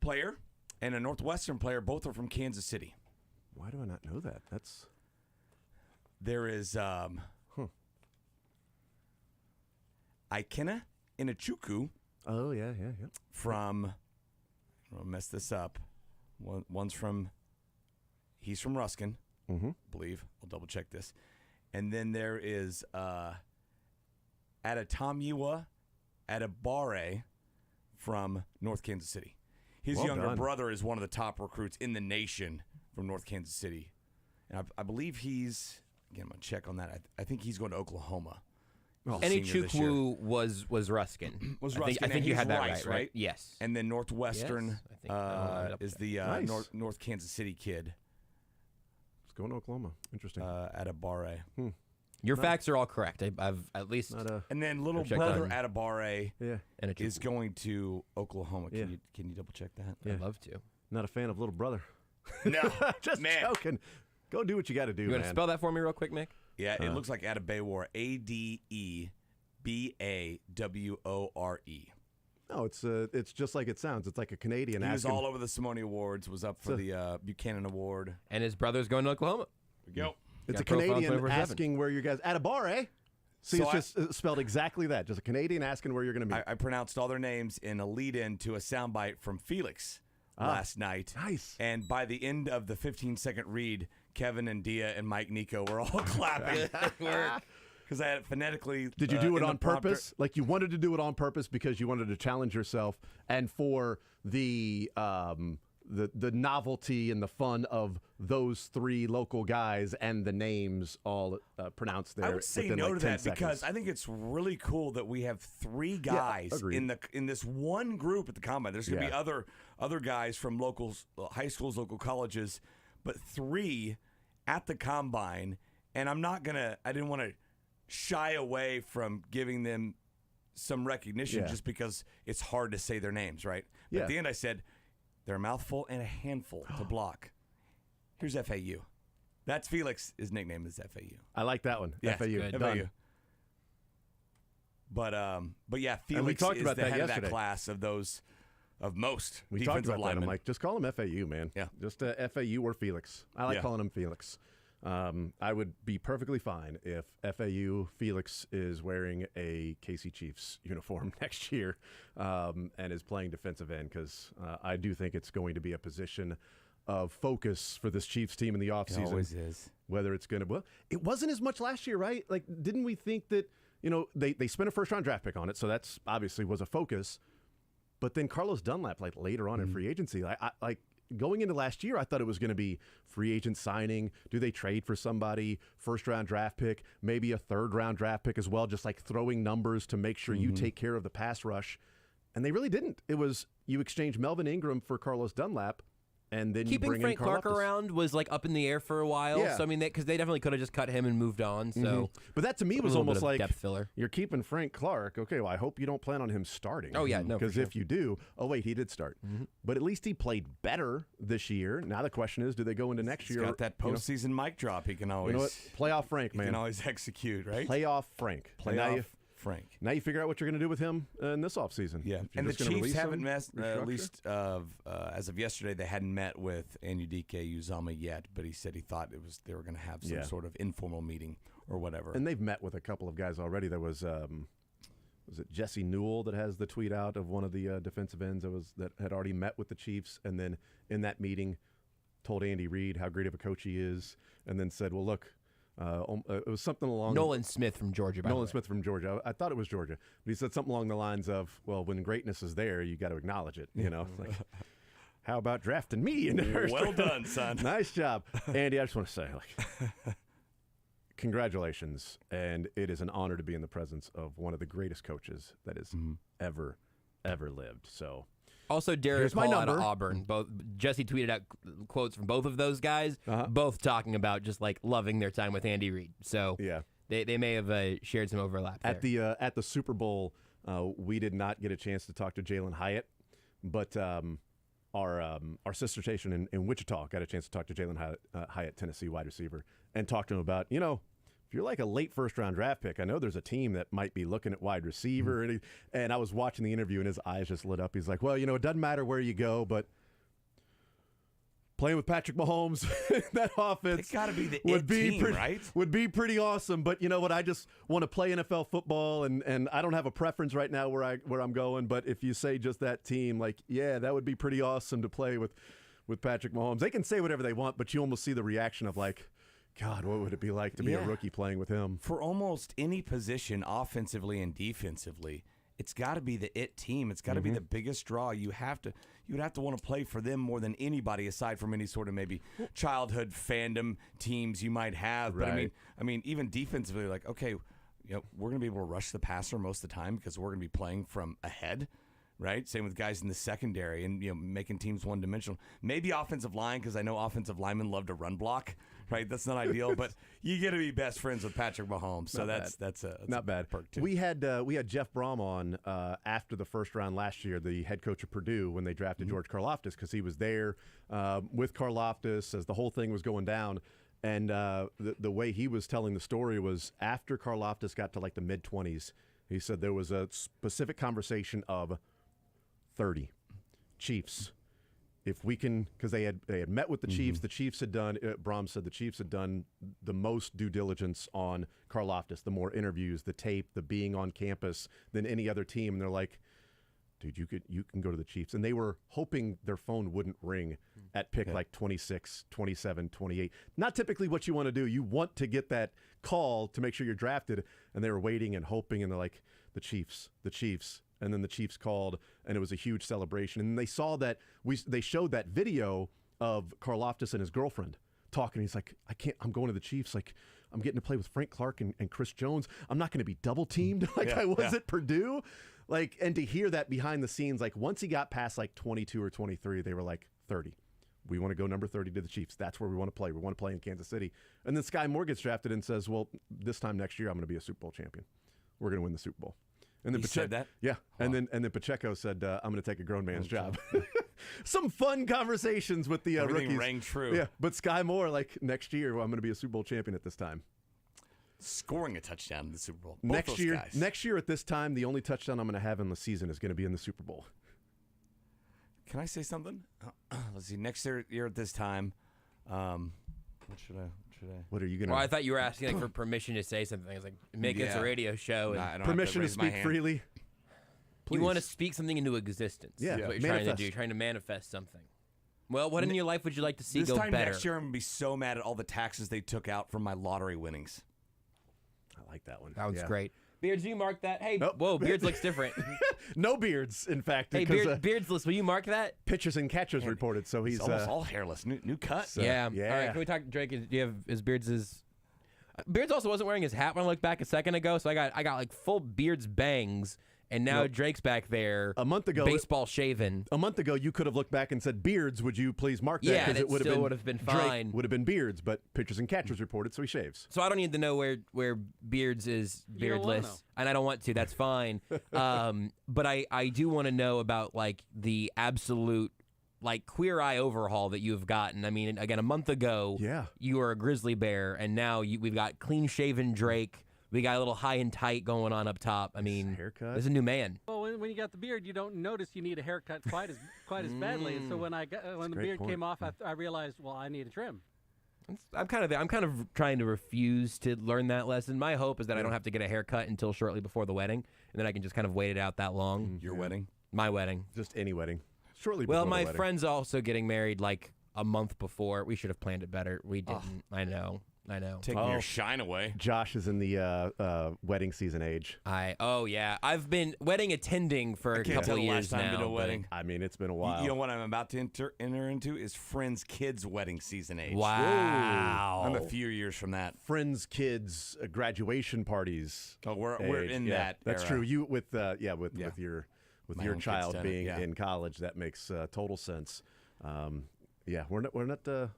player and a Northwestern player. Both are from Kansas City. Why do I not know that? There is Ikena Inachuku. Oh, yeah. From, I'll mess this up. He's from Ruskin, I believe. I'll double check this. And then there is Adetomiwa Adebare from North Kansas City. His younger brother is one of the top recruits in the nation from North Kansas City. And I believe he's, again, I'm going to check on that. I think he's going to Oklahoma. Chukwu was Ruskin. I think you had that right? Yes. And then Northwestern is the North Kansas City kid. Let's go to Oklahoma. Interesting. Adebare. Your facts are all correct. I've at least. And then little brother Adebare is going to Oklahoma. Can you double check that? Yeah. I'd love to. Not a fan of little brother. No, just joking. Go do what you got to do. You want to spell that for me real quick, Mick? Yeah, it looks like Adebawore. Adebawore. No, it's just like it sounds. It's like a Canadian. He was all over the Simone Awards. Was up for the Buchanan Award. And his brother's going to Oklahoma. There we go. It's a Canadian asking where you guys Adebare. See, So it's just spelled exactly that. Just a Canadian asking where you're going to be. I pronounced all their names in a lead-in to a soundbite from Felix last night. Nice. And by the end of the 15-second read, Kevin and Dia and Mike Nico were all clapping. Because I had it phonetically. Did you do it on purpose? Like you wanted to do it on purpose because you wanted to challenge yourself, and for the novelty and the fun of those 3 local guys and the names all pronounced there. I would say no to that because I think it's really cool that we have 3 guys in this one group at the combine. There's going to be other guys from local high schools, local colleges, but 3 at the combine. And I didn't want to shy away from giving them some recognition just because it's hard to say their names, right? But at the end I said, they're a mouthful and a handful to block. Here's FAU. That's Felix. His nickname is FAU. I like that one. Yeah, FAU. FAU. Done. But yeah, Felix is the head of that class of most we defensive talked about linemen. that. I'm like, just call him FAU, man. Yeah. Just FAU or Felix. I like calling him Felix. I would be perfectly fine if FAU Felix is wearing a KC Chiefs uniform next year and is playing defensive end because I do think it's going to be a position of focus for this Chiefs team in the offseason. It always is. Whether it's going to – well, it wasn't as much last year, right? Like, didn't we think that, they spent a first-round draft pick on it, so that's obviously was a focus. But then Carlos Dunlap, like, later on in free agency, I going into last year, I thought it was going to be free agent signing. Do they trade for somebody? First-round draft pick, maybe a third-round draft pick as well, just like throwing numbers to make sure you take care of the pass rush. And they really didn't. It was you exchange Melvin Ingram for Carlos Dunlap, and then keeping you bring Frank in Karlaftis. Clark around was like up in the air for a while. Yeah. So I mean, because they definitely could have just cut him and moved on. So, but that to me was almost like depth filler. You're keeping Frank Clark. Okay, well I hope you don't plan on him starting. Oh yeah, no, because if you do, oh wait, he did start. But at least he played better this year. Now the question is, do they go into next year? He's got that postseason mic drop. He can always. You know what? Playoff Frank, man. He can always execute, right? Playoff Frank. Playoff Frank. Now you figure out what you're going to do with him in this offseason. Yeah, and the Chiefs haven't met, at least as of yesterday, they hadn't met with Anyudike Uzama yet, but he said he thought they were going to have some sort of informal meeting or whatever. And they've met with a couple of guys already. There was it Jesse Newell that has the tweet out of one of the defensive ends that had already met with the Chiefs, and then in that meeting told Andy Reid how great of a coach he is, and then said, well, look, it was something along... Nolan Smith from Georgia, by the way. Nolan Smith from Georgia. I thought it was Georgia. But he said something along the lines of, well, when greatness is there, you got to acknowledge it. You know, like, how about drafting me in the first Well round? done, son. Nice job. Andy, I just want to say, like, congratulations. And it is an honor to be in the presence of one of the greatest coaches that has ever lived. So... Also, Darius Hall out of Auburn. Both Jesse tweeted out quotes from both of those guys, both talking about just like loving their time with Andy Reid. So they may have shared some overlap there. At the Super Bowl, we did not get a chance to talk to Jalen Hyatt, but our sister station in Wichita got a chance to talk to Jalen Hyatt, Tennessee wide receiver, and talk to him about, you know, if you're like a late first-round draft pick, I know there's a team that might be looking at wide receiver. And I was watching the interview, and his eyes just lit up. He's like, well, you know, it doesn't matter where you go, but playing with Patrick Mahomes, that offense gotta be the would be team, right? Would be pretty awesome. But you know what? I just want to play NFL football, and I don't have a preference right now where I'm going. But if you say just that team, like, yeah, that would be pretty awesome to play with Patrick Mahomes. They can say whatever they want, but you almost see the reaction of like, God, what would it be like to be a rookie playing with him? For almost any position, offensively and defensively, it's got to be the it team. It's got to be the biggest draw. You would have to want to play for them more than anybody, aside from any sort of maybe childhood fandom teams you might have. Right. But I mean, even defensively, like, okay, you know, we're going to be able to rush the passer most of the time because we're going to be playing from ahead. Right? Same with guys in the secondary and, you know, making teams one-dimensional. Maybe offensive line, because I know offensive linemen love to run block. Right? That's not ideal, but you get to be best friends with Patrick Mahomes. So that's not bad. Perk too. We had Jeff Brom on after the first round last year, the head coach of Purdue, when they drafted George Karlaftis, because he was there with Karlaftis as the whole thing was going down. And the way he was telling the story was after Karlaftis got to like the mid-20s, he said there was a specific conversation of 30 Chiefs. If we can, because they had met with the Chiefs. The Chiefs had done. Brom said the Chiefs had done the most due diligence on Karlaftis, the more interviews, the tape, the being on campus than any other team. And they're like, dude, you can go to the Chiefs. And they were hoping their phone wouldn't ring at pick like 26, 27, 28. Not typically what you want to do. You want to get that call to make sure you're drafted. And they were waiting and hoping, and they're like, the Chiefs. And then the Chiefs called, and it was a huge celebration. And they saw that they showed that video of Karlaftis and his girlfriend talking. He's like, I'm going to the Chiefs. Like, I'm getting to play with Frank Clark and Chris Jones. I'm not going to be double teamed like I was at Purdue. Like, and to hear that behind the scenes, like once he got past like 22 or 23, they were like 30. We want to go number 30 to the Chiefs. That's where we want to play. We want to play in Kansas City. And then Sky Moore gets drafted and says, well, this time next year, I'm going to be a Super Bowl champion. We're going to win the Super Bowl. And then He said that? Yeah. Huh. And then Pacheco said, I'm going to take a grown man's job. Some fun conversations with the Everything rookies. rang true. Yeah. But Sky Moore, like next year, well, I'm going to be a Super Bowl champion at this time. Scoring a touchdown in the Super Bowl. Next year at this time, the only touchdown I'm going to have in the season is going to be in the Super Bowl. Can I say something? Let's see. Next year at this time, what should I? What are you going to? Well, I thought you were asking like for permission to say something. I was like, Mick, it's a radio show. Nah, I don't permission have to speak freely. You want to speak something into existence. Yeah, is what you're trying to do. You're trying to manifest something. Well, what in your life would you like to see this go time better? next year, I'm going to be so mad at all the taxes they took out from my lottery winnings. I like that one. That was great. Beards, will you mark that? Hey, whoa, Beards looks different. No beards, in fact. Hey, Beardsless, will you mark that? Pitchers and catchers reported, so he's almost all hairless. New cut. So, yeah. All right, can we talk, Drake? Do you have his Beards' Beards also wasn't wearing his hat when I looked back a second ago, so I got like full Beards bangs, and now Drake's back there. A month ago, baseball shaven. A month ago, you could have looked back and said, "Beards, would you please mark that?" Yeah, and it would have been fine. Would have been Beards, but pitchers and catchers reported, so he shaves. So I don't need to know where Beards is beardless, and I don't want to. That's fine. But I do want to know about like the absolute like Queer Eye overhaul that you've gotten. I mean, again, a month ago, you were a grizzly bear, and now we've got clean shaven Drake. We got a little high and tight going on up top. I mean, haircut. There's a new man. Well, when you got the beard, you don't notice you need a haircut quite as badly. And so when the beard came off, I realized, well, I need a trim. I'm kind of trying to refuse to learn that lesson. My hope is that I don't have to get a haircut until shortly before the wedding, and then I can just kind of wait it out that long. Your wedding? My wedding. Just any wedding. Shortly before Well, the my wedding. friend's also getting married like a month before. We should have planned it better. We didn't. I know. Taking your shine away. Josh is in the wedding season age. Yeah. I've been wedding attending for a couple of years last time now. to a wedding. I mean, it's been a while. You know what I'm about to enter into is friends' kids' wedding season age. Wow. I'm a few years from that. Friends, kids, graduation parties. Oh, we're in that. That's era. true. You with your My your own kids child done it, being yeah. in college, that makes total sense. We're not there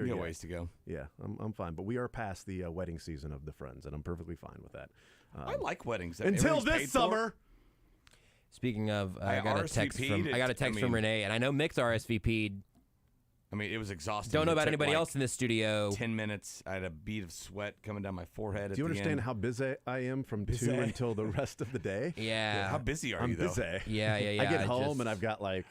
We yet. got ways to go. Yeah, I'm fine, but we are past the wedding season of the friends, and I'm perfectly fine with that. I like weddings. Until Everything's paid this for. summer. Speaking of, I I got a text RSVP'd from Renee, and I know Mick's RSVP'd. I mean, it was exhausting. Don't know It about took, anybody like, else in the studio. 10 minutes. I had a bead of sweat coming down my forehead. Do you understand how busy I am from 2 until the rest of the day? Yeah. How busy are I'm you, though? busy. Yeah. I get home and I've got like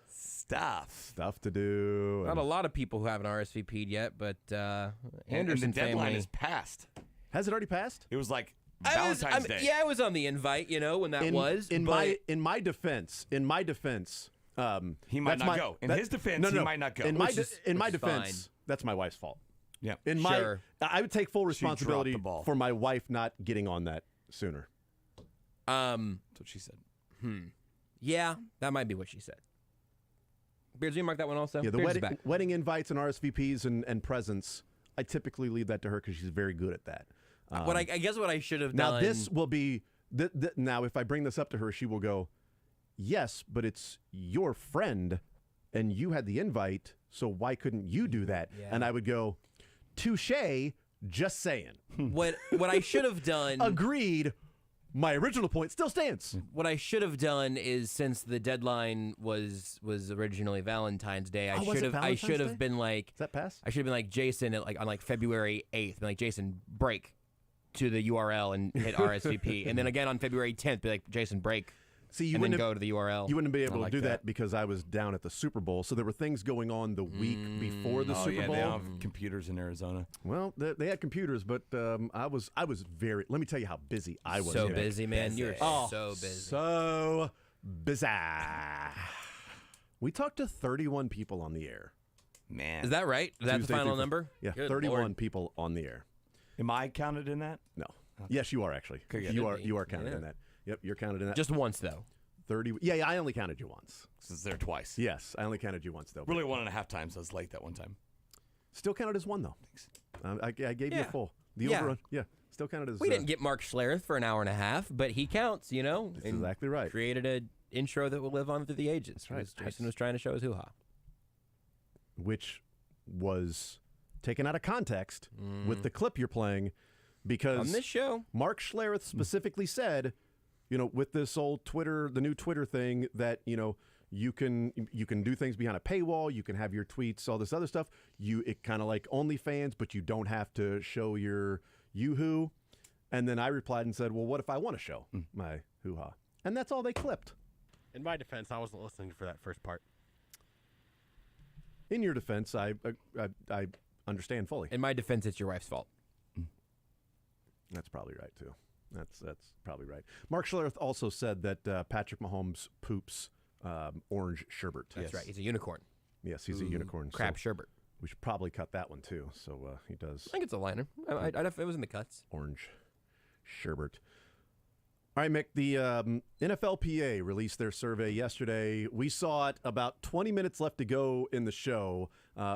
stuff to do. Not a lot of people who haven't RSVP'd yet, but Anderson and the deadline family is passed. Has it already passed? It was like Valentine's Day. Yeah, I was on the invite, when that was. In my defense, he might not go. In his defense, he might not go. In my Which is defense, fine. that's my wife's fault. Yeah. I would take full She dropped responsibility the ball. for my wife not getting on that sooner. That's what she said. Yeah, that might be what she said. Beards, you mark that one also? Yeah, the Beards is back. wedding invites and RSVPs and presents, I typically leave that to her because she's very good at that. I guess what I should have Now, done. this will be, now if I bring this up to her, she will go, yes, but it's your friend and you had the invite, so why couldn't you do that? Yeah. And I would go, touche, just saying. What I should have done. Agreed. My original point still stands. What I should have done is, since the deadline was originally Valentine's Day, I should have been like, Is that pass? I should have been like Jason on February 8th, been like, Jason, break to the URL and hit RSVP, and then again on February 10th, be like, Jason, break. See, you and then wouldn't go to the URL. You wouldn't be able I to like do that. that because I was down at the Super Bowl. So there were things going on the week before the Super Bowl. They don't have computers in Arizona. Well, they had computers, but I was very. Let me tell you how busy I was. So Nick. busy, man. You're so busy. So busy. We talked to 31 people on the air. Man. Is that right? Is that Tuesday the final through- number? Yeah, Good 31 Lord. people on the air. Am I counted in that? No. Yes, you are actually. Okay, good. You are counted in that. Yep, you're counted in that. Just once, though. 30. Yeah, I only counted you once. Since there twice. Yes, I only counted you once though. Really 1.5 times. I was late that one time. Still counted as one though. Thanks. I gave you a Yeah. full. The Yeah. overrun. Yeah, still counted as. We didn't get Mark Schlereth for an hour and a half, but he counts, That's and exactly right. created an intro that will live on through the ages. That's right. Jason was trying to show his hoo-ha. Which was taken out of context with the clip you're playing, because On this show. Mark Schlereth specifically said, with this old Twitter, the new Twitter thing, that you can do things behind a paywall, you can have your tweets, all this other stuff. It kind of like OnlyFans, but you don't have to show your yoo-hoo. And then I replied and said, well, what if I want to show my hoo-ha? And that's all they clipped. In my defense, I wasn't listening for that first part. In your defense, I understand fully. In my defense, it's your wife's fault. That's probably right too. That's probably right. Mark Schlereth also said that Patrick Mahomes poops orange sherbet. That's right. He's a unicorn. Yes, he's a unicorn. Crab so sherbet. we should probably cut that one too. So he does I think it's a liner. It was in the cuts. orange sherbet. All right, Mick, the NFLPA released their survey yesterday. We saw it about 20 minutes left to go in the show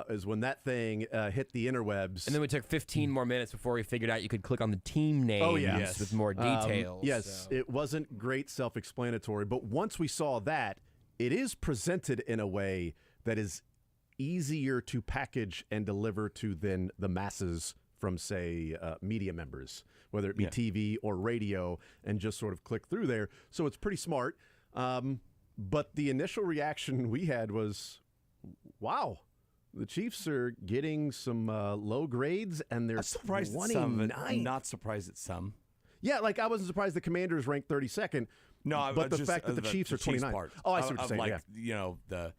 is when that thing hit the interwebs. And then we took 15 more minutes before we figured out you could click on the team names with more details. Yes, so. it wasn't great self-explanatory, but once we saw that, it is presented in a way that is easier to package and deliver to than the masses from, say, media members, whether it be TV or radio, and just sort of click through there. So it's pretty smart. But the initial reaction we had was, wow, the Chiefs are getting some low grades, and they're I'm surprised at some. 29. I'm not surprised at some. Yeah, like I wasn't surprised the Commanders ranked 32nd. No, but the just fact that the Chiefs are 29. part. Oh, I see what you're of saying. Like, yeah.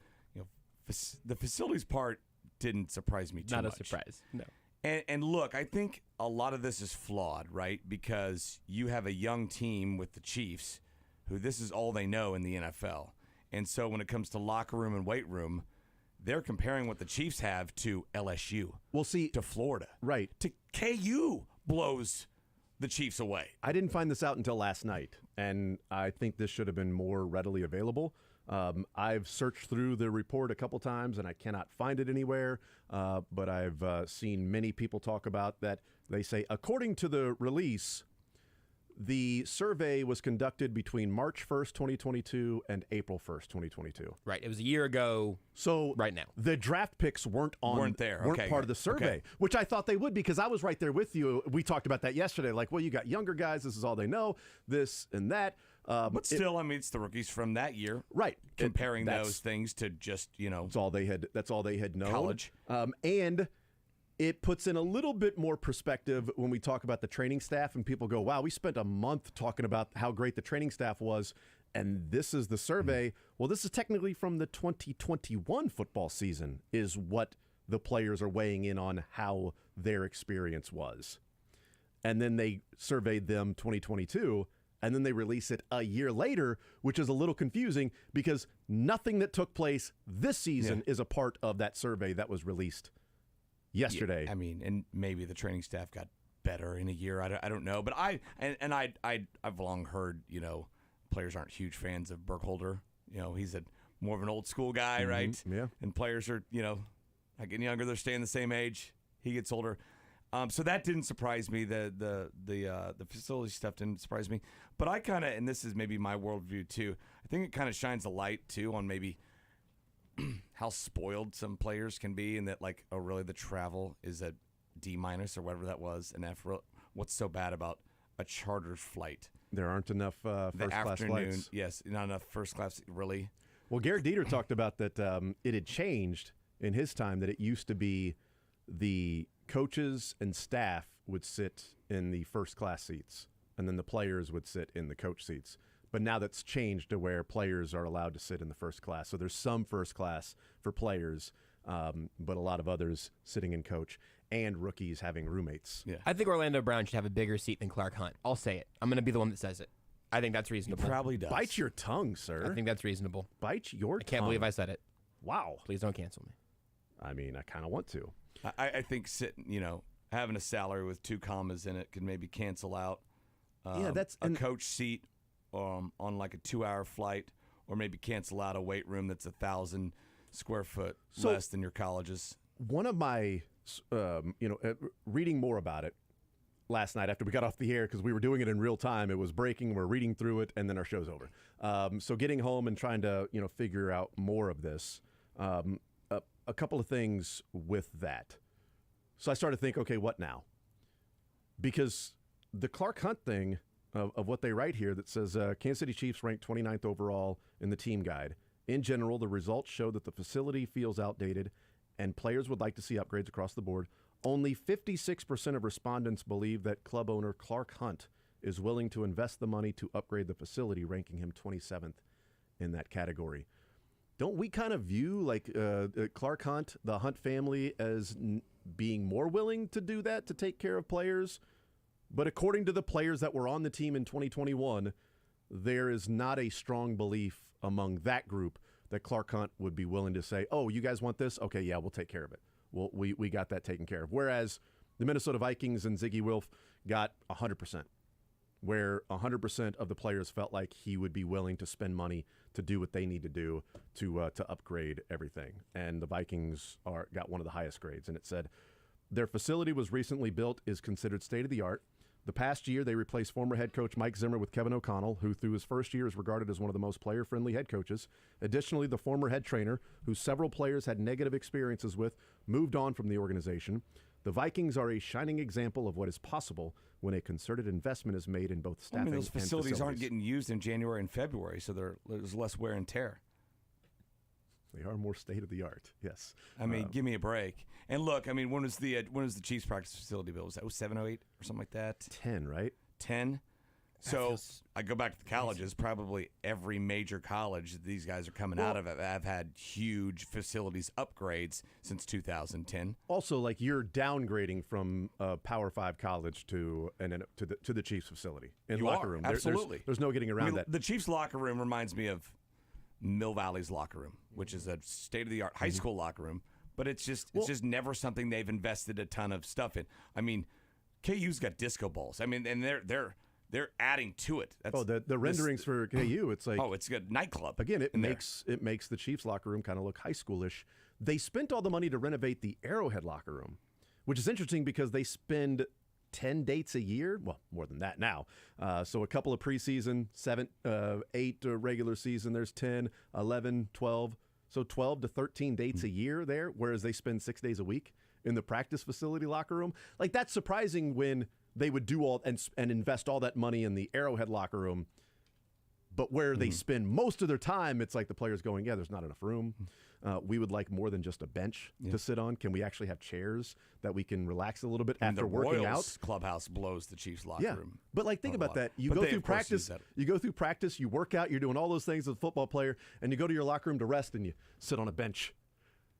the facilities part didn't surprise me too much. Not a surprise. No. And look, I think a lot of this is flawed, right? Because you have a young team with the Chiefs who this is all they know in the NFL. And so when it comes to locker room and weight room, they're comparing what the Chiefs have to LSU. We'll see. To Florida. Right. To KU blows the Chiefs away. I didn't find this out until last night, and I think this should have been more readily available. I've searched through the report a couple times, and I cannot find it anywhere, but I've seen many people talk about that. They say, according to the release, the survey was conducted between March 1st, 2022 and April 1st, 2022. Right. It was a year ago. So right now, the draft picks weren't there. Weren't Okay, part of the survey, okay. which I thought they would because I was right there with you. We talked about that yesterday. Like, well, you got younger guys. This is all they know. This and that. But still, I mean, it's the rookies from that year, right? Comparing those things to just that's all they had. That's all they had known. College, and it puts in a little bit more perspective when we talk about the training staff, and people go, "Wow, we spent a month talking about how great the training staff was." And this is the survey. Well, this is technically from the 2021 football season is what the players are weighing in on how their experience was. And then they surveyed them 2022, and then they release it a year later, which is a little confusing because nothing that took place this season is a part of that survey that was released yesterday. Yeah, I mean, and maybe the training staff got better in a year. I don't know. But I've long heard, players aren't huge fans of Burkholder. He's more of an old school guy, right? Yeah. And players are, not getting younger. They're staying the same age. He gets older. So that didn't surprise me. The facility stuff didn't surprise me. But I kind of, and this is maybe my worldview too, I think it kind of shines a light too on maybe how spoiled some players can be, and that really the travel is a D- or whatever that was, an F. What's so bad about a charter flight? There aren't enough first-class flights. Yes, not enough first class, really. Well, Garrett Dieter talked about that it had changed in his time, that it used to be the coaches and staff would sit in the first-class seats, and then the players would sit in the coach seats. But now that's changed to where players are allowed to sit in the first class. So there's some first class for players, but a lot of others sitting in coach, and rookies having roommates. Yeah. I think Orlando Brown should have a bigger seat than Clark Hunt. I'll say it. I'm going to be the one that says it. I think that's reasonable. He probably does. Bite your tongue, sir. I think that's reasonable. Bite your tongue. I can't believe I said it. Wow. Please don't cancel me. I mean, I kind of want to. I think having a salary with 2 commas in it could maybe cancel out that's a coach seat on like a 2-hour flight, or maybe cancel out a weight room that's 1,000 square foot less than your college's. One of my, reading more about it last night after we got off the air, because we were doing it in real time. It was breaking. We're reading through it, and then our show's over. So getting home and trying to, figure out more of this. A couple of things with that. So I started to think, okay, what now? Because the Clark Hunt thing of what they write here that says Kansas City Chiefs ranked 29th overall in the team guide. In general, the results show that the facility feels outdated and players would like to see upgrades across the board. Only 56% of respondents believe that club owner Clark Hunt is willing to invest the money to upgrade the facility, ranking him 27th in that category. Don't we kind of view Clark Hunt, the Hunt family, as being more willing to do that, to take care of players? But according to the players that were on the team in 2021, there is not a strong belief among that group that Clark Hunt would be willing to say, oh, you guys want this? Okay, yeah, we'll take care of it. Well, we got that taken care of. Whereas the Minnesota Vikings and Ziggy Wilf got 100%, where 100% of the players felt like he would be willing to spend money to do what they need to do to upgrade everything. And the Vikings got one of the highest grades. And it said, their facility was recently built, is considered state-of-the-art. The past year, they replaced former head coach Mike Zimmer with Kevin O'Connell, who through his first year is regarded as one of the most player-friendly head coaches. Additionally, the former head trainer, who several players had negative experiences with, moved on from the organization. The Vikings are a shining example of what is possible when a concerted investment is made in both staffing those and facilities aren't getting used in January and February, so there's less wear and tear. They are more state-of-the-art, yes. I mean, give me a break. And look, I mean, when was the Chiefs practice facility built? Was that 07, 08 or something like that? 10, right? 10. So I go back to the colleges. Probably every major college these guys are coming out of it have had huge facilities upgrades since 2010. Also, like you're downgrading from a Power 5 college to the Chiefs facility in locker room. Absolutely. There's no getting around that. The Chiefs locker room reminds me of Mill Valley's locker room, which is a state-of-the-art high school locker room. But it's just never something they've invested a ton of stuff in. I mean, KU's got disco balls. I mean, and they're adding to it. The renderings for KU, it's like it's a nightclub. Again, it makes the Chiefs locker room kind of look high schoolish. They spent all the money to renovate the Arrowhead locker room, which is interesting because they spend 10 dates a year. Well, more than that now. So a couple of preseason, 8 regular season. There's 10, 11, 12. So 12 to 13 dates a year there, whereas they spend 6 days a week in the practice facility locker room. Like, that's surprising when they would do all and invest all that money in the Arrowhead locker room, but where they spend most of their time, it's like the players going, there's not enough room. We would like more than just a bench to sit on. Can we actually have chairs that we can relax a little bit after working Royals out? Clubhouse blows the Chiefs locker room. But like, think about that. You go through practice, you work out, you're doing all those things as a football player, and you go to your locker room to rest and you sit on a bench.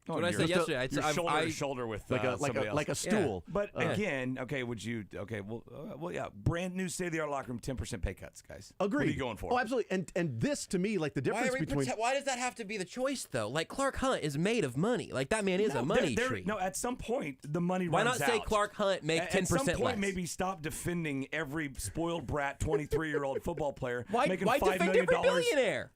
What I said yesterday, you're shoulder to shoulder with like a stool. Yeah. But again, yeah, brand new state of the art locker room, 10% pay cuts, guys. Agreed. What are you going for? Oh, absolutely. And this to me, like the difference between why does that have to be the choice though? Like Clark Hunt is made of money. Like that man is a money tree. No, at some point the money Why runs not say out. Clark Hunt make 10% At some point, less? maybe stop defending every spoiled brat 23-year-old football player why making why $5 defend million. every billionaire?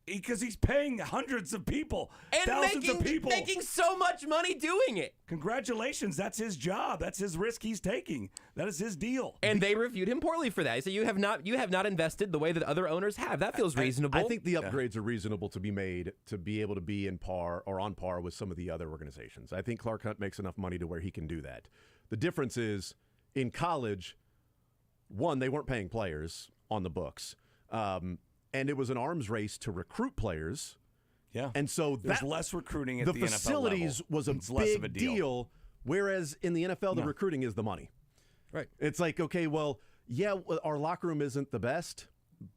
Because he's paying hundreds of people, and thousands of people, making so much money doing it. Congratulations, that's his job. That's his risk he's taking. That is his deal. And they reviewed him poorly for that. So you have not invested the way that other owners have. That feels reasonable. I think the upgrades are reasonable to be made to be able to be on par with some of the other organizations. I think Clark Hunt makes enough money to where he can do that. The difference is in college, one, they weren't paying players on the books. And it was an arms race to recruit players. Yeah. And so there's less recruiting at the NFL level. The facilities was a big deal, whereas in the NFL, the recruiting is the money. Right. It's like, okay, well, yeah, our locker room isn't the best,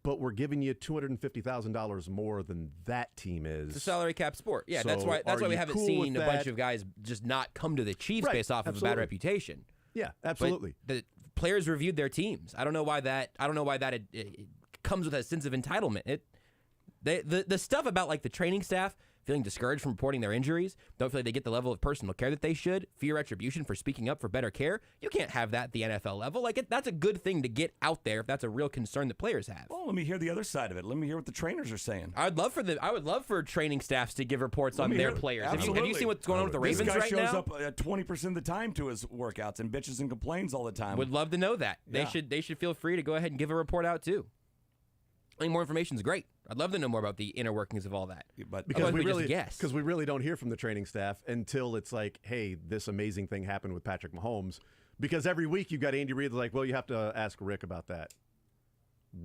but we're giving you $250,000 more than that team is. It's a salary cap sport. Yeah, So that's why we haven't seen a bunch of guys just not come to the Chiefs based off of a bad reputation. Yeah, absolutely. But the players reviewed their teams. I don't know why that it comes with a sense of entitlement. The stuff about like the training staff feeling discouraged from reporting their injuries, don't feel like they get the level of personal care that they should, fear retribution for speaking up for better care. You can't have that at the NFL level. Like that's a good thing to get out there if that's a real concern that players have. Well, let me hear the other side of it. Let me hear what the trainers are saying. I would love for training staffs to give reports on their players. Have you seen what's going on with the Ravens right now? This guy shows up 20% of the time to his workouts and bitches and complains all the time. Would love to know that. Yeah. They should feel free to go ahead and give a report out too. I think more information is great. I'd love to know more about the inner workings of all that. But because we just really don't hear from the training staff until it's like, hey, this amazing thing happened with Patrick Mahomes. Because every week you've got Andy Reid like, well, you have to ask Rick about that.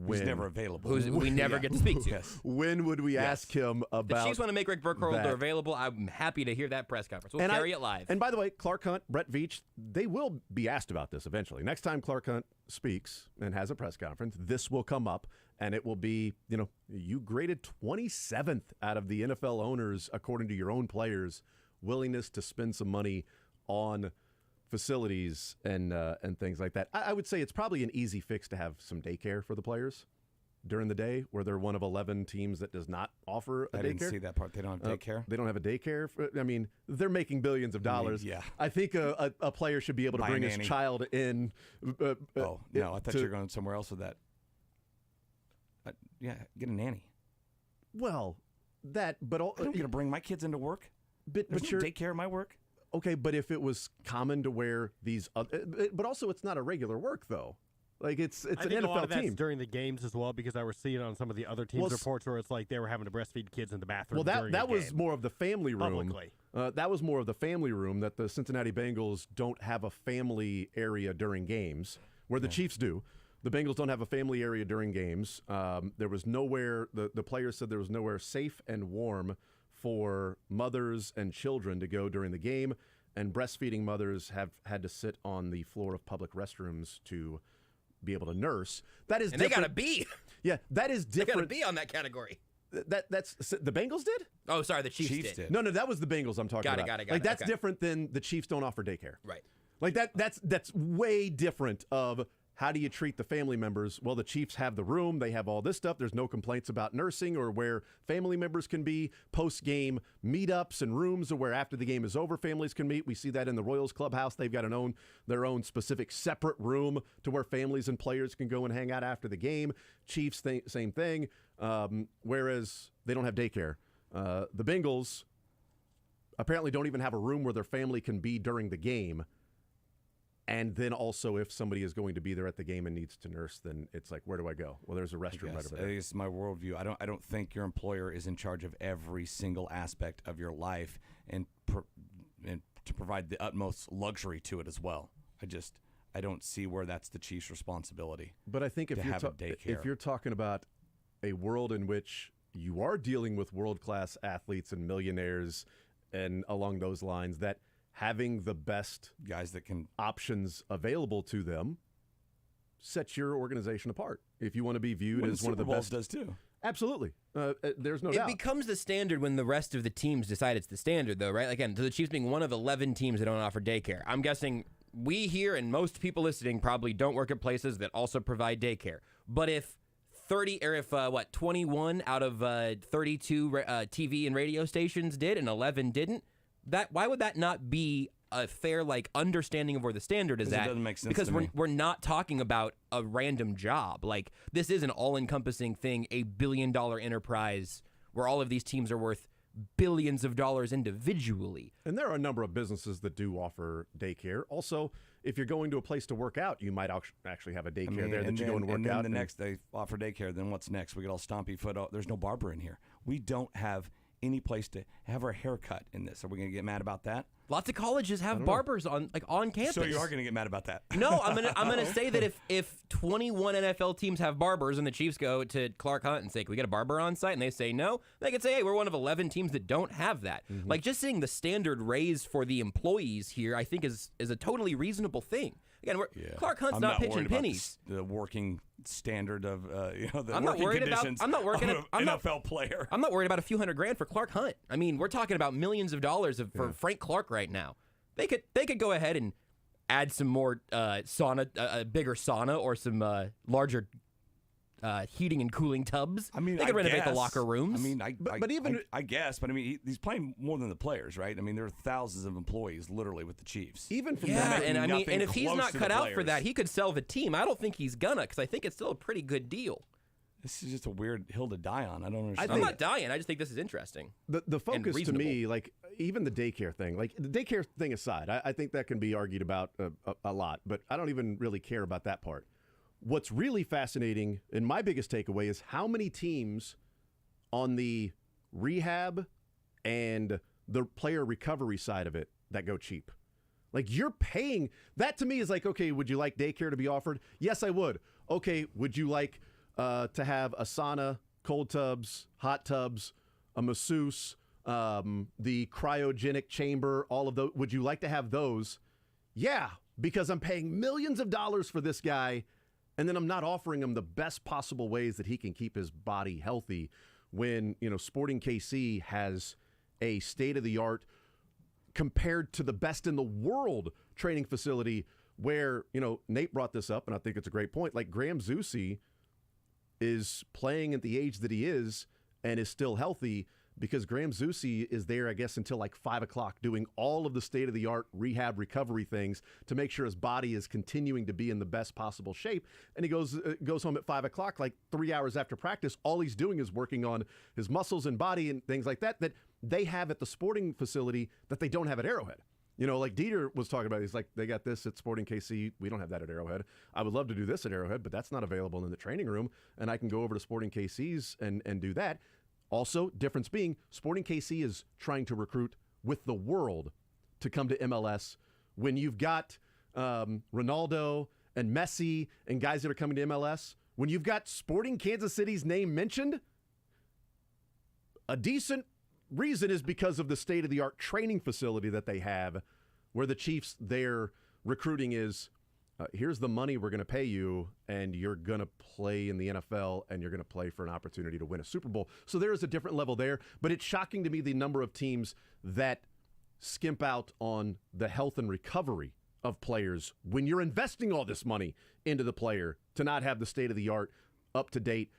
Who's never available. We never get to speak to. Yes. When would we ask him about the Chiefs want to make Rick Burkholder available? I'm happy to hear that press conference. We'll carry it live. And by the way, Clark Hunt, Brett Veach, they will be asked about this eventually. Next time Clark Hunt speaks and has a press conference, this will come up, and it will be, you graded 27th out of the NFL owners, according to your own players, willingness to spend some money on facilities and things like that. I would say it's probably an easy fix to have some daycare for the players during the day, where they're one of 11 teams that does not offer a daycare. I didn't see that part. They don't have daycare? They don't have a daycare. They're making billions of dollars. Yeah. I think a player should be able to bring his child in. No, I thought you were going somewhere else with that. Get a nanny. Well, but I'm going to bring my kids into work. There's no daycare at my work. Okay, but if it was common to wear these, but also it's not a regular work though. Like it's an NFL a lot of that's team during the games as well, because I was seeing on some of the other teams' reports where it's like they were having to breastfeed kids in the bathroom. Well, that was more of the family room. Publicly. That was more of the family room, that the Cincinnati Bengals don't have a family area during games, where the Chiefs do. The Bengals don't have a family area during games. There was nowhere. The players said there was nowhere safe and warm for mothers and children to go during the game, and breastfeeding mothers have had to sit on the floor of public restrooms to be able to nurse. That is and different. they got a B. Yeah, that is different. They got a B on that category. That's the Bengals did? Oh, sorry, the Chiefs did. No, that was the Bengals I'm talking about. Got it. Like that's Okay. different than the Chiefs don't offer daycare. Right. Like that's way different of how do you treat the family members? Well, the Chiefs have the room. They have all this stuff. There's no complaints about nursing or where family members can be. Post-game meetups and rooms or where after the game is over, families can meet. We see that in the Royals clubhouse. They've got their own specific separate room to where families and players can go and hang out after the game. Chiefs, same thing, whereas they don't have daycare. The Bengals apparently don't even have a room where their family can be during the game. And then also, if somebody is going to be there at the game and needs to nurse, then it's like, where do I go? Well, there's a restroom right over there. It's my worldview. I don't think your employer is in charge of every single aspect of your life and to provide the utmost luxury to it as well. I don't see where that's the Chiefs' responsibility. But I think if you're talking about a world in which you are dealing with world-class athletes and millionaires and along those lines, that having the best guys that can options available to them sets your organization apart. If you want to be viewed as one of the best, does too. Absolutely, there's no doubt. It becomes the standard when the rest of the teams decide it's the standard, though, right? Again, to the Chiefs being one of 11 teams that don't offer daycare. I'm guessing we here and most people listening probably don't work at places that also provide daycare. But if 21 out of 32 TV and radio stations did and 11 didn't, why would that not be a fair understanding of where the standard is at? It doesn't make sense because to me. we're not talking about a random job. Like, this is an all-encompassing thing, a billion-dollar enterprise where all of these teams are worth billions of dollars individually. And there are a number of businesses that do offer daycare. Also, if you're going to a place to work out, you might actually have a daycare there that you go and work out. And then next they offer daycare. Then what's next? We get all stompy foot. Oh, there's no barber in here. We don't have any place to have our hair cut in this. Are we going to get mad about that? Lots of colleges have barbers on campus. So you are going to get mad about that? No, I'm gonna say that if 21 NFL teams have barbers and the Chiefs go to Clark Hunt and say, "Can we get a barber on site?" and they say no, they can say, "Hey, we're one of 11 teams that don't have that." Mm-hmm. Like, just seeing the standard raised for the employees here, I think is a totally reasonable thing. Again, Clark Hunt's not pitching pennies. The working standard of the I'm working conditions I'm not working of an NFL player. I'm not worried about a few $100,000 for Clark Hunt. I mean, we're talking about millions of dollars for Frank Clark right now. They could go ahead and add some more sauna, a bigger sauna, or some larger heating and cooling tubs. I mean, they could renovate the locker rooms. I mean, I guess, but I mean, he's playing more than the players, right? I mean, there are thousands of employees literally with the Chiefs. Even from and if he's not cut out for that, he could sell the team. I don't think he's gonna, because I think it's still a pretty good deal. This is just a weird hill to die on. I don't understand. I'm not dying. I just think this is interesting. The focus to me, like even the daycare thing, like the daycare thing aside, I think that can be argued about a lot, but I don't even really care about that part. What's really fascinating, and my biggest takeaway, is how many teams on the rehab and the player recovery side of it that go cheap. Like, you're paying. That to me is like, okay, would you like daycare to be offered? Yes, I would. Okay, would you like to have a sauna, cold tubs, hot tubs, a masseuse, the cryogenic chamber, all of those? Would you like to have those? Yeah, because I'm paying millions of dollars for this guy, and then I'm not offering him the best possible ways that he can keep his body healthy when, Sporting KC has a state-of-the-art, compared to the best in the world training facility where, Nate brought this up, and I think it's a great point. Like, Graham Zusi is playing at the age that he is and is still healthy because Graham Zusi is there, I guess, until like 5 o'clock doing all of the state-of-the-art rehab recovery things to make sure his body is continuing to be in the best possible shape. And he goes home at 5 o'clock, like 3 hours after practice. All he's doing is working on his muscles and body and things like that they have at the sporting facility that they don't have at Arrowhead. Like Dieter was talking about, he's like, they got this at Sporting KC. We don't have that at Arrowhead. I would love to do this at Arrowhead, but that's not available in the training room. And I can go over to Sporting KC's and do that. Also, difference being, Sporting KC is trying to recruit with the world to come to MLS when you've got Ronaldo and Messi and guys that are coming to MLS. When you've got Sporting Kansas City's name mentioned, a decent reason is because of the state-of-the-art training facility that they have where the Chiefs, their recruiting is here's the money we're going to pay you, and you're going to play in the NFL, and you're going to play for an opportunity to win a Super Bowl. So there is a different level there, but it's shocking to me the number of teams that skimp out on the health and recovery of players when you're investing all this money into the player to not have the state-of-the-art, up-to-date,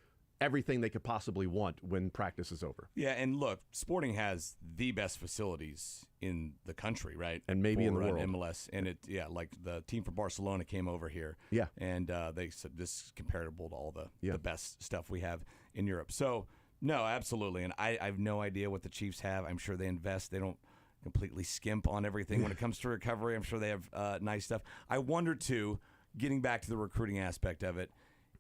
everything they could possibly want when practice is over. Yeah, and look, Sporting has the best facilities in the country, right? And maybe in the world. MLS. And like the team from Barcelona came over here. Yeah. And they said this is comparable to all the best stuff we have in Europe. So, no, absolutely. And I have no idea what the Chiefs have. I'm sure they invest. They don't completely skimp on everything when it comes to recovery. I'm sure they have nice stuff. I wonder, too, getting back to the recruiting aspect of it,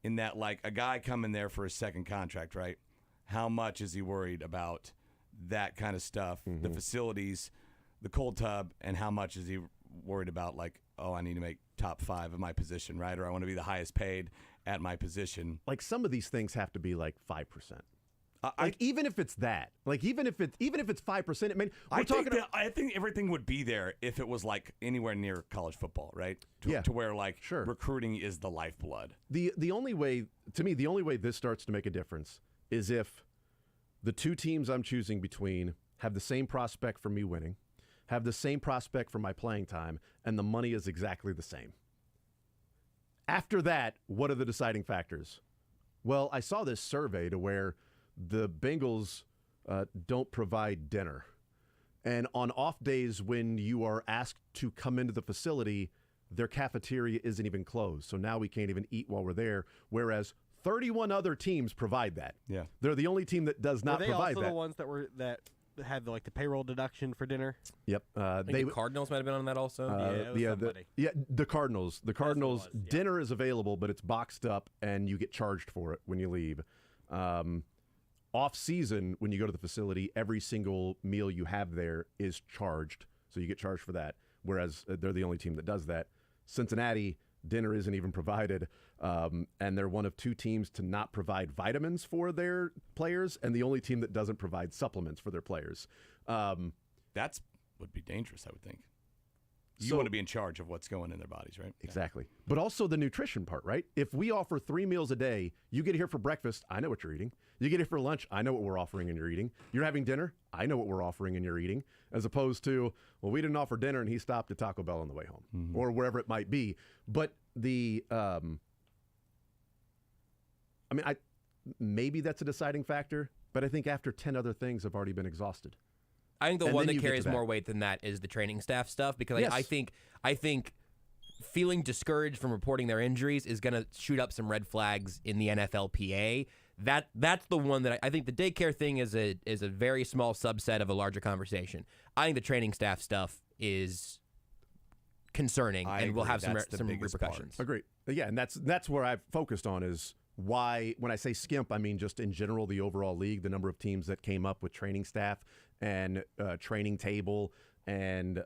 in that, like, a guy coming there for his second contract, right? How much is he worried about that kind of stuff, the facilities, the cold tub, and how much is he worried about, like, oh, I need to make top 5 of my position, right? Or I want to be the highest paid at my position. Like, some of these things have to be like 5%. Even if it's that, like even if it's 5%, I mean, I think everything would be there if it was like anywhere near college football, right? To where like recruiting is the lifeblood. The only way, to me, the only way this starts to make a difference is if the two teams I'm choosing between have the same prospect for me winning, have the same prospect for my playing time, and the money is exactly the same. After that, what are the deciding factors? Well, I saw this survey to where the Bengals don't provide dinner. And on off days when you are asked to come into the facility, their cafeteria isn't even closed. So now we can't even eat while we're there, whereas 31 other teams provide that. Yeah. They're the only team that does not provide that. Were they also the ones that had like the payroll deduction for dinner? Yep. The Cardinals might have been on that also. The Cardinals. The Cardinals, dinner is available, but it's boxed up, and you get charged for it when you leave. Off season, when you go to the facility, every single meal you have there is charged, so you get charged for that. Whereas they're the only team that does that. Cincinnati, dinner isn't even provided, and they're one of 2 teams to not provide vitamins for their players, and the only team that doesn't provide supplements for their players. That's would be dangerous, I would think. You want to be in charge of what's going in their bodies, right? Exactly. But also the nutrition part, right? If we offer 3 meals a day, you get here for breakfast, I know what you're eating. You get here for lunch, I know what we're offering and you're eating. You're having dinner, I know what we're offering and you're eating. As opposed to, well, we didn't offer dinner and he stopped at Taco Bell on the way home or wherever it might be. But maybe that's a deciding factor, but I think after 10 other things have already been exhausted. I think the one that carries more weight than that is the training staff stuff, because I think feeling discouraged from reporting their injuries is going to shoot up some red flags in the NFLPA. That's the one that I think the daycare thing is a very small subset of a larger conversation. I think the training staff stuff is concerning and will have some repercussions. Agreed. Yeah, and that's where I've focused on is why, when I say skimp, I mean just in general the overall league, the number of teams that came up with training staff and training table and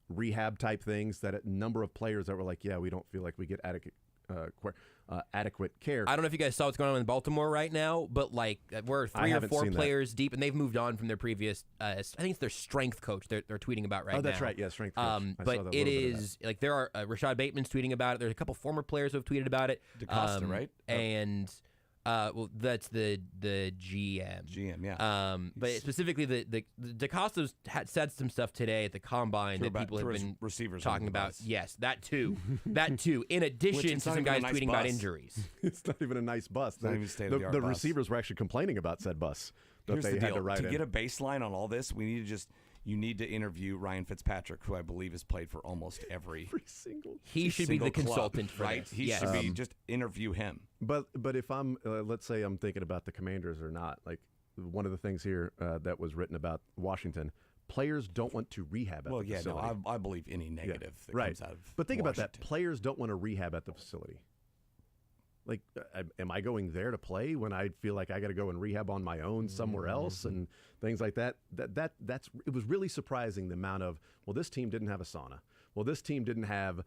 rehab type things, that a number of players that were like, yeah, we don't feel like we get adequate care. I don't know if you guys saw what's going on in Baltimore right now, but like we're 3 or 4 players deep, and they've moved on from their previous. I think it's their strength coach. They're tweeting about right now. Oh, that's right. Yeah, strength coach. But it is like there are Rashad Bateman's tweeting about it. There's a couple former players who have tweeted about it. DaCosta, right? And well, that's the GM. GM, yeah. But specifically, the DaCosta's said some stuff today at the combine that people have been receivers talking about. Yes, that too. That too. In addition to some guys tweeting about injuries. It's not even a nice bus. It's not even state-of-the-art the bus. receivers were actually complaining about said bus that Here's they the had deal. to ride To in. get a baseline on all this, you need to interview Ryan Fitzpatrick, who I believe has played for almost every single. He should be the consultant for right? this. He should be just interview him. But if I'm let's say I'm thinking about the Commanders or not, like one of the things here that was written about Washington, players don't want to rehab at the facility. No, I believe any negative that comes out of But think Washington. about that. Players don't want to rehab at the facility. Like, am I going there to play when I feel like I got to go and rehab on my own somewhere else and things like that? It was really surprising the amount of, well, this team didn't have a sauna. Well, this team didn't have,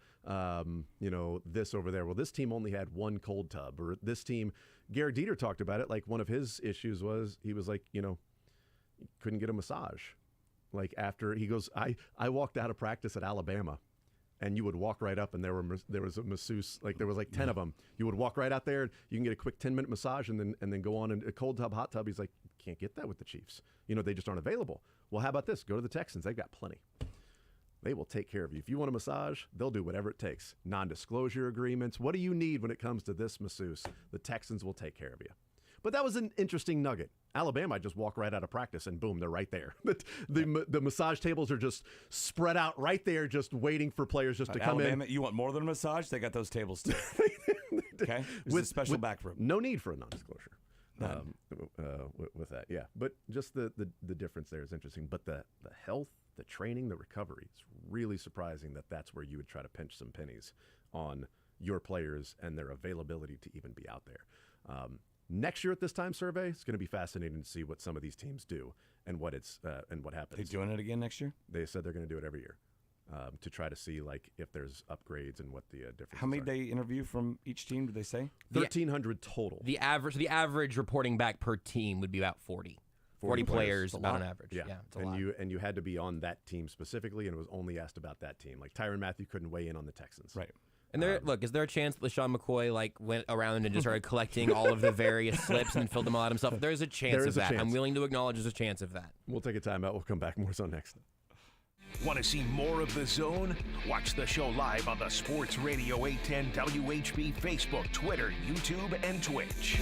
this over there. Well, this team only had 1 cold tub. Or this team, Garrett Dieter talked about it. Like, one of his issues was he was like, couldn't get a massage. Like, after he goes, I walked out of practice at Alabama. and you would walk right up, and there was a masseuse, like there was like 10 of them. You would walk right out there, you can get a quick 10-minute massage, and then go on in a cold tub, hot tub. He's like, can't get that with the Chiefs. They just aren't available. Well, how about this? Go to the Texans. They've got plenty. They will take care of you. If you want a massage, they'll do whatever it takes. Non-disclosure agreements. What do you need when it comes to this masseuse? The Texans will take care of you. But that was an interesting nugget. Alabama, I just walk right out of practice and boom, they're right there. The massage tables are just spread out right there, just waiting for players just to come Alabama, in. You want more than a massage? They got those tables too. Okay, with a special back room. No need for a non-disclosure. With that, yeah. But just the difference there is interesting. But the health, the training, the recovery, it's really surprising that that's where you would try to pinch some pennies on your players and their availability to even be out there. Next year at this time survey, it's going to be fascinating to see what some of these teams do and what happens. They doing it again next year? They said they're going to do it every year to try to see like if there's upgrades and what the differences How many are. they interview from each team? Did they say 1,300 total? The average reporting back per team would be about 40. 40 players about an average. Yeah, it's a lot. You had to be on that team specifically, and it was only asked about that team. Like Tyrann Mathieu couldn't weigh in on the Texans. Right. And is there a chance that LaShawn McCoy went around and just started collecting all of the various slips and filled them all out himself? There's a chance of that. I'm willing to acknowledge there's a chance of that. We'll take a timeout. We'll come back. More so next. Want to see more of The Zone? Watch the show live on the Sports Radio 810 WHB Facebook, Twitter, YouTube, and Twitch.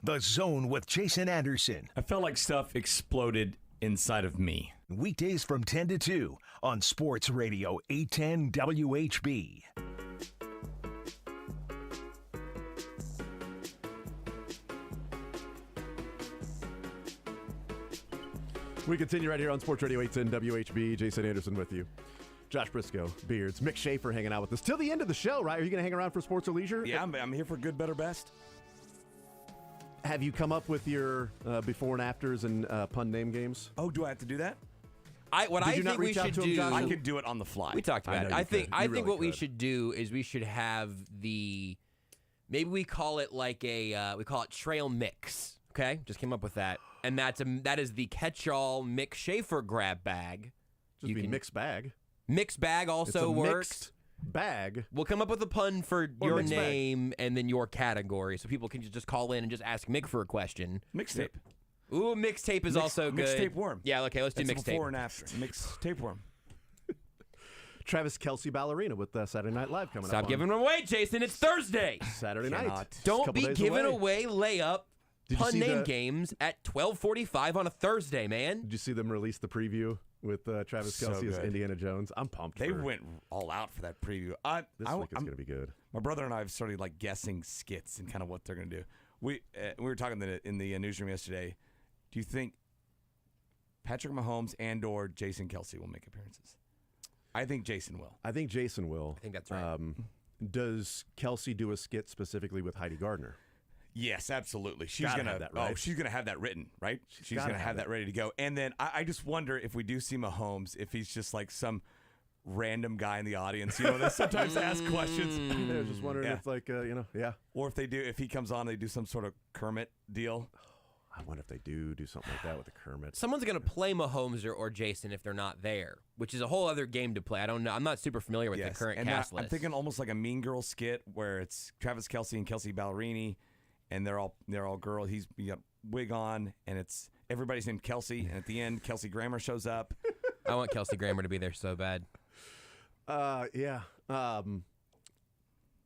The Zone with Jason Anderson. I felt like stuff exploded inside of me. Weekdays from 10 to 2 on Sports Radio 810 WHB. We continue right here on Sports Radio 810 WHB. Jason Anderson with you. Josh Brisco, Beards, Mick Shaffer hanging out with us till the end of the show, right? Are you going to hang around for Sports or Leisure? Yeah, I'm here for good, better, best. Have you come up with your before and afters and pun name games? Oh, do I have to do that? I think we should do. I could do it on the fly. We talked about it. I think what we should do is we should have maybe we call it like we call it trail mix. Okay, just came up with that, and that is the catch-all Mick Shaffer grab bag. Just be mixed bag. Mixed bag also works. Mixed bag. We'll come up with a pun for your name and then your category, so people can just call in and just ask Mick for a question. Mixtape. Ooh, mixtape is also good. Mixtape worm. Yeah, okay, let's do mixtape. Before and after. Mixtape worm. Travis Kelce ballerina with Saturday Night Live coming up. Stop giving them away, Jason. It's Thursday. Saturday night. Don't be giving away layup pun name games at 12:45 on a Thursday, man. Did you see them release the preview with Travis Kelce as Indiana Jones? I'm pumped. They went all out for that preview. This week is going to be good. My brother and I have started guessing skits and kind of what they're going to do. We were talking in the newsroom yesterday. Do you think Patrick Mahomes and/or Jason Kelce will make appearances? I think Jason will. I think Jason will. I think that's right. Does Kelce do a skit specifically with Heidi Gardner? Yes, absolutely. She's gonna have that, right? She's gonna have that written, right? She's gonna have that ready to go. And then I just wonder if we do see Mahomes, if he's just like some random guy in the audience, they sometimes ask questions. I was just wondering if or if he comes on, they do some sort of Kermit deal. I wonder if they do something like that with the Kermit. Someone's going to play Mahomes or Jason if they're not there, which is a whole other game to play. I don't know. I'm not super familiar with the current cast list. I'm thinking almost like a Mean Girls skit where it's Travis Kelce and Kelsey Ballerini, and they're all girl. He's got wig on, and it's everybody's named Kelsey, and at the end, Kelsey Grammer shows up. I want Kelsey Grammer to be there so bad. Yeah.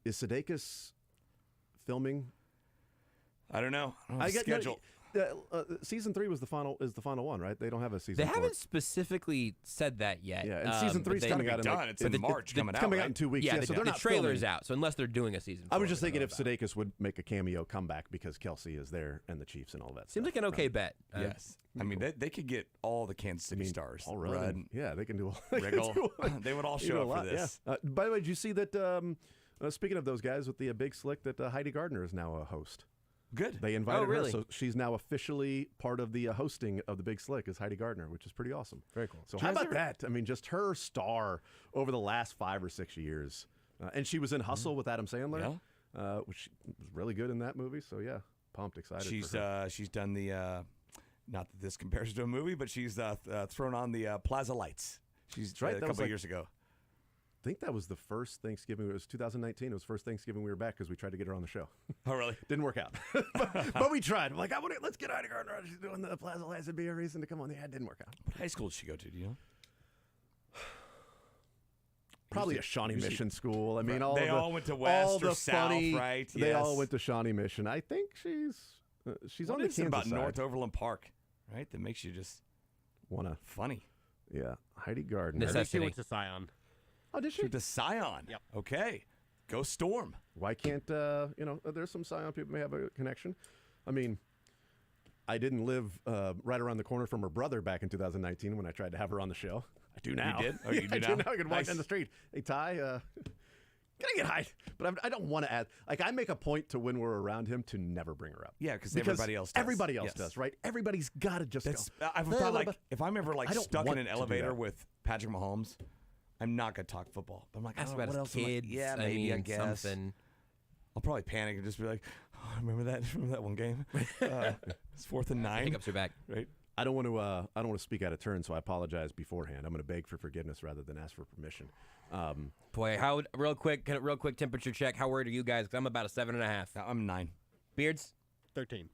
Is Sudeikis filming? I don't know. Schedule. Season 3 is the final one, right? They don't have a season. They 4. haven't specifically said that yet. Yeah, and season 3 is coming out. It's in March coming out. It's coming out in 2 weeks. Yeah, so they're the not trailer's filming. out. So unless they're doing a season 4, I was just thinking if Sudeikis would make a cameo comeback because Kelsey is there and the Chiefs and all that. Seems like an okay bet. Yes, I mean they could get all the Kansas City stars. All right. Yeah, they can do all. Wriggle. They would all show up for this. Yeah. By the way, did you see that? Speaking of those guys with the big slick, that Heidi Gardner is now a host. Good. They invited really? her, so she's now officially part of the hosting of the Big Slick is Heidi Gardner, which is pretty awesome. Very cool. So how about that? I mean, just her star over the last 5 or 6 years, and she was in Hustle with Adam Sandler, which was really good in that movie. So yeah, pumped, excited. She's done the not that this compares to a movie, but she's thrown on the Plaza Lights. She's right. a couple of years ago. I think that was the first Thanksgiving. It was 2019. It was first Thanksgiving we were back because we tried to get her on the show. Oh, really? Didn't work out. but we tried. I'm like, let's get Heidi Gardner. She's doing the Plaza Lights. It'd be a reason to come on the ad. Didn't work out. What high school did she go to? Do you know? Probably a Shawnee Mission school. I mean, they all went to West or South, right? They all went to Shawnee Mission. I think she's on the Kansas about side. North Overland Park, right? That makes you just funny. Yeah, Heidi Gardner. She went to Scion. Oh, did she? She went to Scion. Yep. Okay. Go Storm. Why can't, there's some Scion people may have a connection. I mean, I didn't live right around the corner from her brother back in 2019 when I tried to have her on the show. I do now. You did? Oh, you do I now? do now. I can walk down the street. Hey, Ty, can I get Hyde? But I don't want to add. Like, I make a point to when we're around him to never bring her up. Yeah, because everybody else does. Everybody else does, right? Everybody's got to just go. I've thought, if I'm ever stuck in an elevator with Patrick Mahomes, I'm not going to talk football. But I'm like, ask what about else? Kids. Yeah, maybe, I guess. Something. I'll probably panic and just be like, oh, remember that one game? It's 4th and 9. Hiccups are back. Right. I don't want to speak out of turn, so I apologize beforehand. I'm going to beg for forgiveness rather than ask for permission. Boy, real quick temperature check. How worried are you guys? Because I'm about a 7.5. I'm 9. Beards? 13.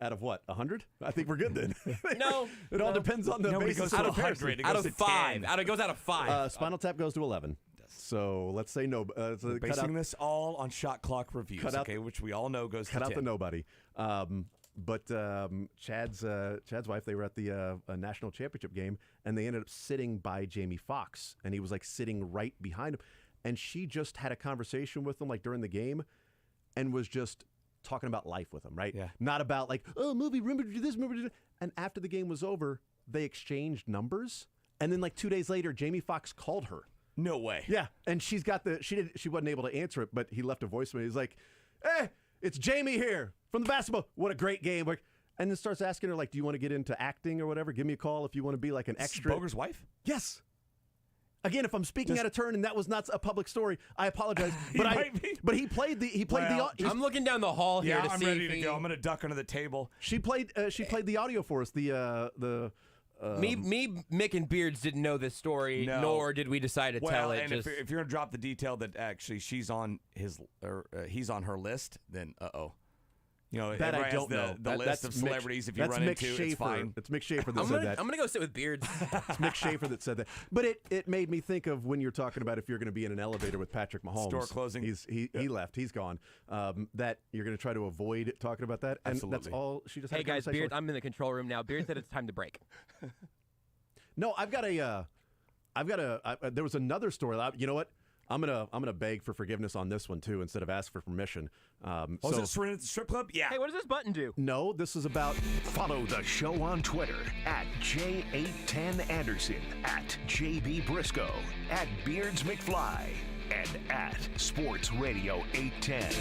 Out of what? 100? I think we're good then. No. It all depends on the basis out of of 100. Out of 5. It goes out of 5. Spinal Tap goes to 11. So let's say no. We're basing this all on shot clock reviews, which we all know goes to 10. Cut out the nobody. But Chad's wife, they were at the national championship game, and they ended up sitting by Jamie Foxx, and he was like sitting right behind him, and she just had a conversation with him like during the game, and was just talking about life with him, right? Yeah. Not about like, oh, movie, remember to do this, remember to do that. And after the game was over, they exchanged numbers, and then like 2 days later, Jamie Foxx called her. No way. Yeah, and she wasn't able to answer it, but he left a voicemail. He's like, "Hey, it's Jamie here from the basketball. What a great game!" And then starts asking her like, "Do you want to get into acting or whatever? Give me a call if you want to be like an extra." Boger's wife? Yes. Again, if I'm speaking out of turn and that was not a public story, I apologize. But he played the. I'm looking down the hall here. I'm ready to go. I'm going to duck under the table. She played the audio for us. Mick, and Beards didn't know this story, nor did we decide to tell it. And if you're going to drop the detail that actually she's on he's on her list, then You know, that I don't know. The list of celebrities if you run into, it's fine. It's Mick Shaffer that said that. I'm going to go sit with Beards. It's Mick Shaffer that said that. But it made me think of when you're talking about if you're going to be in an elevator with Patrick Mahomes. Store closing. He left. He's gone. That you're going to try to avoid talking about that. And Absolutely. that's all she just Hey, had a guys, conversation Beards, with. I'm in the control room now. Beards said it's time to break. No, there was another story. You know what? I'm gonna beg for forgiveness on this one too, instead of ask for permission. Was it Serenity Strip Club? Yeah. Hey, what does this button do? No, this is about. Follow the show on Twitter at J810Anderson, at JB Brisco, at Beards McFly, and at Sports Radio 810.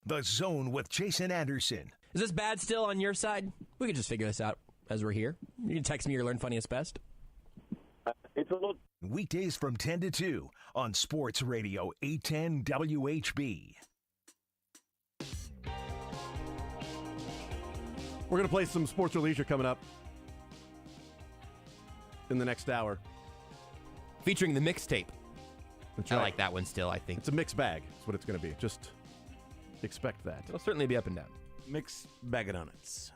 The Zone with Jason Anderson. Is this bad still on your side? We can just figure this out as we're here. You can text me your Learn Funniest Best. It's a little. Weekdays from 10 to 2 on Sports Radio 810 WHB. We're going to play some sports or leisure coming up in the next hour. Featuring the mixtape. That's I right. like that one still, I think. It's a mixed bag. That's what it's going to be. Just expect that. It'll certainly be up and down. Mixed bag of donuts.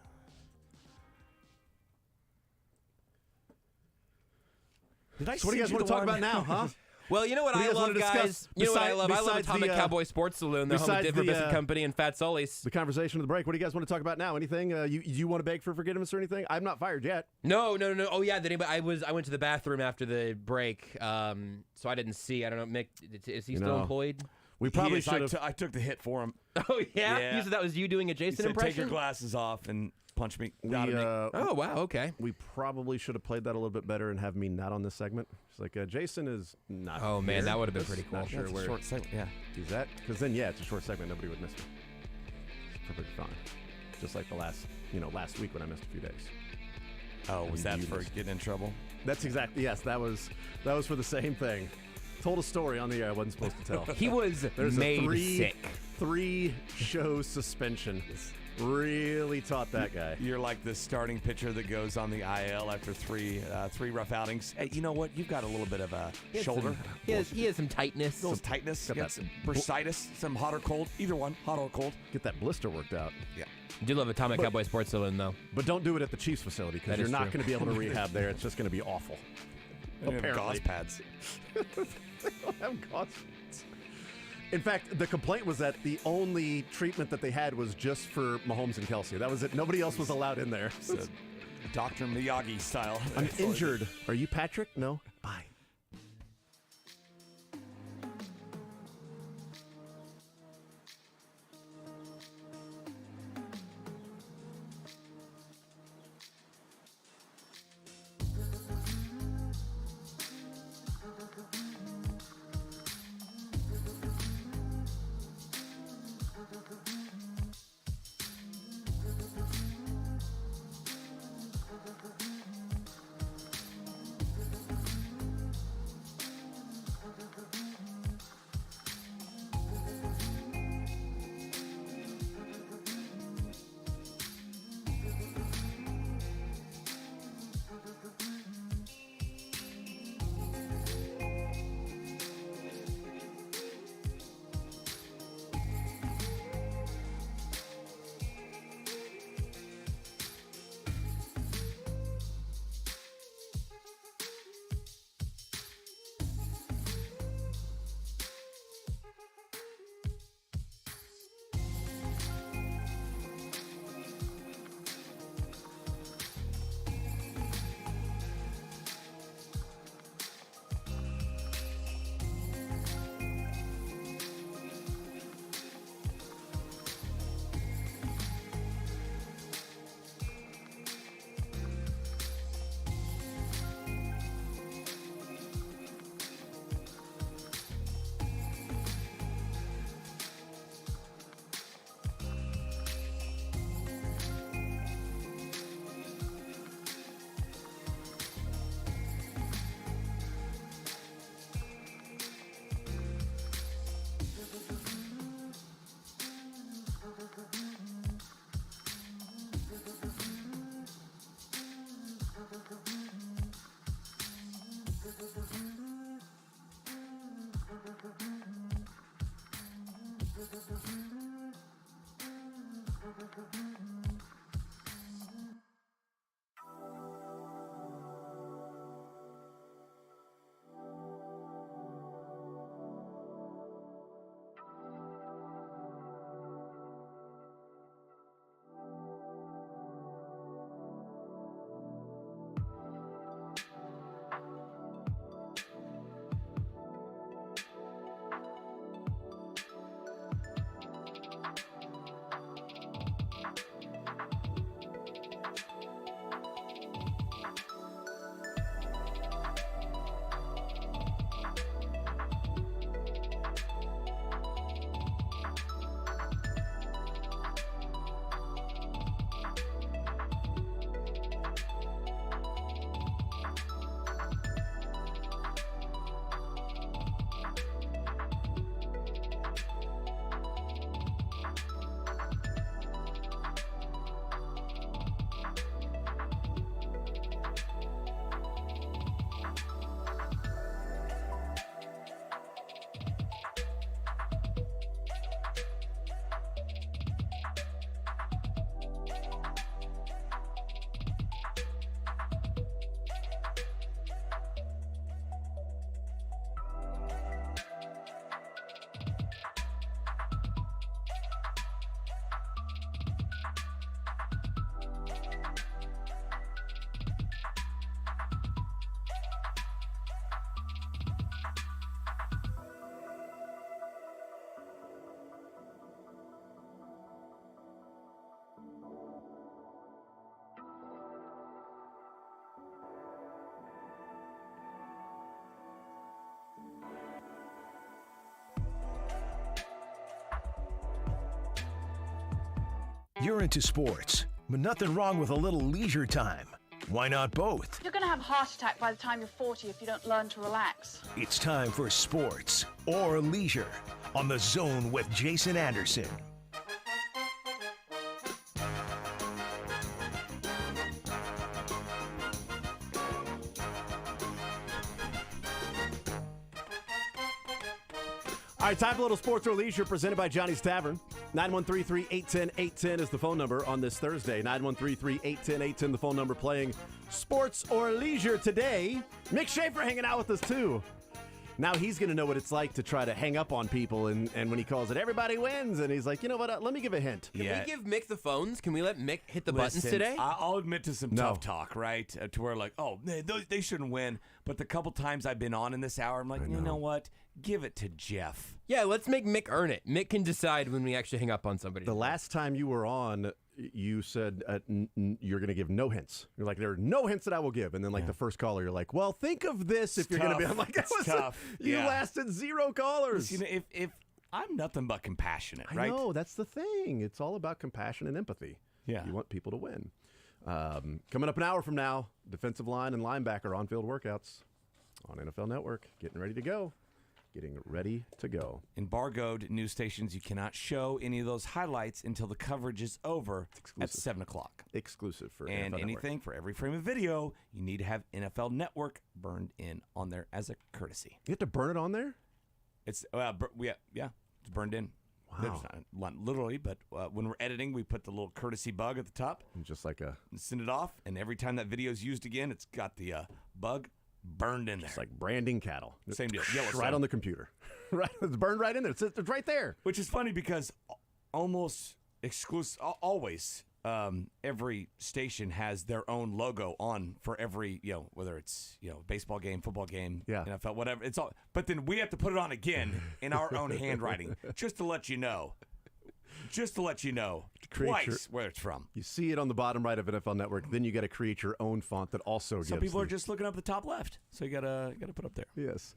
So what do you guys want to talk about now, huh? Well, you know what I love, guys? You know what I love? I love Atomic Cowboy Sports Saloon, the home of Denver Biscuit Company and Fat Sully's. The conversation of the break. What do you guys want to talk about now? Anything? You want to beg for forgiveness or anything? I'm not fired yet. No. Oh yeah, I went to the bathroom after the break, so I didn't see. I don't know, Mick. Is he still employed? We probably should have. I took the hit for him. Oh yeah? You said that was you doing a Jason impression? Take your glasses off and punch me. Oh wow, okay. We probably should have played that a little bit better and have me not on this segment. It's like Jason is not. Oh man, here. that would have been pretty cool. Not sure That's where a short segment. Yeah. Is that? Because then it's a short segment. Nobody would miss me. It's perfectly fine. Just like the last week when I missed a few days. Oh, was that for getting in trouble? That's exactly. Yes, that was for the same thing. Told a story on the air I wasn't supposed to tell. He was made sick. 3-show suspension. Really taught that guy. You're like the starting pitcher that goes on the IL after three rough outings. Hey, you know what? You've got a little bit of a shoulder. He has some tightness. A little tightness. Got some bursitis, some hot or cold. Either one, hot or cold. Get that blister worked out. Yeah. I do love Atomic Cowboy Sports Saloon, though. But don't do it at the Chiefs facility because you're not going to be able to rehab there. It's just going to be awful. Apparently. Gauze pads. They don't have gauze pads. In fact, the complaint was that the only treatment that they had was just for Mahomes and Kelsey. That was it. Nobody else was allowed in there. Dr. Miyagi style. I'm injured. Are you Patrick? No? Bye. You're into sports, but nothing wrong with a little leisure time. Why not both? You're going to have a heart attack by the time you're 40 if you don't learn to relax. It's time for sports or leisure on The Zone with Jason Anderson. All right, time for a little sports or leisure presented by Johnny's Tavern. 913-381-810 is the phone number on this Thursday. 913-381-810, the phone number playing sports or leisure today. Mick Shaffer hanging out with us, too. Now he's going to know what it's like to try to hang up on people, and when he calls it, everybody wins, and he's like, you know what, let me give a hint. Can we give Mick the phones? Can we let Mick hit the buttons today? I'll admit to some tough talk, right? To where like, oh, they shouldn't win. But the couple times I've been on in this hour, I'm like, you know what? Give it to Jeff. Yeah, let's make Mick earn it. Mick can decide when we actually hang up on somebody. The last time you were on, you said you're going to give no hints. You're like, there are no hints that I will give. And then, like, the first caller, you're like, well, think of this if you're going to be. I'm like, that was tough. You lasted 0 callers. You know, if I'm nothing but compassionate, right? I know, that's the thing. It's all about compassion and empathy. Yeah. You want people to win. Coming up an hour from now, defensive line and linebacker on-field workouts on NFL Network. Getting ready to go. Embargoed news stations, you cannot show any of those highlights until the coverage is over at 7 o'clock. Exclusive for and NFL anything Network. for every frame of video, you need to have NFL Network burned in on there as a courtesy. You have to burn it on there? It's it's burned in. Wow. Not literally, but when we're editing, we put the little courtesy bug at the top. Just like and send it off, and every time that video is used again, it's got the bug burned in there. It's like branding cattle. Same deal. Right on the computer. Right, it's burned right in there. It's right there. Which is funny because almost always every station has their own logo on for every, whether it's, baseball game, football game, NFL, whatever. It's all, but then we have to put it on again in our own handwriting just to let you know. Twice where it's from. You see it on the bottom right of NFL Network, then you got to create your own font that also gives. Some people are just looking up the top left, so you gotta put up there. Yes.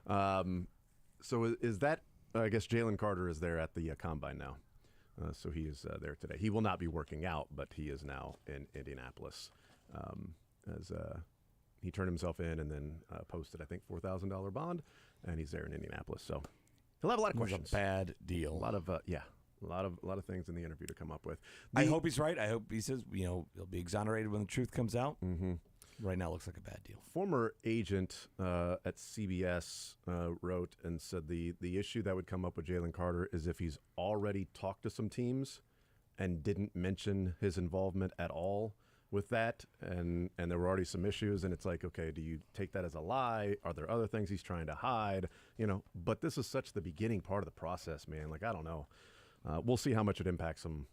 So is that? I guess Jalen Carter is there at the combine now, so he is there today. He will not be working out, but he is now in Indianapolis, as he turned himself in and then posted, I think, $4,000 bond, and he's there in Indianapolis. So he'll have a lot of questions. It was a bad deal. A lot of A lot of things in the interview to come up with. I hope he's right. I hope he says, he'll be exonerated when the truth comes out. Mm-hmm. Right now, it looks like a bad deal. Former agent at CBS wrote and said the issue that would come up with Jalen Carter is if he's already talked to some teams and didn't mention his involvement at all with that, and there were already some issues, and it's like, okay, do you take that as a lie? Are there other things he's trying to hide? But this is such the beginning part of the process, man. Like, I don't know. We'll see how much it impacts him,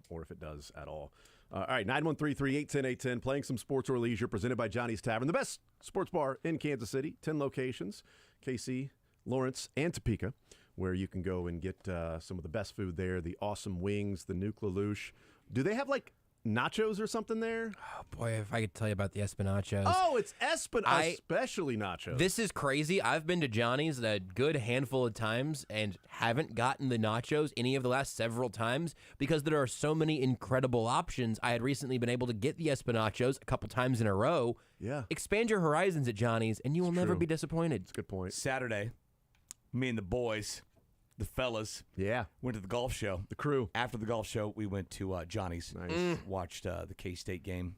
or if it does at all. All right, 913-381-810, playing some sports or leisure, presented by Johnny's Tavern, the best sports bar in Kansas City. 10 locations, KC, Lawrence, and Topeka, where you can go and get some of the best food there, the awesome wings, the Nuke Lelouch. Do they have, like, nachos or something there? Oh, boy, if I could tell you about the Espinachos. Oh, it's especially nachos. This is crazy. I've been to Johnny's a good handful of times and haven't gotten the nachos any of the last several times because there are so many incredible options. I had recently been able to get the Espinachos a couple times in a row. Yeah. Expand your horizons at Johnny's, and you will never be disappointed. That's a good point. Saturday, me and the boys, the fellas, went to the golf show. The crew. After the golf show, we went to Johnny's. Nice. Watched the K-State game,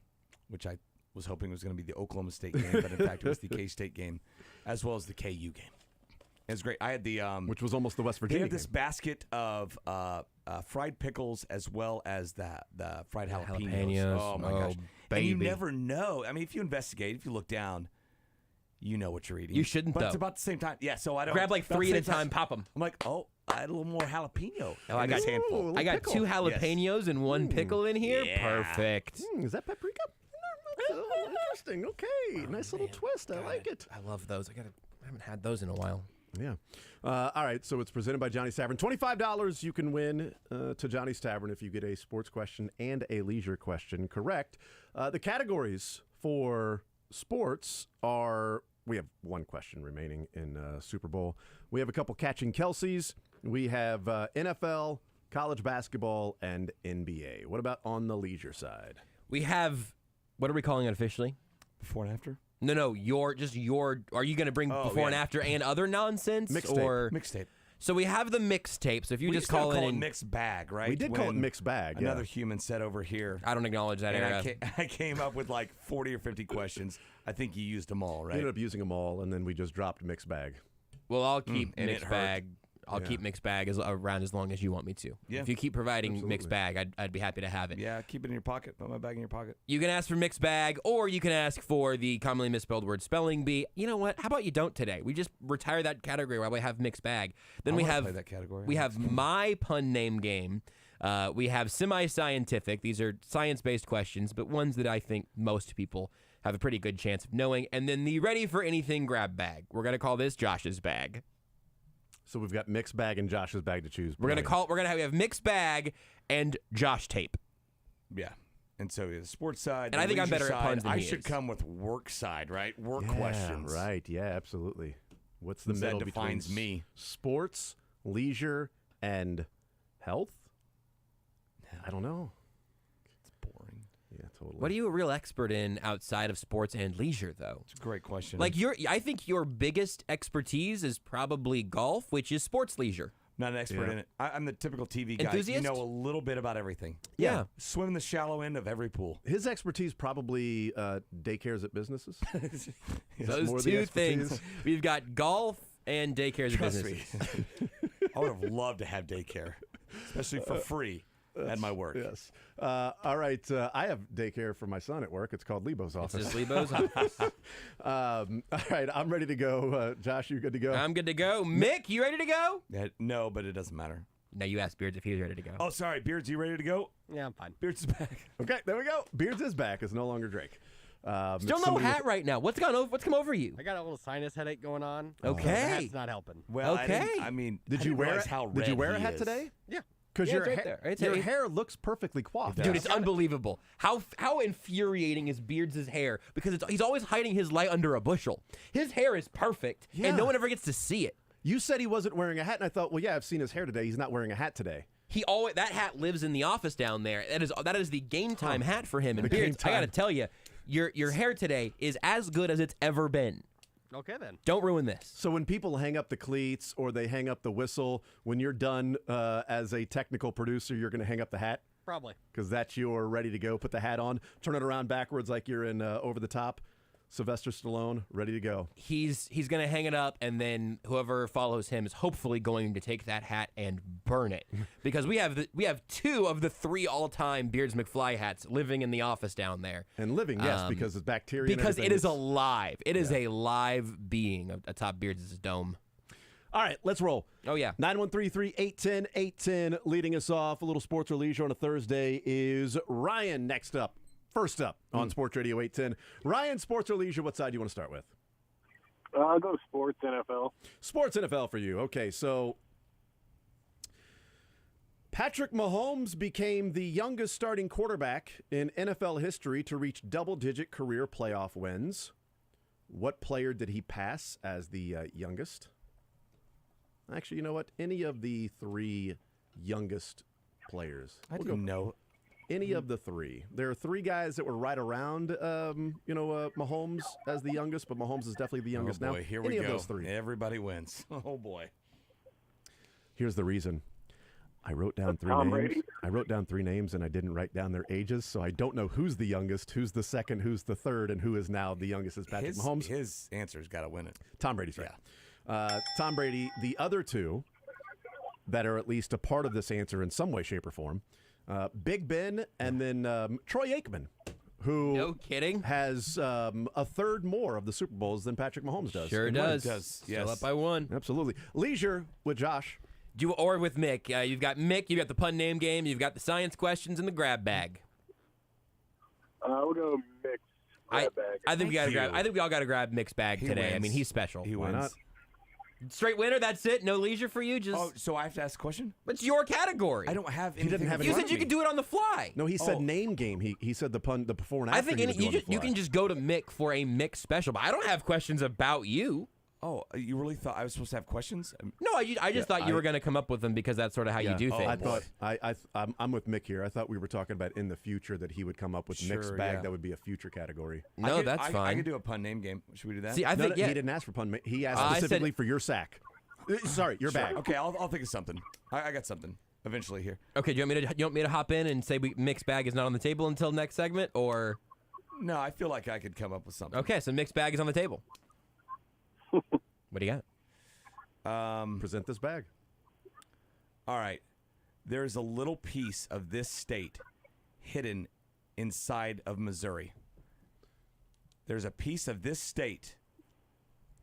which I was hoping was going to be the Oklahoma State game, but in fact it was the K-State game, as well as the KU game. It was great. I had the which was almost the West Virginia. They had this basket of fried pickles as well as the fried jalapenos. Oh my gosh! Baby. And you never know. I mean, if you investigate, if you look down, you know what you're eating. You shouldn't, but though. it's about the same time. Yeah, so I don't grab like 3 at a time, pop them. I'm like, oh, I had a little more jalapeno. Oh, I got handful. I got pickle. 2 jalapenos and 1 pickle in here. Yeah. Perfect. Is that paprika? Interesting. Okay, nice little twist. I like it. I love those. I haven't had those in a while. Yeah. All right, so it's presented by Johnny's Tavern. $25 you can win to Johnny's Tavern if you get a sports question and a leisure question correct. The categories for sports are, we have 1 question remaining in Super Bowl. We have a couple catching Kelseys. We have NFL, college basketball, and NBA. What about on the leisure side? We have, what are we calling it officially? Before and after? No, are you going to bring before and after and other nonsense? Mixtape. So we have the mixtape. So if you just call it mixed bag, right? We did call it mixed bag. Another human said over here. I don't acknowledge that era. I came up with like 40 or 50 questions. I think you used them all, right? We ended up using them all, and then we just dropped mixed bag. Well, I'll keep mixed bag. I'll keep mixed bag around as long as you want me to. Yeah. If you keep providing mixed bag, I'd be happy to have it. Yeah, keep it in your pocket. Put my bag in your pocket. You can ask for mixed bag, or you can ask for the commonly misspelled word spelling bee. You know what? How about you don't today? We just retire that category while we have mixed bag. Then we have play that category. We have my pun name game. We have semi-scientific. These are science-based questions, but ones that I think most people have a pretty good chance of knowing. And then the ready for anything grab bag. We're gonna call this Josh's bag. So we've got mixed bag and Josh's bag to choose. We have mixed bag and Josh tape. Yeah. And so the sports side, and I think I'm better at puns than I he should is. come with work side, right? Work questions. Right. Yeah, absolutely. What's the middle that defines between me? Sports, leisure, and health? I don't know. It's boring. Yeah, totally. What are you a real expert in outside of sports and leisure, though? It's a great question. Like I think your biggest expertise is probably golf, which is sports leisure. Not an expert in it. I'm the typical TV guy. Enthusiast? You know a little bit about everything. Yeah. Swim in the shallow end of every pool. His expertise probably daycares at businesses. Those two things. We've got golf and daycares at Trust businesses. me. I would have loved to have daycare, especially for free at my work. Yes. All right. I have daycare for my son at work. It's called Lebo's office. It's just Lebo's office. All right. I'm ready to go. Josh, you good to go? I'm good to go. Mick, you ready to go? No, but it doesn't matter. Now you asked Beards if he's ready to go. Oh, sorry. Beards, you ready to go? Yeah, I'm fine. Beards is back. Okay, there we go. Beards is back. It's no longer Drake. Still no hat right now. What's come over you? I got a little sinus headache going on. Okay. The hat's not helping. Well, okay. I mean, did you wear a hat is. today? Yeah. Because Yeah, your, it's right there. It's your a- hair looks perfectly coiffed. Dude, it's unbelievable. How infuriating is Beards' hair? Because he's always hiding his light under a bushel. His hair is perfect, and no one ever gets to see it. You said he wasn't wearing a hat, and I thought, well, yeah, I've seen his hair today. He's not wearing a hat today. That hat lives in the office down there. That is the game time hat for him. And The game Beards, I got to time. tell you, your hair today is as good as it's ever been. Okay, then. Don't ruin this. So when people hang up the cleats or they hang up the whistle, when you're done as a technical producer, you're going to hang up the hat? Probably. Because that's your ready to go. Put the hat on, turn it around backwards like you're in Over the Top. Sylvester Stallone, ready to go. He's going to hang it up, and then whoever follows him is hopefully going to take that hat and burn it. Because we have two of the three all-time Beards McFly hats living in the office down there. And living, yes, because it's bacteria. Because and it is everything. alive. It is a live being atop Beards' dome. All right, let's roll. Oh, yeah. 913-381-0810. Leading us off, a little sports or leisure on a Thursday is Ryan next up. First up on Sports Radio 810. Ryan, sports or leisure, what side do you want to start with? I'll go sports, NFL. Sports NFL for you. Okay, so Patrick Mahomes became the youngest starting quarterback in NFL history to reach double-digit career playoff wins. What player did he pass as the youngest? Actually, you know what? Any of the three youngest players. I didn't know. Any of the three. There are three guys that were right around, Mahomes as the youngest, but Mahomes is definitely the youngest oh boy, now. Here we Any go. of those three. Everybody wins. Oh, boy. Here's the reason. I wrote down three Tom names. Brady? I wrote down three names, and I didn't write down their ages, so I don't know who's the youngest, who's the second, who's the third, and who is now the youngest is Patrick Mahomes. His answer's got to win it. Tom Brady's right. Tom Brady, the other two that are at least a part of this answer in some way, shape, or form, Big Ben and then Troy Aikman, who No kidding. has a third more of the Super Bowls than Patrick Mahomes does. Sure in does. wins. Still up by one. Absolutely. Leisure with Josh. Or with Mick. You've got Mick, you've got the pun name game, you've got the science questions, and the grab bag. We'll go mixed grab bag. I think we all got to grab Mick's bag He today. I wins. mean, he's special. He Why wins. not? Straight winner. That's it. No leisure for you. Just Oh, so I have to ask a question? it's your category. I don't have He didn't anything. have in You front said of you me. could do it on the fly. No, he said name game. He said the before and after. I think he would do on the you fly. can just go to Mick for a Mick special. But I don't have questions about you. Oh, you really thought I was supposed to have questions? No, I just thought you were going to come up with them because that's sort of how you do things. I'm with Mick here. I thought we were talking about in the future that he would come up with Mick's bag. That would be a future category. No, that's fine. I could do a pun name game. Should we do that? See, I think he didn't ask for pun. He asked specifically for your sack. Sorry, your bag. Okay, I'll think of something. I got something eventually here. Okay, do you want me to hop in and say Mick's bag is not on the table until next segment, or? No, I feel like I could come up with something. Okay, so Mick's bag is on the table. What do you got? Present this bag. All right. There's a little piece of this state hidden inside of Missouri. There's a piece of this state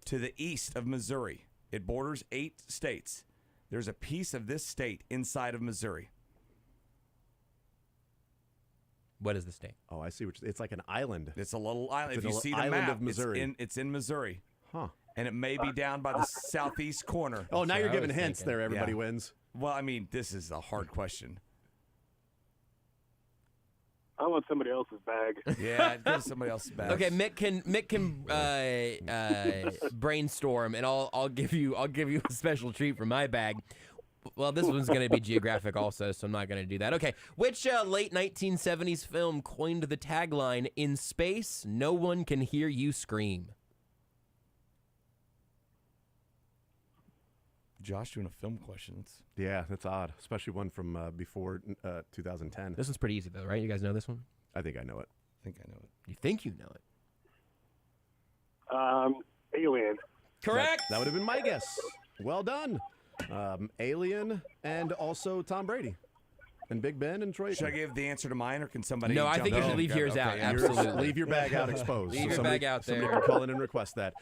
to the east of Missouri. It borders 8 states. There's a piece of this state inside of Missouri. What is the state? Oh, I see. It's like an island. It's a little island. If you see the island map, of Missouri. it's in Missouri. Huh. And it may be down by the southeast corner. Oh, now you're giving hints there. Everybody wins. Well, I mean, this is a hard question. I want somebody else's bag. Yeah, give somebody else's bag. Okay, Mick can brainstorm, and I'll give you a special treat for my bag. Well, this one's going to be geographic also, so I'm not going to do that. Okay, which late 1970s film coined the tagline, "In space, no one can hear you scream"? Josh doing a film questions. Yeah, that's odd, especially one from before 2010. This one's pretty easy, though, right? You guys know this one? I think I know it. I think I know it. You think you know it? Alien. Correct. That would have been my guess. Well done. Alien and also Tom Brady. And Big Ben and Troy. Should I give the answer to mine, or can somebody? No, I think you should leave yours out. Absolutely. Leave your bag out exposed. Leave your bag out there. Somebody can call in and request that.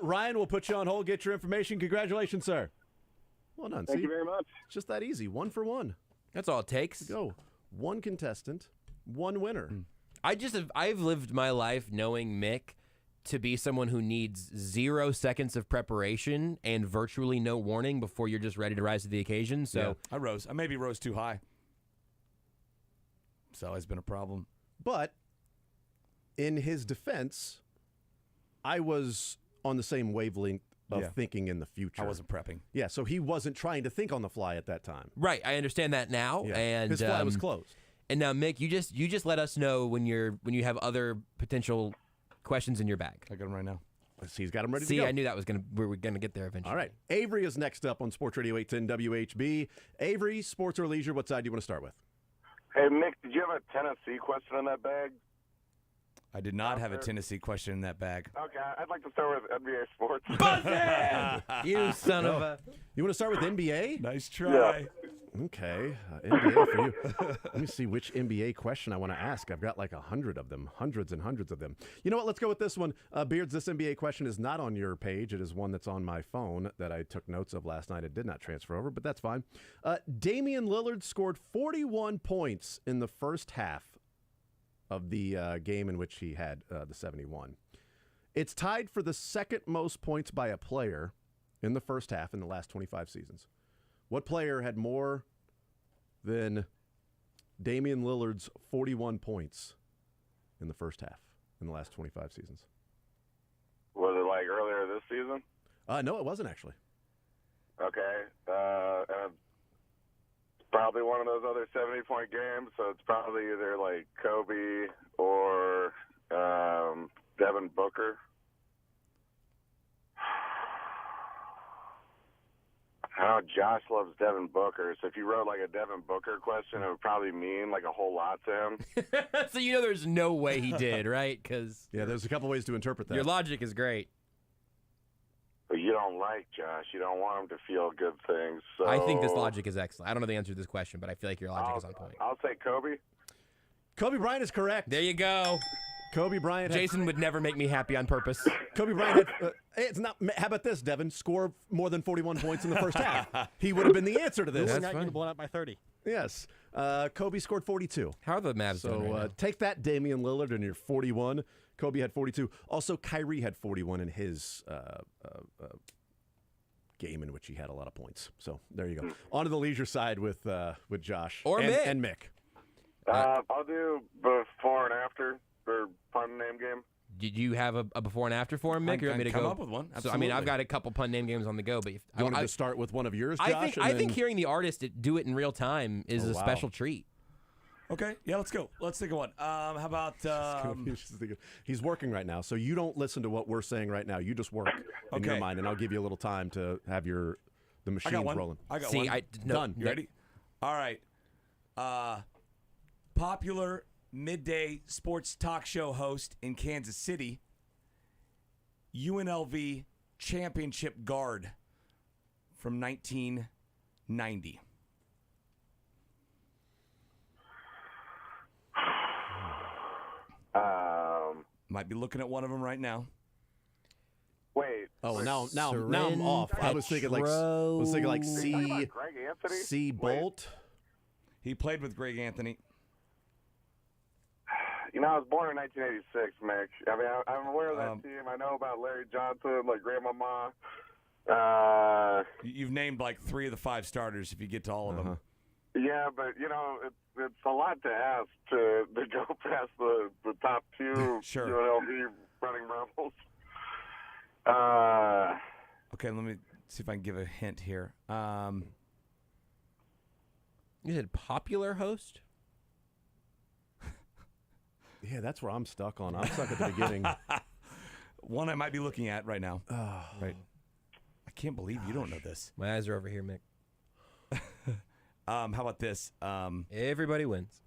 Ryan, we'll put you on hold, get your information. Congratulations, sir. Well done. Thank you very much. It's just that easy. 1 for 1. That's all it takes. Go. 1 contestant, 1 winner. I've lived my life knowing Mick to be someone who needs 0 seconds of preparation and virtually no warning before you're just ready to rise to the occasion. So I rose. I maybe rose too high. It's always been a problem. But in his defense, I was on the same wavelength of thinking in the future. I wasn't prepping. Yeah, so he wasn't trying to think on the fly at that time. Right, I understand that now. Yeah. And his fly was closed. And now, Mick, you just let us know when you have other potential questions in your bag. I got them right now. He's got them ready to go. See, I knew we were gonna get there eventually. All right, Avery is next up on Sports Radio 810 WHB. Avery, sports or leisure? What side do you want to start with? Hey, Mick, did you have a Tennessee question in that bag? I did not have a Tennessee question in that bag. Okay, I'd like to start with NBA sports. You son of a... You want to start with NBA? Nice try. Yeah. Okay, NBA for you. Let me see which NBA question I want to ask. I've got like 100 of them, hundreds and hundreds of them. You know what? Let's go with this one. Beards, this NBA question is not on your page. It is one that's on my phone that I took notes of last night. It did not transfer over, but that's fine. Damian Lillard scored 41 points in the first half of the game in which he had the 71. It's tied for the second most points by a player in the first half in the last 25 seasons. What player had more than Damian Lillard's 41 points in the first half in the last 25 seasons? Was it like earlier this season? No, it wasn't actually. Okay. And it's probably one of those other 70-point games, so it's probably either like Kobe or Devin Booker. I know Josh loves Devin Booker, so if you wrote like a Devin Booker question, it would probably mean like a whole lot to him. So you know there's no way he did, right? Because yeah, there's a couple ways to interpret that. Your logic is great. But you don't like Josh. You don't want him to feel good things. So I think this logic is excellent. I don't know the answer to this question, but I feel like your logic is on point. I'll say Kobe. Kobe Bryant is correct. There you go. Kobe Bryant. Jason would never make me happy on purpose. Kobe Bryant had, it's not. How about this, Devin? Score more than 41 points in the first half. He would have been the answer to this. That's fine. Blown out by 30. Yes. Kobe scored 42. How are the Mavs doing right now? Take that, Damian Lillard, and you're 41. Kobe had 42. Also, Kyrie had 41 in his game in which he had a lot of points. So there you go. On to the leisure side with Josh and Mick. I'll do before and after for pun name game. Did you have a before and after for him, Mick? I or you want me to come go? up with one. So I mean, I've Absolutely. got a couple pun name games on the go, but if You wanted to start with one of yours, Josh? I think hearing the artist do it in real time is a special treat. Okay, yeah, let's go. Let's think of one. How about? He's working right now, so you don't listen to what we're saying right now. You just work in your mind, and I'll give you a little time to have the machines I got one. rolling. I got one. Done. You ready? All right. Popular midday sports talk show host in Kansas City, UNLV championship guard from 1990. Might be looking at one of them right now. Wait. Oh, now I'm off. I was thinking like C. Bolt. He played with Greg Anthony. You know, I was born in 1986, Mick. I mean, I'm aware of that team. I know about Larry Johnson, like Grandmama. You've named like 3 of the 5 starters if you get to all of them. Yeah, but, you know, it's a lot to ask to go past the top 2 Sure. UNLV running rebels. Okay, let me see if I can give a hint here. You said popular host? Yeah, that's where I'm stuck on. I'm stuck at the beginning. One I might be looking at right now. Right. I can't believe you don't know this. My eyes are over here, Mick. How about this? Everybody wins.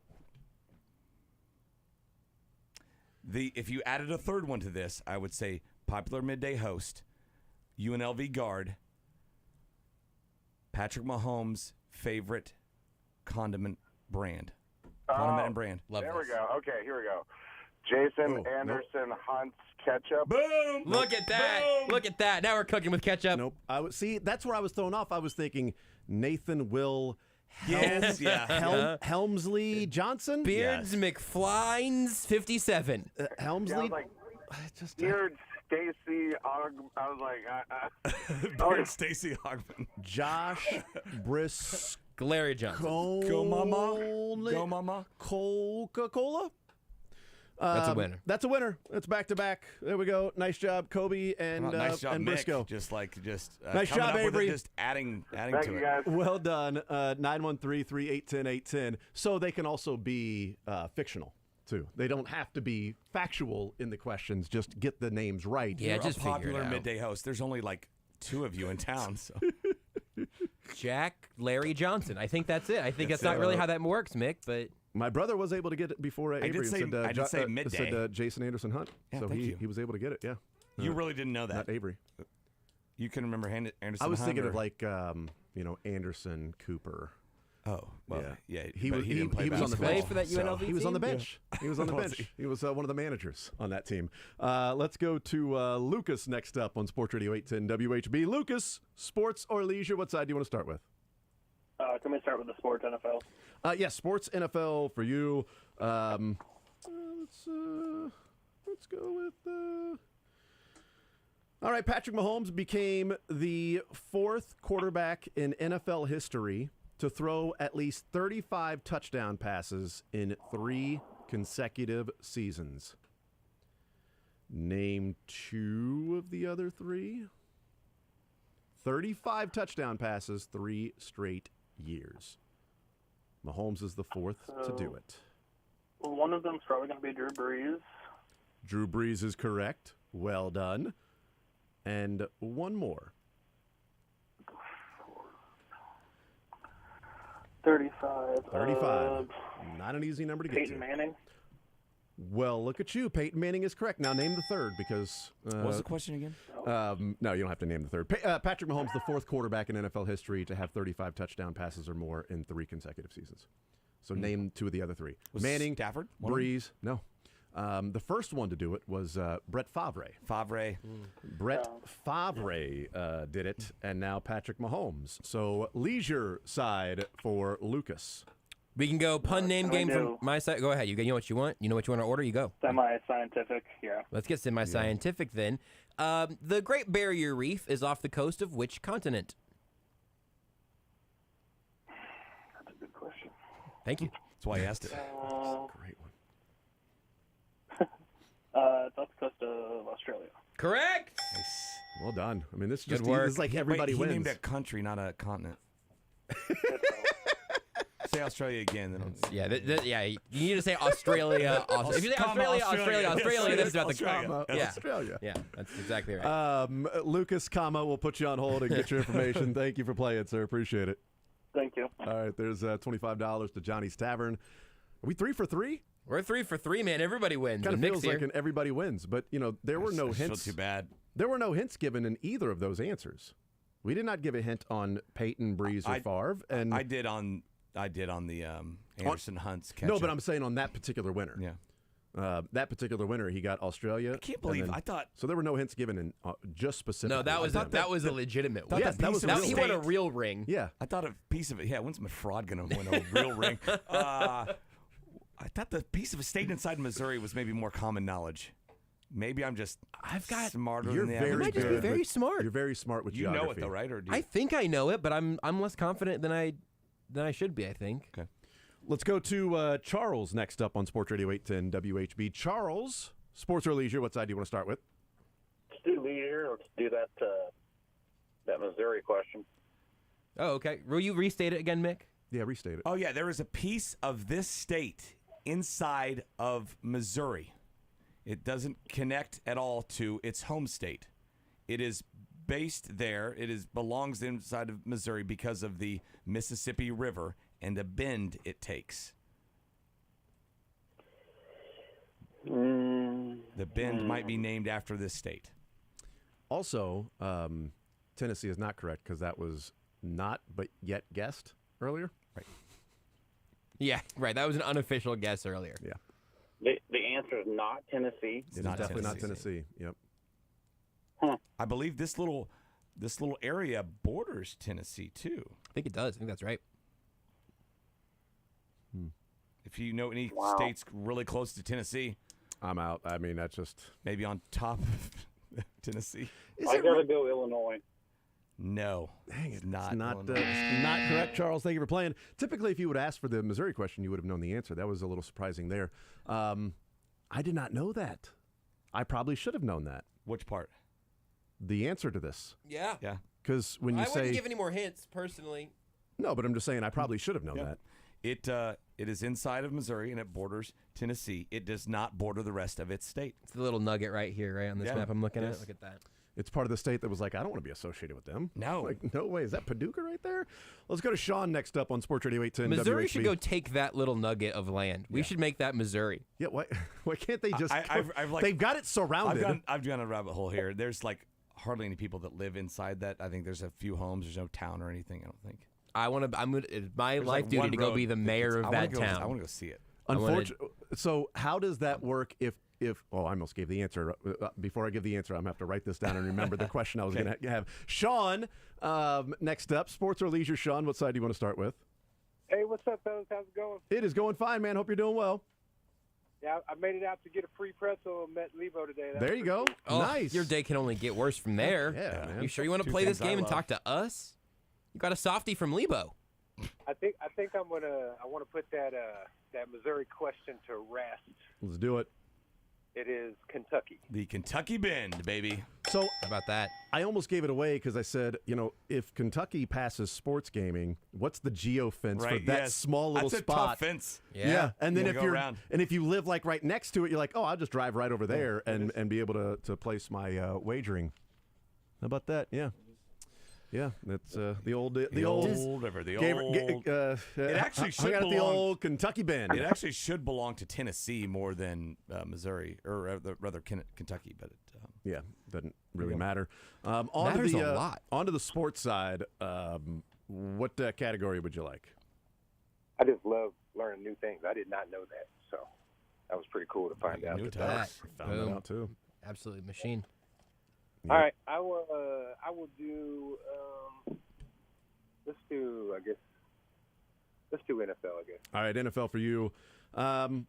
If you added a third one to this, I would say popular midday host, UNLV guard, Patrick Mahomes' favorite condiment brand. Condiment and brand. Love there this. we go. Okay, here we go. Jason Anderson Hunt's ketchup. Boom! Look at that. Boom! Look at that. Now we're cooking with ketchup. Nope. See, that's where I was thrown off. I was thinking Nathan Will Yes, yeah. Helmsley Johnson? Beards McFlynes 57. Helmsley? Yeah, I was like, Beard Stacy I was like, Beard Stacy Ogman. Josh Brisco. Larry Johnson. Go Mama. Go Mama. Coca-Cola? That's a winner. That's a winner. It's back to back. There we go. Nice job, Kobe and Nice job, and Mick. Brisco. Just nice coming job, up with Avery. it, just adding Thank to you, it. guys. Well done. 913-381-810. So they can also be fictional too. They don't have to be factual in the questions. Just get the names right. Yeah, You're just a figure it popular out. midday host. There's only like 2 of you in town. So Jack Larry Johnson. I think that's it. I think that's not really how that works, Mick, but My brother was able to get it before Avery. did say- said, I did say midday. Said Jason Anderson Hunt. Yeah, so thank you. he was able to get it. Yeah. You really didn't know that. Not Avery. You can remember Anderson. I was Hunt, thinking or- of like Anderson Cooper. Oh, well, yeah. He but was didn't play was on the Play bench. for that UNLV He was on the team? bench. He was on the Was bench. He was one of the managers on that team. Let's go to Lucas next up on Sports Radio 810 WHB. Lucas, sports or leisure? What side do you want to start with? Can we start with the sports NFL? Yes, sports NFL for you. Let's go with. All right, Patrick Mahomes became the 4th quarterback in NFL history to throw at least 35 touchdown passes in 3 consecutive seasons. Name 2 of the other 3. 35 touchdown passes, 3 straight years. Mahomes is the 4th to do it. One of them's probably going to be Drew Brees. Drew Brees is correct. Well done. And one more. 35. 35. Not an easy number to get to. Peyton Manning. Well, look at you. Peyton Manning is correct. Now name the 3rd because... what was the question again? No, you don't have to name the 3rd. Patrick Mahomes, the 4th quarterback in NFL history to have 35 touchdown passes or more in 3 consecutive seasons. So name 2 of the other 3. Was Manning, Stafford? Brees. No. The first one to do it was Brett Favre. Brett Favre did it, and now Patrick Mahomes. So leisure side for Lucas. we can go pun name we game do? from my side. Go ahead. You know what you want? You know what you want to order? You go. Semi-scientific, yeah. Let's get semi-scientific then. The Great Barrier Reef is off the coast of which continent? That's a good question. Thank you. That's why I asked it. Great one. It's off the coast of Australia. Correct. Well done. I mean, this is Good just work. this is like everybody Wait, he wins. named a country, not a continent. Say Australia again. Then yeah. You need to say Australia. If you say Australia, then it's about the Australia. Yeah. Australia. Yeah, that's exactly right. Lucas, we'll put you on hold and get your information. Thank you for playing, sir. Appreciate it. Thank you. All right, there's $25 to Johnny's Tavern. Are we 3 for 3? We're 3 for 3, man. Everybody wins. Kind of Nick's feels here. like an everybody wins, but there were no hints. Feel too bad. There were no hints given in either of those answers. We did not give a hint on Peyton, Breeze, or Favre, and I did on the Anderson Hunts catch. No, but I'm saying on that particular winner. Yeah. That particular winner, he got Australia. I can't believe I thought so. There were no hints given in just specific. No, that was a legitimate win. Yes, He won a real ring. Yeah, I thought a piece of it. Yeah, when's my fraud gonna win a real ring? I thought the piece of a state inside Missouri was maybe more common knowledge. Maybe I'm just smarter You're than the very average. might just be very smart. You're very smart with You geography. know it though, right? Or do you? I think I know it, but I'm less confident than I should be. I think. Okay. Let's go to Charles next up on Sports Radio 810 WHB. Charles, sports or leisure? What side do you want to start with? Let's do leisure. Let's do that Missouri question. Oh, okay. Will you restate it again, Mick? Yeah, restate it. Oh yeah, there is a piece of this state inside of Missouri. It doesn't connect at all to its home state. It is based there. It belongs inside of Missouri because of the Mississippi River and the bend it takes. The bend might be named after this state. Also, Tennessee is not correct because that was not but yet guessed earlier. Right. Yeah, right. That was an unofficial guess earlier. Yeah. The answer is not Tennessee. It's definitely not Tennessee. Yep. I believe this little area borders Tennessee too. I think it does. I think that's right. If you know any states really close to Tennessee, I'm out. I mean, that's just maybe on top of Tennessee. I gotta go Illinois. No, dang it, it's not not Illinois. correct, Charles. Thank you for playing. Typically, if you would ask for the Missouri question, you would have known the answer. That was a little surprising there. I did not know that. I probably should have known that. Which part? The answer to this. Yeah. Yeah. Because when you I say wouldn't give any more hints personally. no, but I'm just saying I probably should have known that. It is inside of Missouri and it borders Tennessee. It does not border the rest of its state. It's the little nugget right here, right on this map I'm looking at. Look at that. It's part of the state that was like, I don't want to be associated with them. No. Like, no way. Is that Paducah right there? Let's go to Sean next up on Sports Radio 810 Missouri WHB. should go take that little nugget of land. We should make that Missouri. Yeah, why can't they just... I've they've got it surrounded. I've gone a rabbit hole here. There's like hardly any people that live inside that. I think there's a few homes. There's no town or anything, I don't think. It's my There's life like duty one to go road be the mayor of that town. I want to go see it. Unfortunately, so how does that work if I almost gave the answer. Before I give the answer, I'm going to have to write this down and remember the question I was going to have. Sean, next up, sports or leisure. Sean, what side do you want to start with? Hey, what's up, fellas? How's it going? It is going fine, man. Hope you're doing well. Yeah, I made it out to get a free pretzel and met Lebo today. There you go. Oh, nice. Your day can only get worse from there. Yeah, man. You sure you want to play this game and talk to us? You got a softie from Lebo. I think I want to put that Missouri question to rest. Let's do it. It is Kentucky. The Kentucky Bend, baby. So how about that? I almost gave it away because I said, if Kentucky passes sports gaming, what's the geofence for that small little spot? spot? That's a tough fence. Yeah. And then if you live like right next to it, you're like, oh, I'll just drive right over there and be able to place my wagering. How about that? Yeah. Yeah, that's the old river. It actually should belong. The old Kentucky Bend. It actually should belong to Tennessee more than Missouri, or rather Kentucky. But it doesn't really matter. Matters a lot. Onto the sports side. What category would you like? I just love learning new things. I did not know that, so that was pretty cool to find out. Found that out too. Absolutely machine. All right, I will do. Let's do NFL. I guess. All right, NFL for you. Do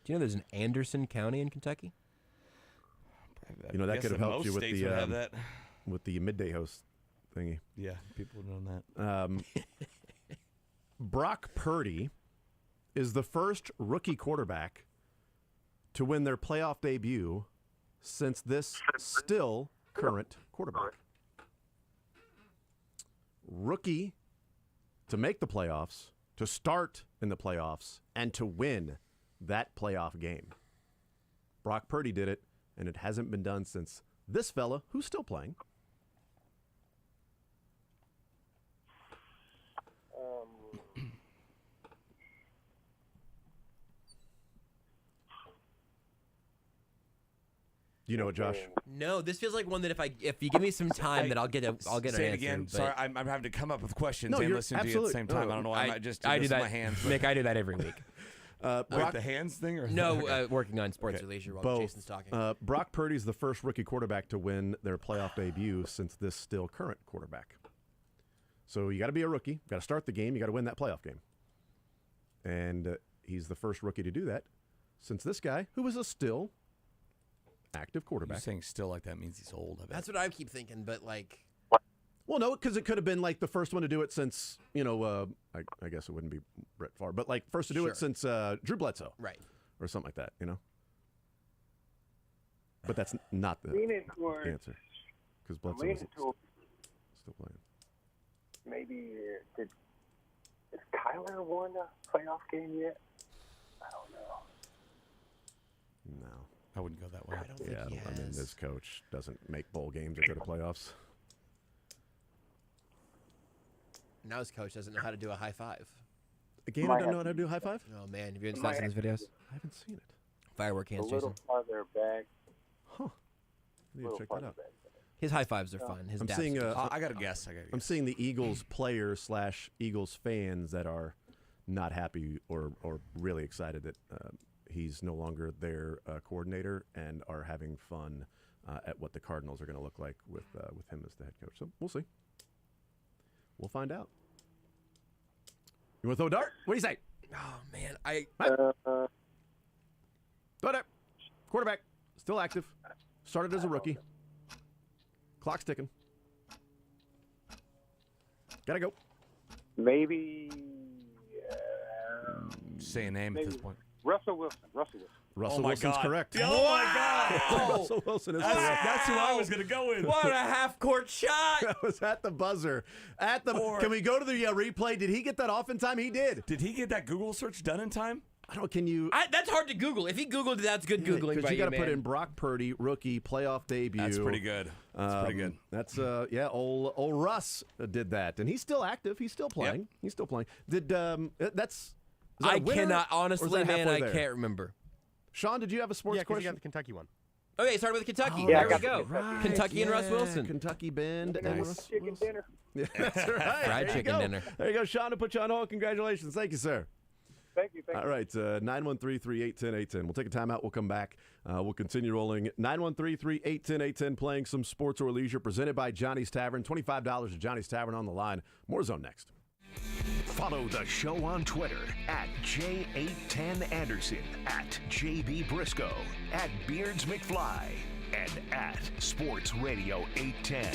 you know there's an Anderson County in Kentucky? That could have helped you with the midday host thingy. Yeah, people would know that. Brock Purdy is the first rookie quarterback to win their playoff debut since this still current quarterback. Rookie to make the playoffs, to start in the playoffs, and to win that playoff game. Brock Purdy did it, and it hasn't been done since this fella, who's still playing. You know it, Josh? No, this feels like one that if you give me some time, that I'll get an answer. Say it again. but- Sorry, I'm having to come up with questions No, and you're listen to you at the same time. I don't know why I just do I do this that. with my hands. Mick, I do that every week. Like the hands thing? Or No, working on sports or leisure while Both. Jason's talking. Brock Purdy's the first rookie quarterback to win their playoff debut since this still current quarterback. So you got to be a rookie, got to start the game, you got to win that playoff game. And he's the first rookie to do that since this guy, who was a still active quarterback. You're saying still like that means he's old. I bet. That's what I keep thinking, but like... Well, no, because it could have been like the first one to do it since, I guess it wouldn't be Brett Favre, but like first to do it since Drew Bledsoe. Right. Or something like that, But that's not the answer. Because Bledsoe was still playing. Maybe has Kyler won a playoff game yet? I don't know. No. I wouldn't go that way. I don't think he has. I mean, this coach doesn't make bowl games or go to playoffs. Now his coach doesn't know how to do a high five. Again, I don't know how to do a high five? Oh, man. Have you been watching his videos? I haven't seen it. Firework hands, a little Jason. farther back. Huh. I need to check that out. His high fives are fun. His I'm dad's seeing. I got to guess. I'm seeing the Eagles players / Eagles fans that are not happy or really excited that he's no longer their coordinator and are having fun at what the Cardinals are going to look like with him as the head coach. So we'll see. We'll find out. You want to throw a dart? What do you say? Oh, man. Throw it. Quarterback. Still active. Started as a rookie. Clock's ticking. Gotta go. Maybe. Say a name at this point. Russell Wilson. Russell Wilson's correct. Oh, my God. Russell Wilson is correct. That's who I was going to go with. What a half-court shot. That was at the buzzer. Can we go to the replay? Did he get that off in time? He did. Did he get that Google search done in time? I don't. Can you? That's hard to Google. If he Googled it, that's good Googling. Because by you got to man. put in Brock Purdy rookie playoff debut. That's pretty good. That's old Russ did that, and he's still active. He's still playing. Yep. He's still playing. Is that I a winner, cannot or is honestly, that man. halfway I there? can't remember. Sean, did you have a sports Yeah, because you question? got the Kentucky one. Okay, started with Kentucky. Yeah, there we go. Right, Kentucky and Russ Wilson. Kentucky Bend and Russ Chicken Wilson. dinner. Yeah, that's right. Fried There you chicken go. dinner. There you go, Sean. To put you on hold. Congratulations. Thank you, sir. Thank you. All right, 913-381-0810. We'll take a timeout. We'll come back. We'll continue rolling. 913-381-0810, playing some sports or leisure, presented by Johnny's Tavern. $25 at Johnny's Tavern on the line. More zone next. Follow the show on Twitter at J810Anderson, at JB Brisco, at Beards McFly, and at Sports Radio 810.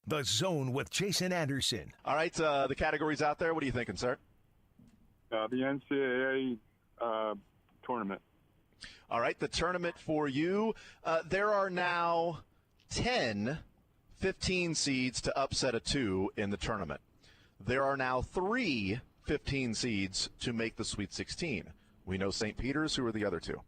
The Zone with Jason Anderson. All right, the categories out there. What are you thinking, sir? The NCAA tournament. All right, the tournament for you. There are now 10 15 seeds to upset a 2 in the tournament. There are now 3 15 seeds to make the Sweet 16. We know St. Peter's. Who are the other 2?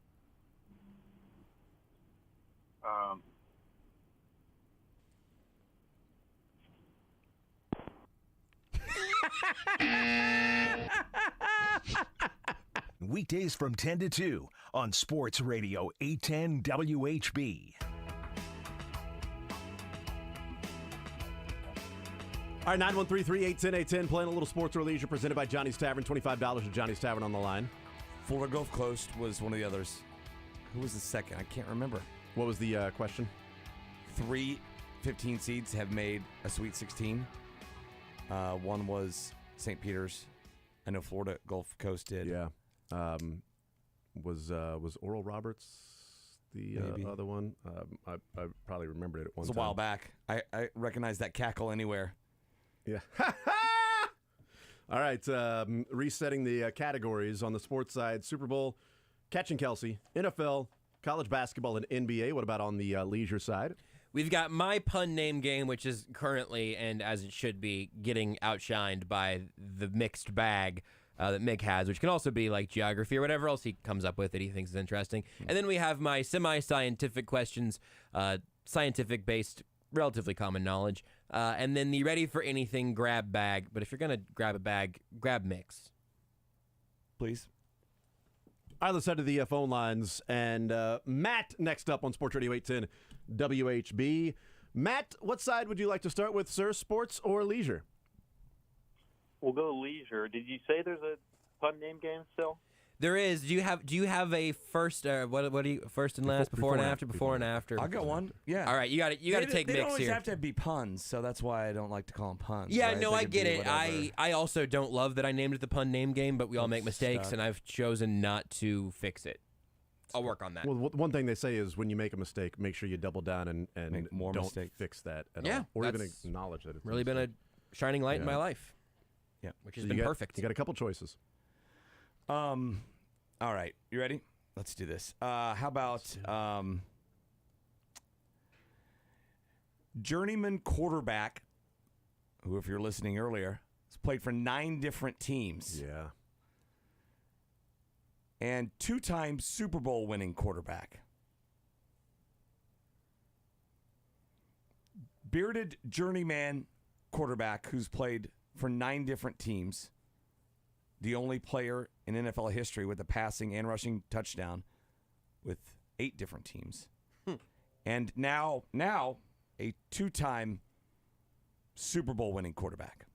Weekdays from 10 to 2 on Sports Radio 810 WHB. All right, 913-381-1010, playing a little sports or leisure presented by Johnny's Tavern. $25 at Johnny's Tavern on the line. Florida Gulf Coast was one of the others. Who was the second? I can't remember. What was the question? 3 15 seeds have made a Sweet 16. One was St. Peter's. I know Florida Gulf Coast did. Yeah. Was Oral Roberts the other one? I probably remembered it at one time. It was a while back. I recognize that cackle anywhere. Yeah. All right. Resetting the categories on the sports side. Super Bowl, Catching Kelsey, NFL, college basketball, and NBA. What about on the leisure side? We've got my pun name game, which is currently, and as it should be, getting outshined by the mixed bag that Mick has, which can also be like geography or whatever else he comes up with that he thinks is interesting. And then we have my semi-scientific questions, scientific-based, relatively common knowledge. And then the ready for anything grab bag. But if you're going to grab a bag, grab Mick's. Please. All right, let's head to the phone lines. And Matt next up on Sports Radio 810 WHB. Matt, what side would you like to start with, sir? Sports or leisure? We'll go leisure. Did you say there's a pun name game still? There is. Do you have a first? What do you first and last? Before and after? Before and after? I got one. Yeah. All right. You got to take Mick's here. They don't always have to be puns, so that's why I don't like to call them puns. Yeah. right? No, They I could get be it. whatever. I also don't love that I named it the pun name game, but we all make mistakes, and I've chosen not to fix it. I'll work on that. Well, one thing they say is when you make a mistake, make sure you double down and Make more don't mistakes. fix that at Yeah, all. Or even that's acknowledge that it's really been a shining light in my life. Yeah. Which has So been you perfect. You got a couple choices. All right. You ready? Let's do this. How about journeyman quarterback, who, if you're listening earlier, has played for 9 different teams. Yeah. And 2-time Super Bowl winning quarterback. Bearded journeyman quarterback who's played for 9 different teams. The only player in NFL history with a passing and rushing touchdown with 8 different teams. And now a 2-time Super Bowl winning quarterback.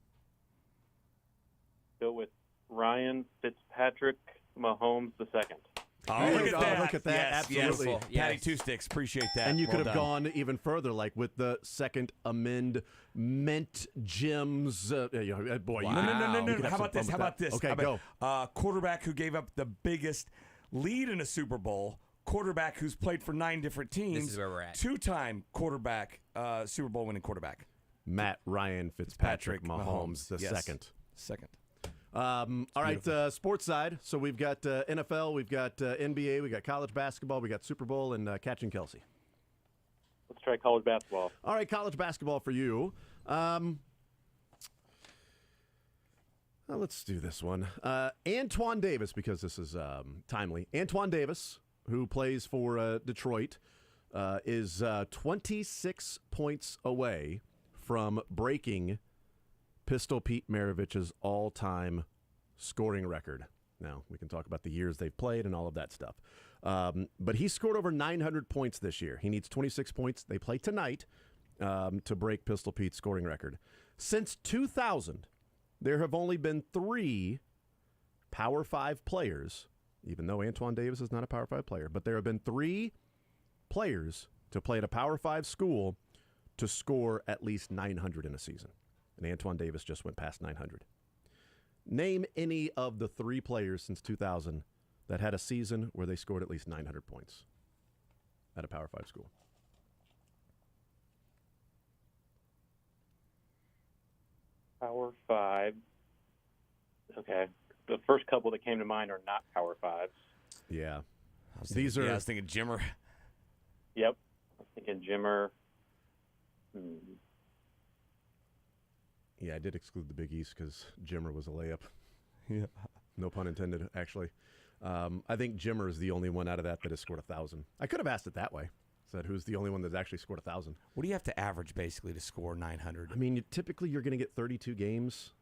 Go with Ryan Fitzpatrick Mahomes II. Oh, look at that. Yes, absolutely. Yes. Patty Two Sticks, appreciate that. And you Well could have done. gone even further, like with the second amendment Jim's. Boy, you No. could have How some about this? fun How with about this? Okay, How go. about, quarterback who gave up the biggest lead in a Super Bowl. Quarterback who's played for 9 different teams. This is where we're at. 2-time quarterback, Super Bowl winning quarterback. Matt Ryan Fitzpatrick Mahomes the Yes. second. All right, sports side. So we've got NFL, we've got NBA, we got college basketball, we got Super Bowl, and Catching Kelsey. Let's try college basketball. All right, college basketball for you. Let's do this one. Antoine Davis, because this is timely. Antoine Davis, who plays for Detroit, is 26 points away from breaking Pistol Pete Maravich's all-time scoring record. Now, we can talk about the years they've played and all of that stuff. But he scored over 900 points this year. He needs 26 points. They play tonight to break Pistol Pete's scoring record. Since 2000, there have only been 3 Power 5 players, even though Antoine Davis is not a Power 5 player, but there have been 3 players to play at a Power 5 school to score at least 900 in a season. And Antoine Davis just went past 900. Name any of the 3 players since 2000 that had a season where they scored at least 900 points at a Power 5 school. Power 5. Okay. The first couple that came to mind are not Power 5s. Yeah. I was thinking Jimmer. Yep. I was thinking Jimmer. Yeah, I did exclude the Big East because Jimmer was a layup. Yeah. No pun intended, actually. I think Jimmer is the only one out of that has scored 1,000. I could have asked it that way. Said who's the only one that's actually scored 1,000. What do you have to average basically to score 900? I mean, typically you're going to get 32 games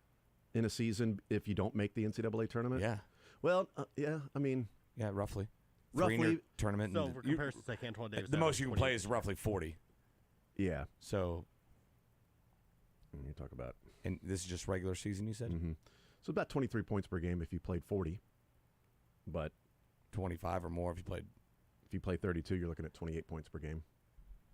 in a season if you don't make the NCAA tournament. Yeah. Well, yeah. I mean, yeah, roughly. Roughly tournament. So for comparison's sake, Antoine Davis. The most you can play is roughly 40. Yeah. So. You talk about. And this is just regular season, you said? Mm-hmm. So about 23 points per game if you played 40. But 25 or more if you played. If you play 32, you're looking at 28 points per game.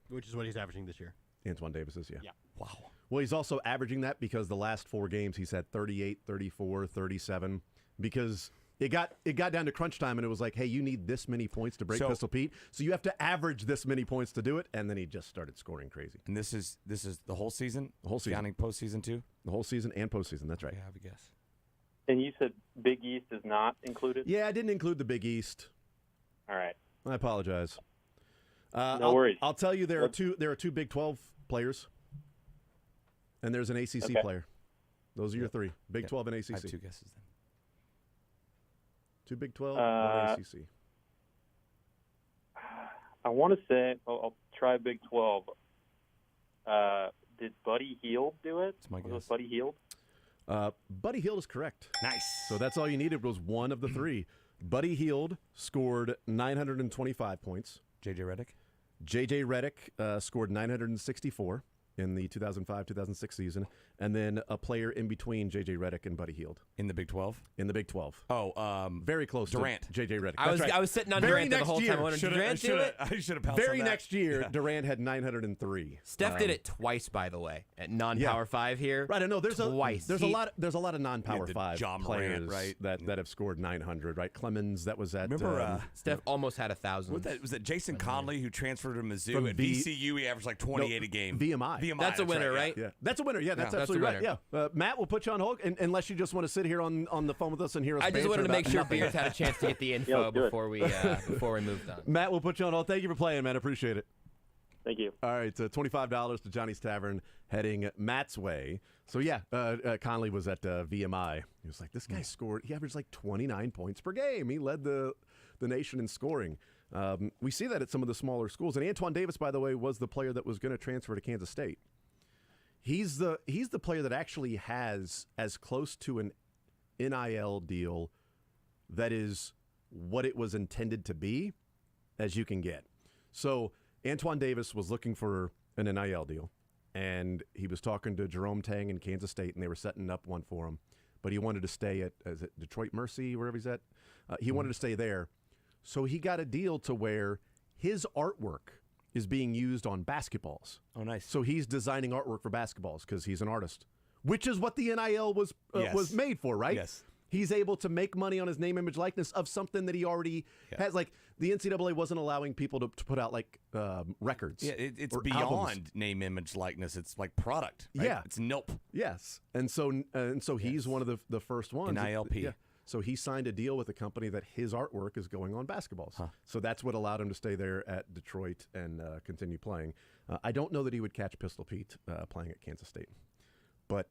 Which is what he's averaging this year. Antoine Davis is, yeah. Yeah. Wow. Well, he's also averaging that because the last 4 games he's had 38, 34, 37. Because it got down to crunch time and it was like, hey, you need this many points to break Pistol Pete. So you have to average this many points to do it. And then he just started scoring crazy. And this is the whole season? The whole season. Counting postseason too? The whole season and postseason. That's right. Yeah, I would guess. And you said Big East is not included? Yeah, I didn't include the Big East. All right. I apologize. No worries. I'll tell you there are two Big 12 players, and there's an ACC player. Those are your 3: Big 12 and ACC. I have 2 guesses then. 2 Big 12, 1 ACC. I want to say I'll try Big 12. Did Buddy Hield do it? That's my guess. Was it Buddy Hield? Buddy Hield is correct. Nice. So that's all you needed was one of the 3. Buddy Hield scored 925 points. J.J. Redick? J.J. Redick scored 964 in the 2005-2006 season, and then a player in between J.J. Redick and Buddy Hield. In the Big 12? In the Big 12. Oh, very close Durant. to J.J. Redick. I was sitting on Durant the whole time. I wanted Durant do it. I should have pounced Very on that. next year, Durant had 903. Steph did it twice, by the way, at non-power 5 here. Right, I know. There's twice. a lot of non-power 5 John players Morant, right? that have scored 900. Right, Clemens that was at. Remember, Steph almost had 1,000. Was that Jason Conley who transferred to Mizzou? From At VCU, he averaged like 28 a game. VMI. That's a winner, right? Yeah, that's a winner. Yeah, that's Yeah. absolutely That's a right. Yeah, Matt, we'll put you on hold unless you just want to sit here on the phone with us and hear us. I just wanted to make sure Beers had a chance to get the info do it. before we moved on. Matt, we'll put you on hold. Thank you for playing, man. Appreciate it. Thank you. All right, $25 to Johnny's Tavern heading Matt's way. So, yeah, Conley was at VMI. He was like, this guy scored. He averaged like 29 points per game. He led the nation in scoring. We see that at some of the smaller schools. And Antoine Davis, by the way, was the player that was going to transfer to Kansas State. He's the player that actually has as close to an NIL deal that is what it was intended to be as you can get. So Antoine Davis was looking for an NIL deal, and he was talking to Jerome Tang in Kansas State, and they were setting up one for him. But he wanted to stay at Detroit Mercy, wherever he's at. He wanted to stay there. So he got a deal to where his artwork is being used on basketballs. Oh, nice. So he's designing artwork for basketballs because he's an artist, which is what the NIL was made for, right? Yes. He's able to make money on his name, image, likeness of something that he already has. Like the NCAA wasn't allowing people to put out like records. Yeah, it's or beyond albums. name, image, likeness. It's like product. Right? Yeah. It's NILP. Yes, and so he's one of the first ones. NILP. Yeah. So he signed a deal with a company that his artwork is going on basketballs. Huh. So that's what allowed him to stay there at Detroit and continue playing. I don't know that he would catch Pistol Pete playing at Kansas State, but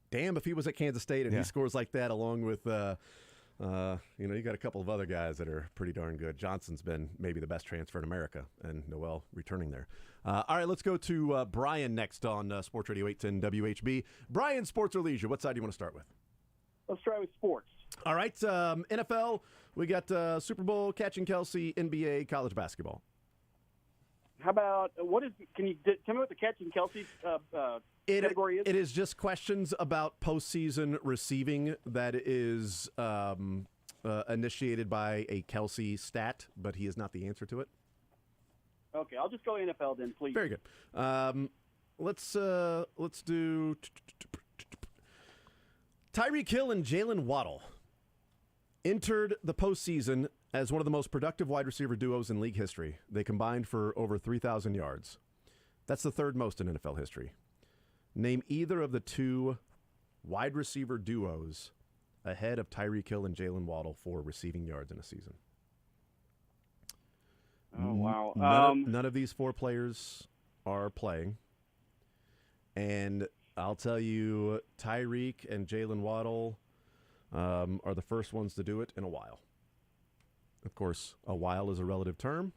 damn if he was at Kansas State and he scores like that along with, you got a couple of other guys that are pretty darn good. Johnson's been maybe the best transfer in America, and Noel returning there. All right, let's go to Brian next on Sports Radio 810 WHB. Brian, sports or leisure? What side do you want to start with? Let's try with sports. All right, NFL, we got Super Bowl, catching Kelsey, NBA, college basketball. How about, can you tell me what the catching Kelsey category is? It is just questions about postseason receiving that is initiated by a Kelsey stat, but he is not the answer to it. Okay, I'll just go NFL then, please. Very good. Let's do Tyreek Hill and Jalen Waddle entered the postseason as one of the most productive wide receiver duos in league history. They combined for over 3,000 yards. That's the third most in NFL history. Name either of the two wide receiver duos ahead of Tyreek Hill and Jalen Waddle for receiving yards in a season? Oh, wow. None of these 4 players are playing. And I'll tell you, Tyreek and Jalen Waddle are the first ones to do it in a while. Of course, a while is a relative term,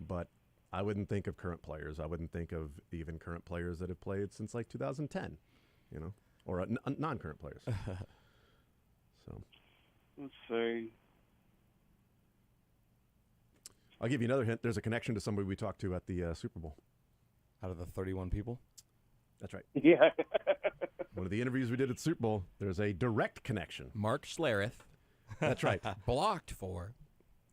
but I wouldn't think of current players. I wouldn't think of even current players that have played since like 2010, or non-current players. So, let's see. I'll give you another hint. There's a connection to somebody we talked to at the Super Bowl. Out of the 31 people? That's right. Yeah. One of the interviews we did at the Super Bowl, there's a direct connection. Mark Schlereth. That's right. Blocked for.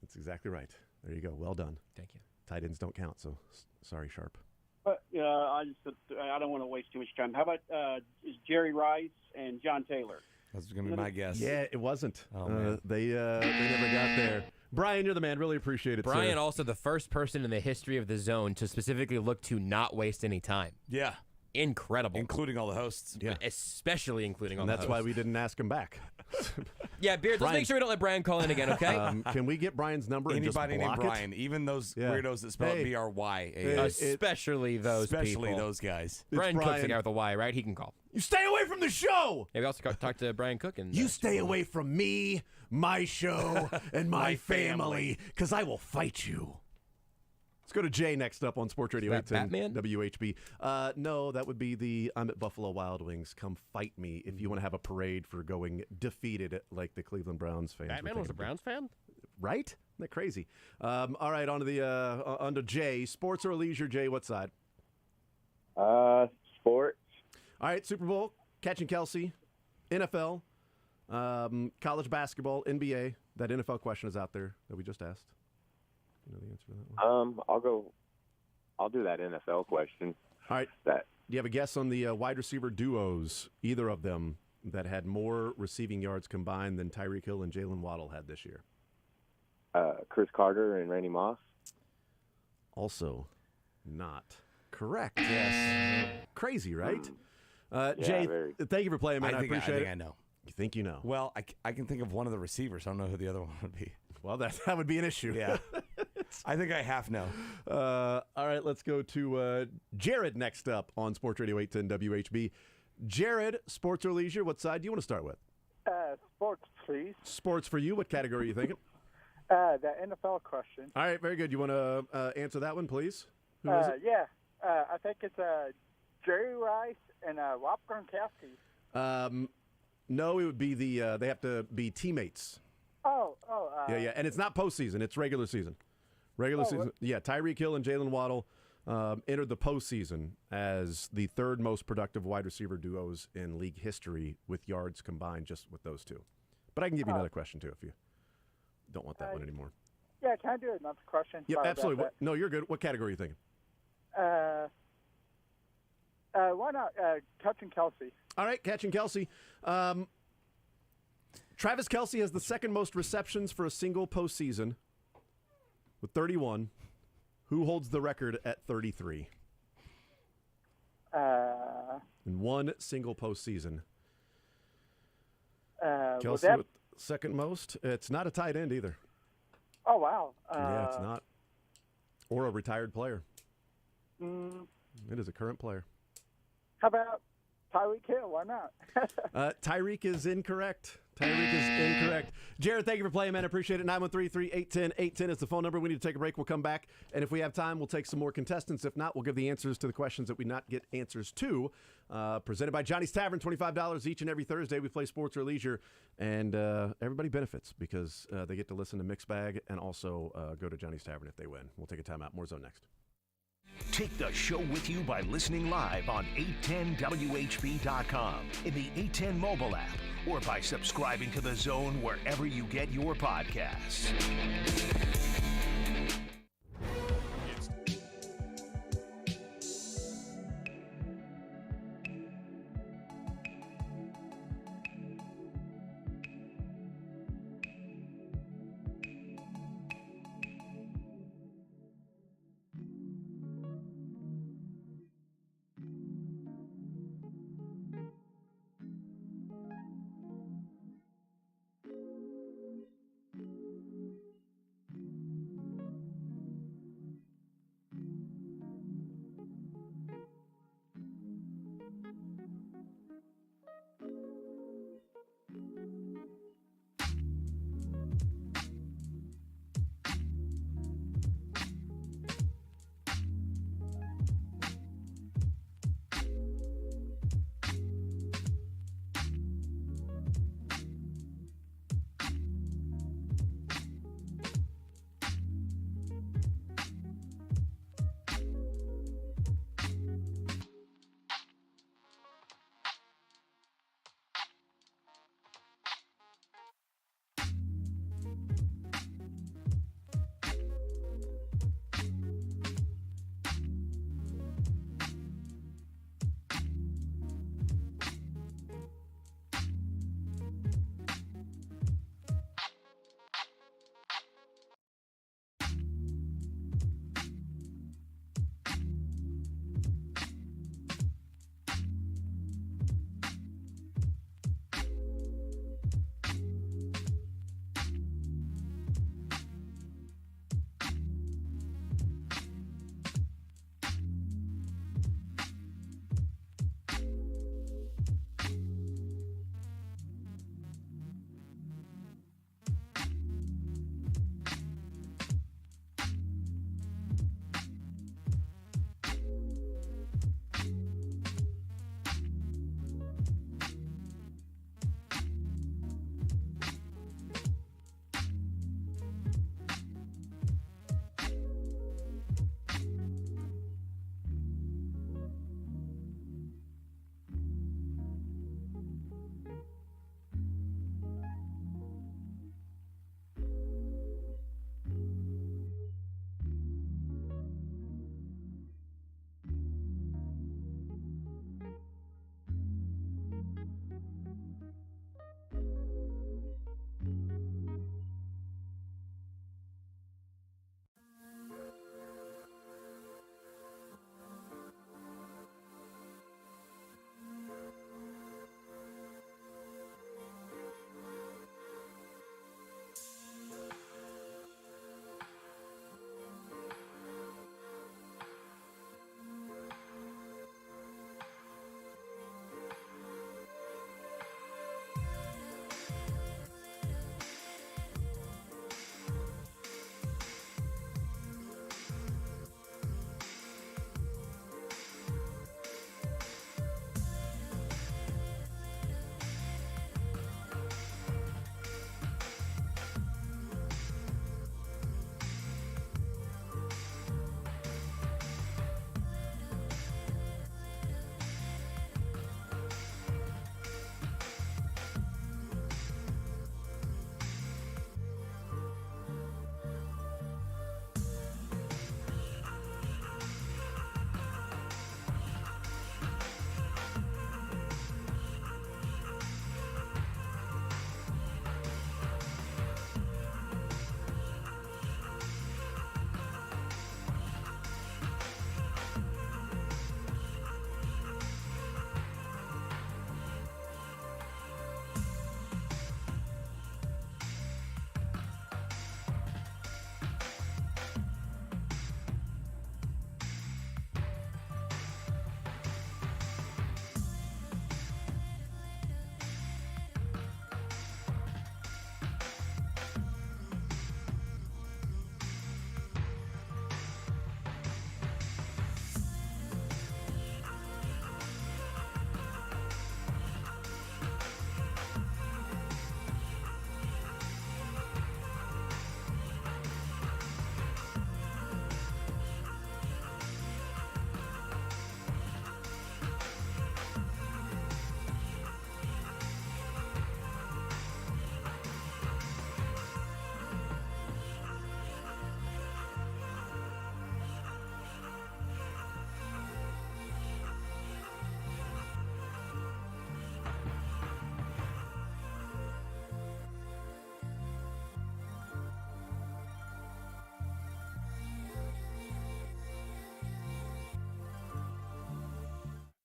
That's exactly right. There you go. Well done. Thank you. Tight ends don't count, so sorry, Sharp. I don't want to waste too much time. How about is Jerry Rice and John Taylor? That's going to be my guess. Yeah, it wasn't. Oh, man. They never got there. Brian, you're the man. Really appreciate it, Brian, sir. also the first person in the history of the zone to specifically look to not waste any time. Yeah. Incredible. Including all the hosts. Yeah. Especially including all and the that's hosts. why we didn't ask him back. Yeah, Beard, let's make sure we don't let Brian call in again, okay? Can we get Brian's number and just block Anybody named it? Brian, even those weirdos that spell it B-R-Y-A-N. Especially those Especially people. those guys. Brian Cook's Brian. the guy with the Y, right? He can call. You stay away from the show! Yeah, we also talked to Brian Cook. And, You stay away from me, my show, and my family, because I will fight you. Let's go to Jay next up on Sports Radio Is that 810 Batman? WHB. No, that would be the I'm at Buffalo Wild Wings. Come fight me if you want to have a parade for going defeated like the Cleveland Browns fans. Batman was a Browns fan? Right? Isn't that crazy? All right, on to Jay. Sports or leisure, Jay? What side? Sports. All right, Super Bowl, catching Kelsey, NFL, college basketball, NBA. That NFL question is out there that we just asked. You know the answer to that one? I'll do that NFL question. All right. Do you have a guess on the wide receiver duos, either of them, that had more receiving yards combined than Tyreek Hill and Jalen Waddle had this year? Chris Carter and Randy Moss. Also not correct. Yes. Crazy, right? Jay, thank you for playing, man. I appreciate it. I know. You think you know? Well, I can think of one of the receivers. I don't know who the other one would be. Well, that would be an issue. Yeah. I think I half know. All right, let's go to Jared next up on Sports Radio 810 WHB. Jared, sports or leisure, what side do you want to start with? Sports, please. Sports for you. What category are you thinking? The NFL question. All right, very good. You want to answer that one, please? Who is it? Yeah, I think it's Jerry Rice and Rob Gronkowski. No, it would be they have to be teammates. Yeah, and it's not postseason; it's regular season. Regular season. Yeah, Tyreek Hill and Jalen Waddle entered the postseason as the third most productive wide receiver duos in league history with yards combined, just with those two. But I can give you another question too if you don't want that one anymore. Yeah, can I do another question? Yeah, Sorry absolutely. about No, you're good. What category are you thinking? Why not catching Kelsey? All right, catching Kelsey. Travis Kelsey has the second most receptions for a single postseason with 31. Who holds the record at 33? In one single postseason. Kelsey with second most. It's not a tight end either. Oh, wow. Yeah, it's not. Or a retired player. Mm, It is a current player. how about Tyreek Hill? Why not? Tyreek is incorrect. Jared, thank you for playing, man. I appreciate it. 913-381-0810 is the phone number. We need to take a break. We'll come back. And if we have time, we'll take some more contestants. If not, we'll give the answers to the questions that we not get answers to. Presented by Johnny's Tavern, $25 each and every Thursday. We play sports or leisure. And everybody benefits because they get to listen to Mixed Bag and also go to Johnny's Tavern if they win. We'll take a timeout. More Zone next. Take the show with you by listening live on 810WHB.com, in the 810 mobile app, or by subscribing to The Zone wherever you get your podcasts.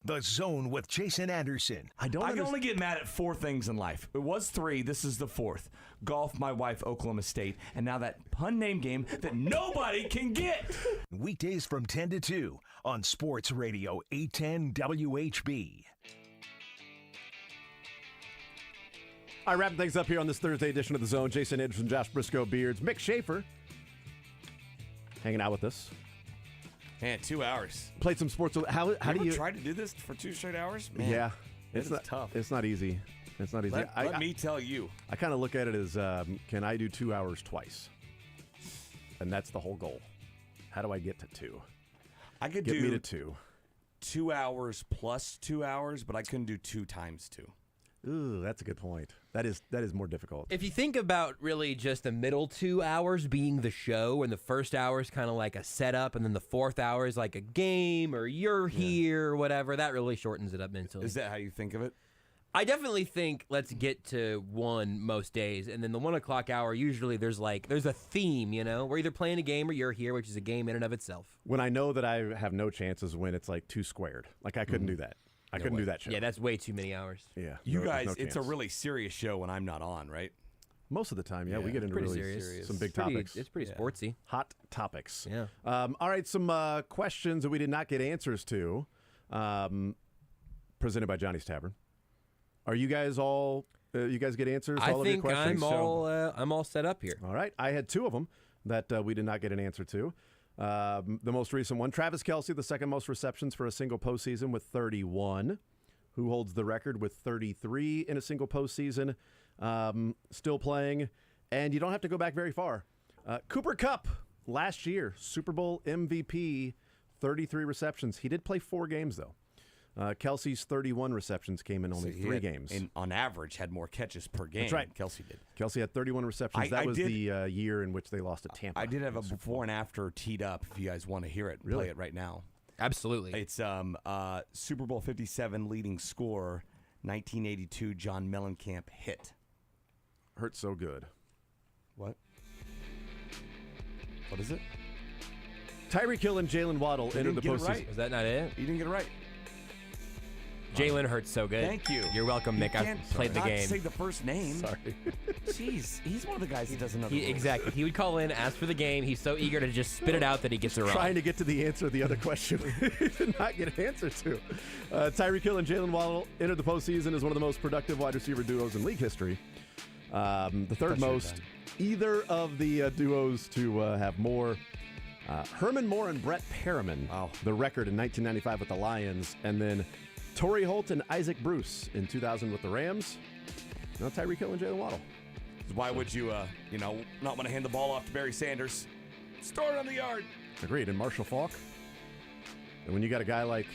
The Zone with Jason Anderson. I can only get mad at 4 things in life. It was 3. This is the 4th. Golf, my wife, Oklahoma State, and now that pun name game that nobody can get. Weekdays from 10 to 2 on Sports Radio 810 WHB. All right, wrapping things up here on this Thursday edition of The Zone. Jason Anderson, Josh Brisco, Beards, Mick Shaffer hanging out with us. Man, 2 hours. Played some sports. How do you try to do this for 2 straight hours? Man, yeah, it's tough. It's not easy. It's not easy. Let me tell you. I kind of look at it as, can I do 2 hours twice? And that's the whole goal. How do I get to 2? I could get do me to 2. 2 hours plus 2 hours, but I couldn't do 2 times 2. Ooh, that's a good point. That is more difficult. If you think about really just the middle 2 hours being the show, and the first hour is kind of like a setup, and then the 4th hour is like a game or you're here or whatever, that really shortens it up mentally. Is that how you think of it? I definitely think let's get to 1 most days, and then the 1 o'clock hour, usually there's a theme, you know? We're either playing a game or you're here, which is a game in and of itself. When I know that I have no chances when it's like 2 squared. Like I couldn't do that. I couldn't do that show. Yeah, that's way too many hours. Yeah. You guys, it's a really serious show when I'm not on, right? Most of the time, yeah. We get into pretty really serious. some big topics. It's pretty sportsy. Hot topics. Yeah. All right, some questions that we did not get answers to, presented by Johnny's Tavern. Are you guys all? You guys get answers to all of your questions? I'm all set up here. All right, I had 2 of them that we did not get an answer to. The most recent one, Travis Kelce, the second most receptions for a single postseason with 31. Who holds the record with 33 in a single postseason? Still playing, and you don't have to go back very far. Cooper Kupp, last year, Super Bowl MVP, 33 receptions. He did play 4 games, though. Kelce's 31 receptions came in only 3 games. And on average, had more catches per game. That's right. Kelce did. Kelce had 31 receptions. That was the year in which they lost to Tampa. I did have a before and after teed up. If you guys want to hear it, play it right now. Absolutely. It's Super Bowl 57 leading scorer, 1982 John Mellencamp hit. Hurt so good. What? What is it? Tyreek Hill and Jalen Waddle entered the postseason. Right. Is that not it? You didn't get it right. Jalen Hurts so good. Thank you. You're welcome, Nick. I've played the game. Not say the first name. Sorry. Jeez, he's one of the guys that doesn't know the rules. Exactly. He would call in, ask for the game. He's so eager to just spit it out that he gets it wrong. Trying to get to the answer of the other question we did not get an answer to. Tyreek Hill and Jalen Waddle entered the postseason as one of the most productive wide receiver duos in league history. The third most. Either of the duos to have more. Herman Moore and Brett Perriman, the record in 1995 with the Lions, and then Torrey Holt and Isaac Bruce in 2000 with the Rams. Now Tyreek Hill and Jalen Waddle. Why would you, not want to hand the ball off to Barry Sanders? Start on the yard. Agreed. And Marshall Faulk. And when you got a guy like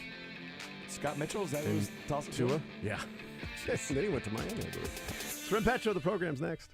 Scott Mitchell, is that who was tossing Tua? Yeah. Then he went to Miami, I believe. Srim Pat Show, the program's next.